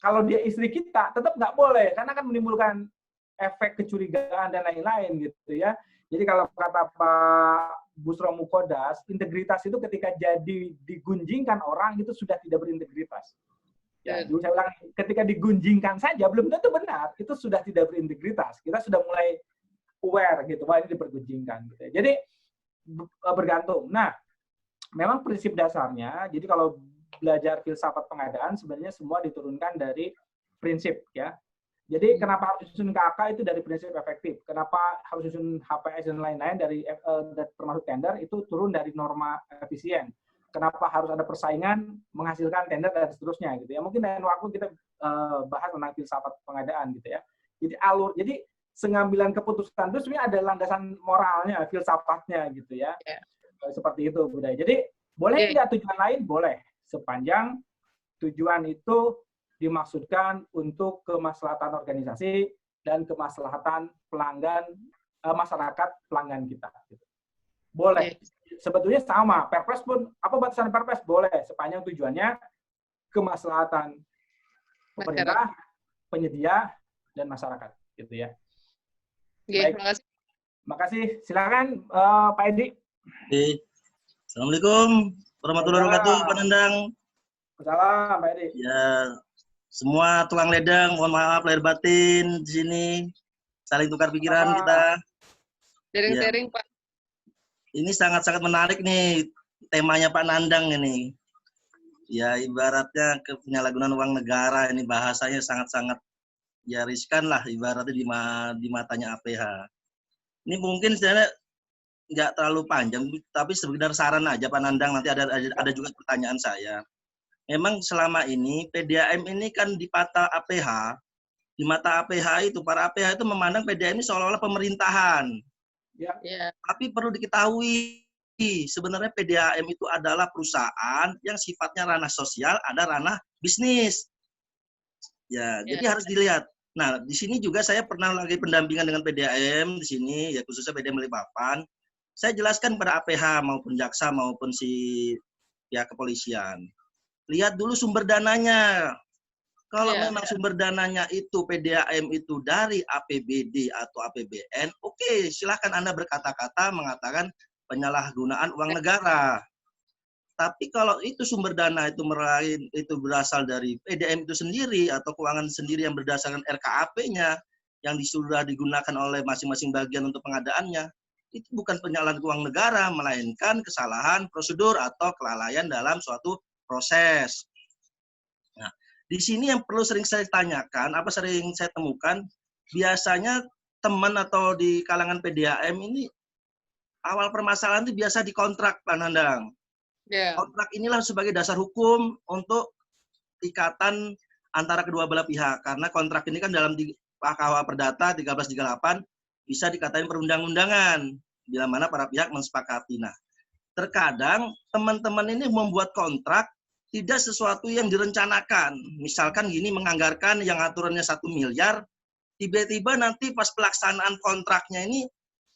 kalau dia istri kita, tetap nggak boleh. Karena akan menimbulkan efek kecurigaan dan lain-lain gitu ya. Jadi kalau kata Pak Busro Mukodas, integritas itu ketika jadi digunjingkan orang itu sudah tidak berintegritas. Ya, saya ulang, ketika digunjingkan saja belum tentu benar, itu sudah tidak berintegritas. Kita sudah mulai aware gitu, bahwa ini dipergunjingkan. Gitu ya. Jadi bergantung. Nah, memang prinsip dasarnya, jadi kalau belajar filsafat pengadaan sebenarnya semua diturunkan dari prinsip ya. Jadi kenapa harus susun KK itu dari prinsip efektif. Kenapa harus susun HPS dan lain-lain dari termasuk tender itu turun dari norma efisien. Kenapa harus ada persaingan menghasilkan tender dan seterusnya gitu ya. Mungkin lain waktu kita bahas tentang filsafat pengadaan gitu ya. Jadi pengambilan keputusan itu sebenarnya ada landasan moralnya, filsafatnya gitu ya. Seperti itu budaya. Jadi boleh tidak tujuan lain? Boleh. Sepanjang tujuan itu dimaksudkan untuk kemaslahatan organisasi dan kemaslahatan pelanggan, masyarakat pelanggan kita. Boleh. Sebetulnya sama. Perpres pun, apa batasan perpres? Boleh. Sepanjang tujuannya kemaslahatan pemerintah, penyedia, dan masyarakat. Gitu ya. Baik. Terima kasih. Silakan Pak Edi. Assalamualaikum warahmatullahi wabarakatuh, Pak Nandang. Assalamualaikum, Pak Edi. Ya, semua tukang ledeng, mohon maaf lahir batin di sini. Saling tukar pikiran kita. Sharing-sharing, Pak. Ini sangat-sangat menarik nih temanya Pak Nandang ini. Ya, ibaratnya penyalahgunaan uang negara ini bahasanya sangat-sangat ya riskan lah ibaratnya di matanya APH. Ini mungkin sebenarnya nggak terlalu panjang, tapi sekedar saran aja Pak Nandang, nanti ada juga pertanyaan saya. Memang selama ini PDAM ini kan di mata APH, itu para APH itu memandang PDAM ini seolah-olah pemerintahan. Ya. Tapi perlu diketahui sebenarnya PDAM itu adalah perusahaan yang sifatnya ranah sosial, ada ranah bisnis. Ya, jadi harus dilihat. Nah, di sini juga saya pernah lagi pendampingan dengan PDAM di sini, ya khususnya PDAM Balikpapan. Saya jelaskan pada APH maupun jaksa maupun si pihak kepolisian. Lihat dulu sumber dananya. Kalau Iya. memang sumber dananya itu PDAM itu dari APBD atau APBN, oke, silahkan Anda berkata-kata mengatakan penyalahgunaan uang negara. Tapi kalau itu sumber dana itu berasal dari PDAM itu sendiri atau keuangan sendiri yang berdasarkan RKAP-nya yang sudah digunakan oleh masing-masing bagian untuk pengadaannya, itu bukan penyalahan uang negara, melainkan kesalahan prosedur atau kelalaian dalam suatu proses. Nah, di sini yang perlu sering saya tanyakan, sering saya temukan, biasanya teman atau di kalangan PDAM ini awal permasalahan itu biasa dikontrak, Pak Nandang. Yeah. Kontrak inilah sebagai dasar hukum untuk ikatan antara kedua belah pihak. Karena kontrak ini kan dalam KUH Perdata 1338 bisa dikatain perundang-undangan bila mana para pihak mensepakati. Nah, terkadang teman-teman ini membuat kontrak tidak sesuatu yang direncanakan. Misalkan gini, menganggarkan yang aturannya 1 miliar, tiba-tiba nanti pas pelaksanaan kontraknya ini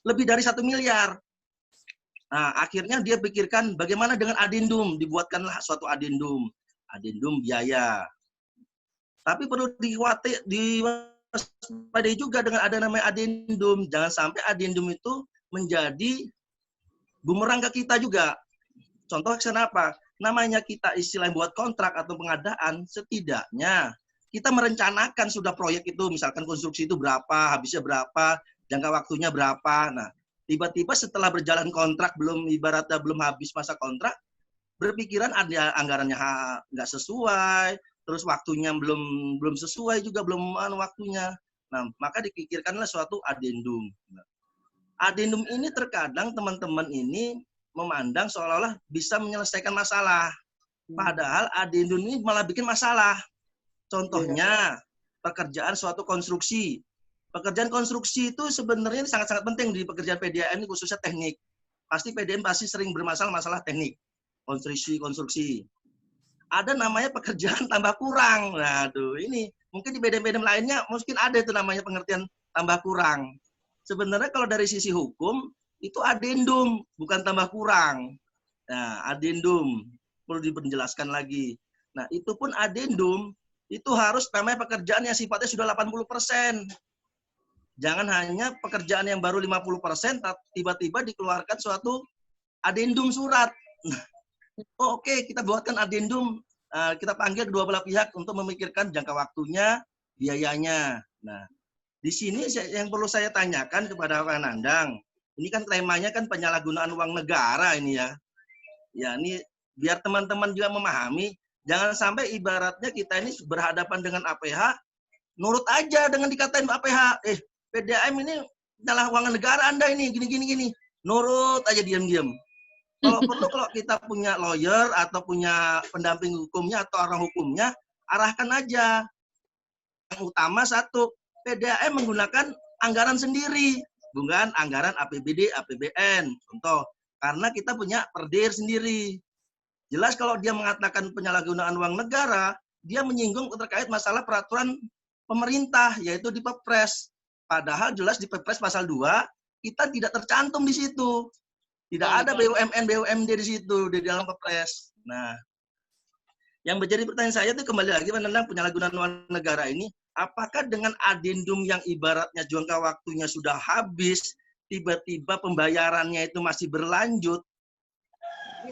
lebih dari 1 miliar. Nah, akhirnya dia pikirkan bagaimana dengan adendum, dibuatkanlah suatu adendum biaya. Tapi perlu diwaspadai juga dengan ada namanya adendum. Jangan sampai adendum itu menjadi bumerang ke kita juga. Contoh kenapa? Namanya kita istilah buat kontrak atau pengadaan, setidaknya kita merencanakan sudah proyek itu, misalkan konstruksi itu berapa, habisnya berapa, jangka waktunya berapa. Nah, tiba-tiba setelah berjalan kontrak, ibaratnya belum habis masa kontrak, berpikiran ada anggarannya nggak sesuai, terus waktunya belum sesuai juga, belum waktunya. Nah, maka dipikirkanlah suatu adendum. Adendum ini terkadang teman-teman ini memandang seolah-olah bisa menyelesaikan masalah. Padahal adendum ini malah bikin masalah. Contohnya, pekerjaan suatu konstruksi. Pekerjaan konstruksi itu sebenarnya sangat-sangat penting di pekerjaan PDAM ini, khususnya teknik. Pasti PDAM pasti sering bermasalah teknik. Konstruksi. Ada namanya pekerjaan tambah kurang. Nah, ini mungkin di PDAM lainnya mungkin ada itu namanya pengertian tambah kurang. Sebenarnya kalau dari sisi hukum, itu adendum, bukan tambah kurang. Nah, adendum perlu dipenjelaskan lagi. Nah, itu pun adendum, itu harus namanya pekerjaan yang sifatnya sudah 80%. Jangan hanya pekerjaan yang baru 50%, tiba-tiba dikeluarkan suatu adendum surat. Oke, kita buatkan adendum, kita panggil kedua belah pihak untuk memikirkan jangka waktunya, biayanya. Nah, di sini yang perlu saya tanyakan kepada Pak Nandang, ini kan temanya kan penyalahgunaan uang negara ini ya. Ya, ini biar teman-teman juga memahami, jangan sampai ibaratnya kita ini berhadapan dengan APH, nurut aja dengan dikatain APH, PDAM ini nyalah uang negara Anda ini, gini. Nurut aja diam-diam. Kalau perlu, kalau kita punya lawyer atau punya pendamping hukumnya atau orang hukumnya, arahkan aja. Yang utama satu, PDAM menggunakan anggaran sendiri, bukan anggaran APBD, APBN. Contoh, karena kita punya perdir sendiri. Jelas kalau dia mengatakan penyalahgunaan uang negara, dia menyinggung terkait masalah peraturan pemerintah, yaitu di Perpres. Padahal jelas di Perpres pasal 2, kita tidak tercantum di situ. Tidak ada BUMN, BUMD di situ, di dalam Perpres. Nah, yang menjadi pertanyaan saya itu kembali lagi tentang penyalahgunaan uang negara ini, apakah dengan adendum yang ibaratnya jangka waktunya sudah habis, tiba-tiba pembayarannya itu masih berlanjut,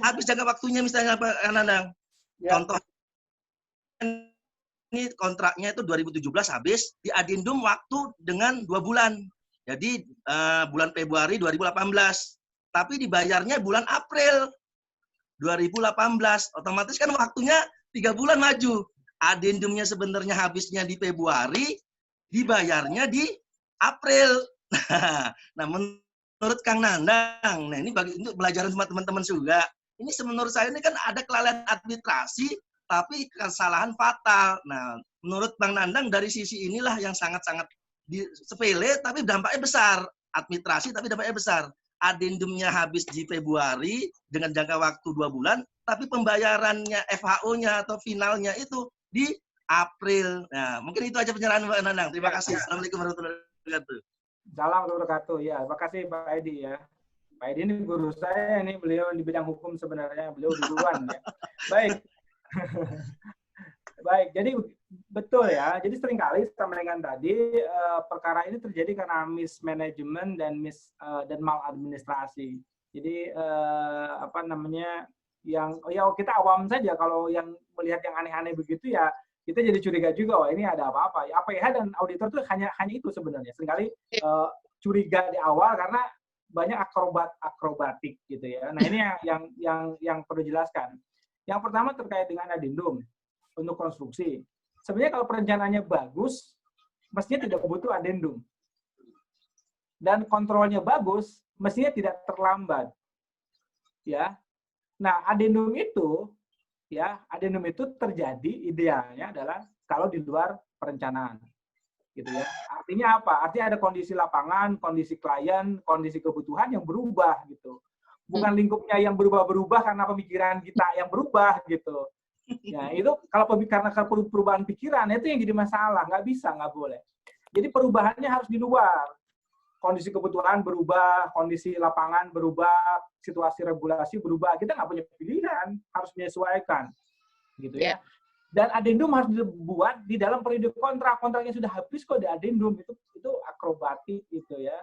habis jangka waktunya misalnya Pak Nandang, contoh ini kontraknya itu 2017 habis, di adendum waktu dengan 2 bulan. Jadi bulan Februari 2018. Tapi dibayarnya bulan April 2018. Otomatis kan waktunya 3 bulan maju. Adendumnya sebenarnya habisnya di Februari, dibayarnya di April. Nah, menurut Kang Nandang, nah ini untuk pelajaran sama teman-teman juga. Ini menurut saya ini kan ada kelalaian administrasi, tapi kesalahan fatal. Nah, menurut Bang Nandang dari sisi inilah yang sangat-sangat sepele, tapi dampaknya besar. Administrasi, tapi dampaknya besar. Adendumnya habis di Februari dengan jangka waktu 2 bulan, tapi pembayarannya FHO-nya atau finalnya itu di April. Nah, mungkin itu aja penyerahan Pak Nandang. Terima kasih. Assalamualaikum warahmatullahi wabarakatuh. Salam wabarakatuh. Ya, terima kasih Pak Edi ya. Pak Edi ini guru saya, ini beliau di bidang hukum sebenarnya, beliau duluan ya. Baik. Baik, jadi betul ya. Jadi seringkali sampaikan tadi perkara ini terjadi karena mismanagement dan maladministrasi. Jadi apa namanya yang ya kita awam saja kalau yang melihat yang aneh-aneh begitu ya kita jadi curiga juga, wah ini ada apa-apa. Ya, APH dan auditor itu hanya itu sebenarnya. Seringkali curiga di awal karena banyak akrobatik gitu ya. Nah ini yang perlu dijelaskan. Yang pertama terkait dengan adendum untuk konstruksi. Sebenarnya kalau perencanaannya bagus, mestinya tidak butuh adendum. Dan kontrolnya bagus, mestinya tidak terlambat. Ya. Nah, adendum itu terjadi idealnya adalah kalau di luar perencanaan. Gitu ya. Artinya apa? Artinya ada kondisi lapangan, kondisi klien, kondisi kebutuhan yang berubah gitu. Bukan lingkupnya yang berubah-berubah karena pemikiran kita yang berubah gitu. Ya, itu kalau karena perubahan pikiran itu yang jadi masalah, nggak bisa, nggak boleh. Jadi perubahannya harus di luar. Kondisi kebutuhan berubah, kondisi lapangan berubah, situasi regulasi berubah. Kita nggak punya pilihan, harus menyesuaikan, gitu ya. Dan adendum harus dibuat di dalam periode kontraknya sudah habis kok di adendum itu akrobatik gitu ya.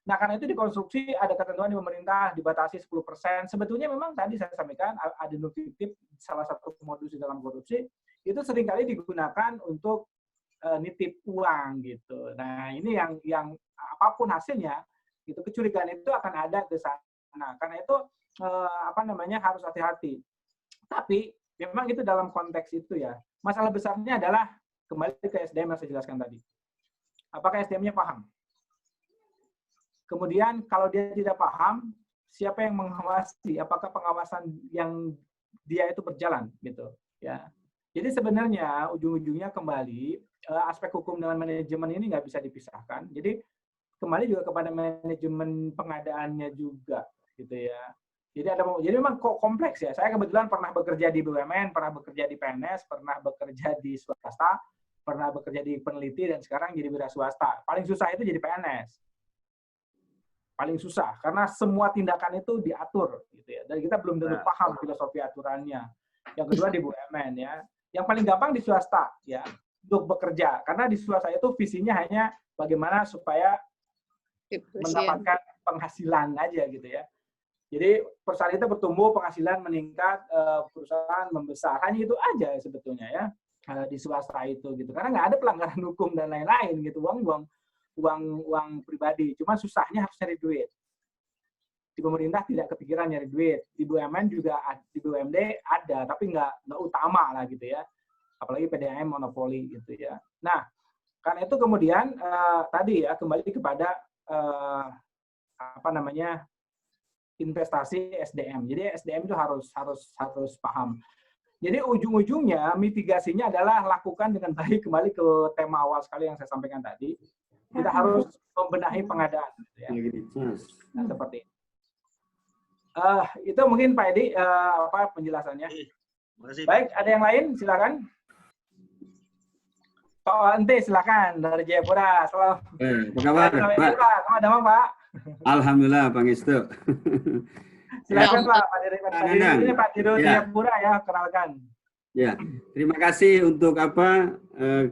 Nah, karena itu di konstruksi ada ketentuan di pemerintah dibatasi 10%. Sebetulnya memang tadi saya sampaikan adendum fiktif salah satu modus di dalam korupsi itu seringkali digunakan untuk nitip uang gitu. Nah, ini yang apapun hasilnya itu kecurigaan itu akan ada ke sana. Karena itu apa namanya harus hati-hati. Tapi memang itu dalam konteks itu ya. Masalah besarnya adalah kembali ke SDM yang saya jelaskan tadi. Apakah SDM-nya paham? Kemudian kalau dia tidak paham, siapa yang mengawasi? Apakah pengawasan yang dia itu berjalan gitu ya. Jadi sebenarnya ujung-ujungnya kembali aspek hukum dengan manajemen ini nggak bisa dipisahkan. Jadi kembali juga kepada manajemen pengadaannya juga gitu ya. Jadi memang kok kompleks ya. Saya kebetulan pernah bekerja di BUMN, pernah bekerja di PNS, pernah bekerja di swasta, pernah bekerja di peneliti dan sekarang jadi wira swasta. Paling susah itu jadi PNS. Paling susah karena semua tindakan itu diatur gitu ya. Dan kita belum tentu paham filosofi aturannya. Yang kedua di BUMN ya. Yang paling gampang di swasta ya untuk bekerja karena di swasta itu visinya hanya bagaimana supaya mendapatkan penghasilan aja gitu ya. Jadi perusahaan itu bertumbuh, penghasilan meningkat, perusahaan membesar. Hanya itu aja sebetulnya ya di swasta itu gitu. Karena nggak ada pelanggaran hukum dan lain-lain gitu. Uang pribadi. Cuma susahnya harus cari duit. Di pemerintah tidak kepikiran nyari duit. Di BUMN juga, di BUMD ada, tapi nggak utama lah gitu ya. Apalagi PDAM monopoli gitu ya. Nah, karena itu kemudian tadi ya kembali kepada apa namanya investasi SDM. Jadi SDM itu harus paham. Jadi ujung-ujungnya mitigasinya adalah lakukan dengan baik, kembali ke tema awal sekali yang saya sampaikan tadi. Kita harus membenahi pengadaan. Gitu ya. Nah, seperti itu. Itu mungkin Pak Edi penjelasannya. Baik, ada yang lain? Silakan. Pak Ente, silakan dari Jayapura. Apa kabar, Pak? Selamat datang, Pak. Alhamdulillah, Bang Istu. Silakan Pak Pak Dirut Jayapura ya, kenalkan. Ya, terima kasih untuk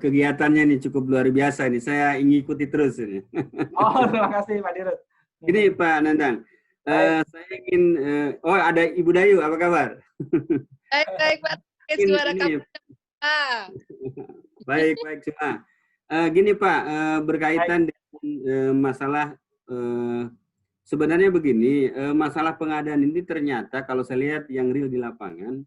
kegiatannya ini cukup luar biasa ini. Saya ingin ikuti terus ini. Oh, terima kasih Pak Dirut. Ini Pak Nandang, saya ingin. Ada Ibu Dayu, apa kabar? Baik Pak. Suara kamu. Baik semua. Gini Pak, berkaitan dengan masalah sebenarnya begini, masalah pengadaan ini ternyata kalau saya lihat yang real di lapangan.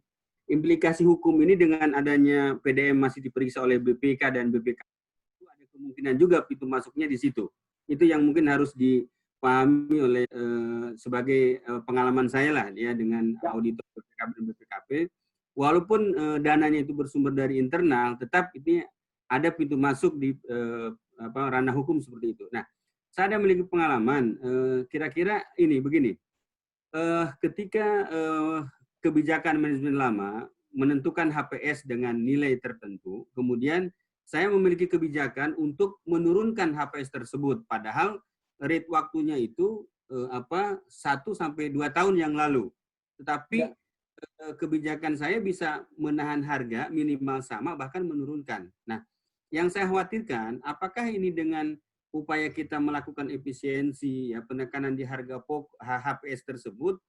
Implikasi hukum ini dengan adanya PDM masih diperiksa oleh BPK dan BPK itu ada kemungkinan juga pintu masuknya di situ. Itu yang mungkin harus dipahami oleh sebagai pengalaman saya lah ya dengan auditor BPK dan BPKP. Walaupun dananya itu bersumber dari internal, tetap ini ada pintu masuk di ranah hukum seperti itu. Nah, saya ada memiliki pengalaman. Kira-kira ini begini. Ketika kebijakan manajemen lama menentukan HPS dengan nilai tertentu, kemudian saya memiliki kebijakan untuk menurunkan HPS tersebut, padahal rate waktunya itu 1 sampai 2 tahun yang lalu. Tetapi kebijakan saya bisa menahan harga minimal sama bahkan menurunkan. Nah, yang saya khawatirkan apakah ini dengan upaya kita melakukan efisiensi ya penekanan di harga pokok HPS tersebut,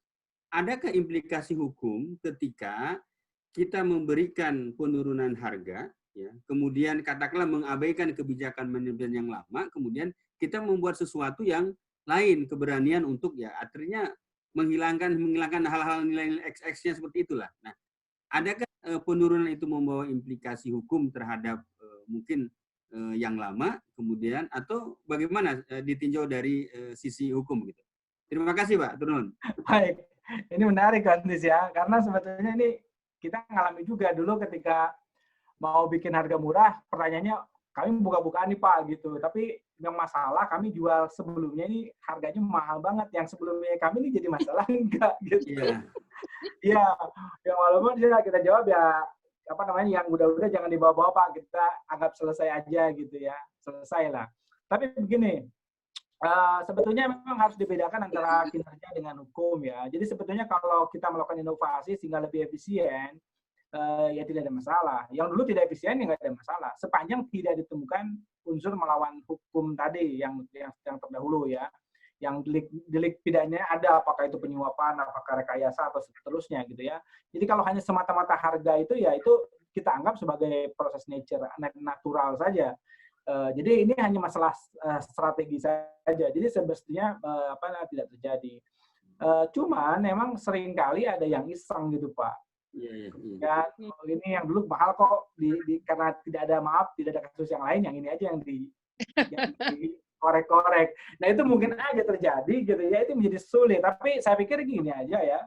adakah implikasi hukum ketika kita memberikan penurunan harga ya, kemudian katakanlah mengabaikan kebijakan manajemen yang lama, kemudian kita membuat sesuatu yang lain, keberanian untuk ya artinya menghilangkan hal-hal nilai XX-nya seperti itulah. Nah, adakah penurunan itu membawa implikasi hukum terhadap mungkin yang lama kemudian atau bagaimana ditinjau dari sisi hukum gitu? Terima kasih Pak Turun. Baik, ini menarik Antis ya, karena sebetulnya ini kita ngalami juga dulu ketika mau bikin harga murah, pertanyaannya kami buka-bukaan nih Pak gitu, tapi yang masalah kami jual sebelumnya ini harganya mahal banget, yang sebelumnya kami ini jadi masalah enggak gitu. Iya, yang walaupun kita jawab ya apa namanya yang udah-udah jangan dibawa-bawa Pak, kita anggap selesai aja gitu ya, selesai lah. Tapi begini, sebetulnya memang harus dibedakan antara kinerja dengan hukum ya. Jadi sebetulnya kalau kita melakukan inovasi sehingga lebih efisien, ya tidak ada masalah. Yang dulu tidak efisien ya nggak ada masalah. Sepanjang tidak ditemukan unsur melawan hukum tadi yang terdahulu ya. Yang delik pidananya ada, apakah itu penyuapan, apakah rekayasa atau seterusnya gitu ya. Jadi kalau hanya semata-mata harga itu ya itu kita anggap sebagai proses nature natural saja. Jadi ini hanya masalah strategi saja. Jadi semestinya tidak terjadi. Cuman memang seringkali ada yang iseng gitu Pak. Ya, ini yang dulu mahal kok karena tidak ada kasus yang lain, yang ini aja yang dikorek-korek. Nah itu mungkin aja terjadi gitu ya, itu menjadi sulit. Tapi saya pikir gini aja ya,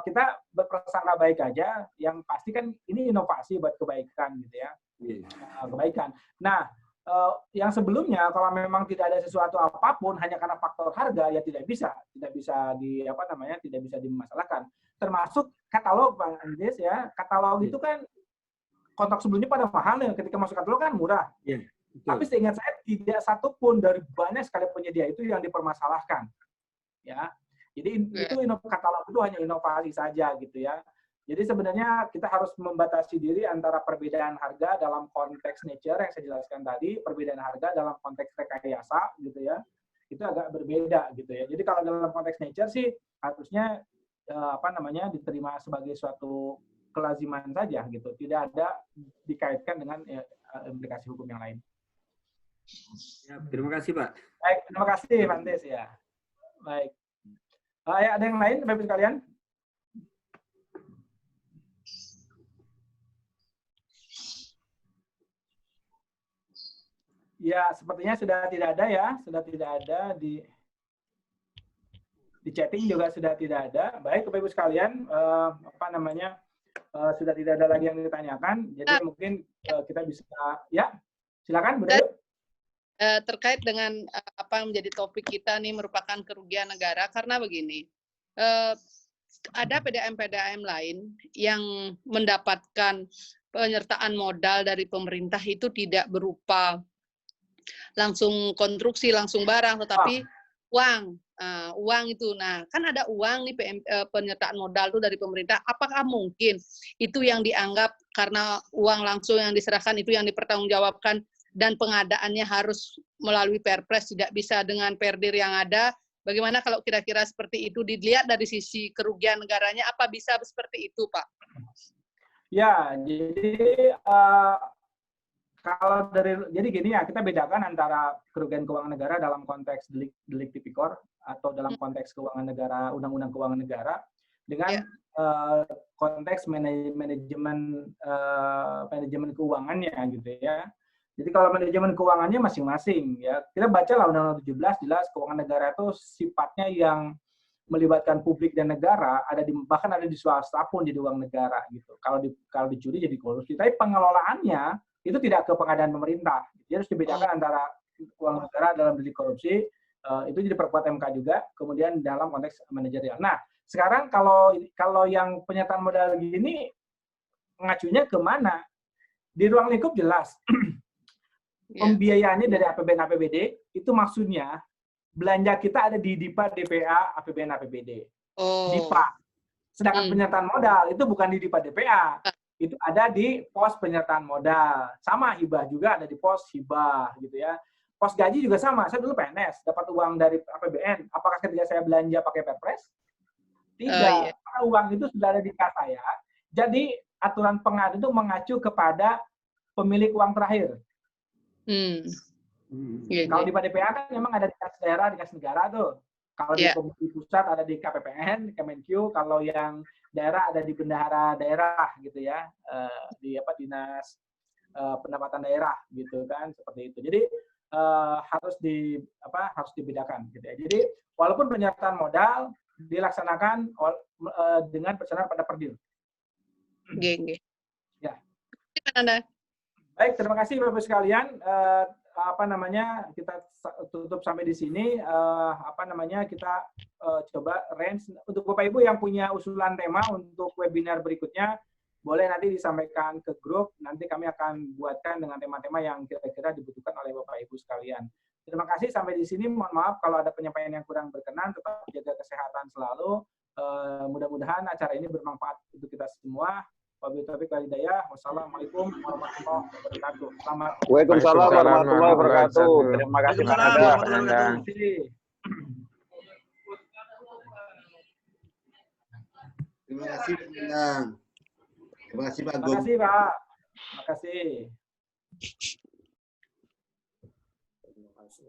kita berprasangka baik aja. Yang pasti kan ini inovasi buat kebaikan gitu ya, kebaikan. Nah yang sebelumnya kalau memang tidak ada sesuatu apapun hanya karena faktor harga ya tidak bisa dimasalahkan. Termasuk katalog Bang Andres ya, katalog itu kan kontrak sebelumnya pada mahal ya, ketika masuk katalog kan murah. Tapi seingat saya tidak satupun dari banyak sekali penyedia itu yang dipermasalahkan. Ya. Jadi itu katalog itu hanya inovasi saja gitu ya. Jadi sebenarnya kita harus membatasi diri antara perbedaan harga dalam konteks nature yang saya jelaskan tadi, perbedaan harga dalam konteks rekayasa gitu ya. Itu agak berbeda gitu ya. Jadi kalau dalam konteks nature sih harusnya diterima sebagai suatu kelaziman saja gitu. Tidak ada dikaitkan dengan implikasi hukum yang lain. Ya, terima kasih Pak. Baik, terima kasih Pak Andes ya. Baik. Ada yang lain Bapak sekalian? Ya, sepertinya sudah tidak ada ya, sudah tidak ada di chatting juga sudah tidak ada. Baik, Bapak Ibu sekalian, sudah tidak ada lagi yang ditanyakan. Jadi mungkin kita bisa ya, silakan Bu Dayu. Terkait dengan apa yang menjadi topik kita nih merupakan kerugian negara karena begini. Ada PDAM-PDAM lain yang mendapatkan penyertaan modal dari pemerintah itu tidak berupa langsung konstruksi, langsung barang, tetapi uang. Uang itu, nah kan ada uang nih penyertaan modal itu dari pemerintah. Apakah mungkin itu yang dianggap karena uang langsung yang diserahkan itu yang dipertanggungjawabkan dan pengadaannya harus melalui Perpres, tidak bisa dengan Perdir yang ada? Bagaimana kalau kira-kira seperti itu dilihat dari sisi kerugian negaranya? Apa bisa seperti itu, Pak? Ya, jadi jadi gini ya, kita bedakan antara kerugian keuangan negara dalam konteks delik tipikor atau dalam konteks keuangan negara, undang-undang keuangan negara dengan konteks manajemen keuangannya gitu ya. Jadi kalau manajemen keuangannya masing-masing ya, kita bacalah Undang-Undang 17 jelas keuangan negara itu sifatnya yang melibatkan publik dan negara, bahkan ada di swasta pun jadi uang negara gitu. Kalau dicuri jadi korupsi. Tapi pengelolaannya itu tidak ke pengadaan pemerintah. Jadi harus dibedakan antara uang negara dalam delik korupsi, itu diperkuat MK juga, kemudian dalam konteks manajerial. Nah, sekarang kalau yang penyertaan modal gini, ngacunya ke mana? Di ruang lingkup jelas. Pembiayaannya dari APBN-APBD, itu maksudnya belanja kita ada di DIPA, DPA, APBN, APBD. DIPA. Sedangkan penyertaan modal itu bukan di DIPA DPA, itu ada di pos penyertaan modal. Sama hibah juga ada di pos hibah gitu ya. Pos gaji juga sama. Saya dulu PNS, dapat uang dari APBN. Apakah ketika saya belanja pakai Perpres? Tidak. Karena uang itu sudah ada di kas saya. Jadi aturan pengadaan itu mengacu kepada pemilik uang terakhir. Kalau di DPA kan memang ada di kas daerah, di kas negara tuh. Kalau di pusat ada di KPPN, di Kemenkyu. Kalau yang daerah ada di bendahara daerah gitu ya, di dinas pendapatan daerah gitu kan, seperti itu. Jadi harus dibedakan gitu ya. Jadi walaupun penyertaan modal dilaksanakan dengan pesanan pada perdil. Ya. Baik, terima kasih Bapak sekalian. Kita tutup sampai di sini. Kita coba range untuk Bapak Ibu yang punya usulan tema untuk webinar berikutnya, boleh nanti disampaikan ke grup. Nanti kami akan buatkan dengan tema-tema yang kira-kira dibutuhkan oleh Bapak Ibu sekalian. Terima kasih sampai di sini. Mohon maaf kalau ada penyampaian yang kurang berkenan. Tetap jaga kesehatan selalu. Mudah-mudahan acara ini bermanfaat untuk kita semua. Wassalamualaikum warahmatullahi wabarakatuh. Waalaikumsalam warahmatullahi wabarakatuh. Terima kasih Pak Nandang. Terima kasih Pak Nandang. Terima kasih Pak Gum. Terima kasih Pak. Terima kasih. Terima kasih.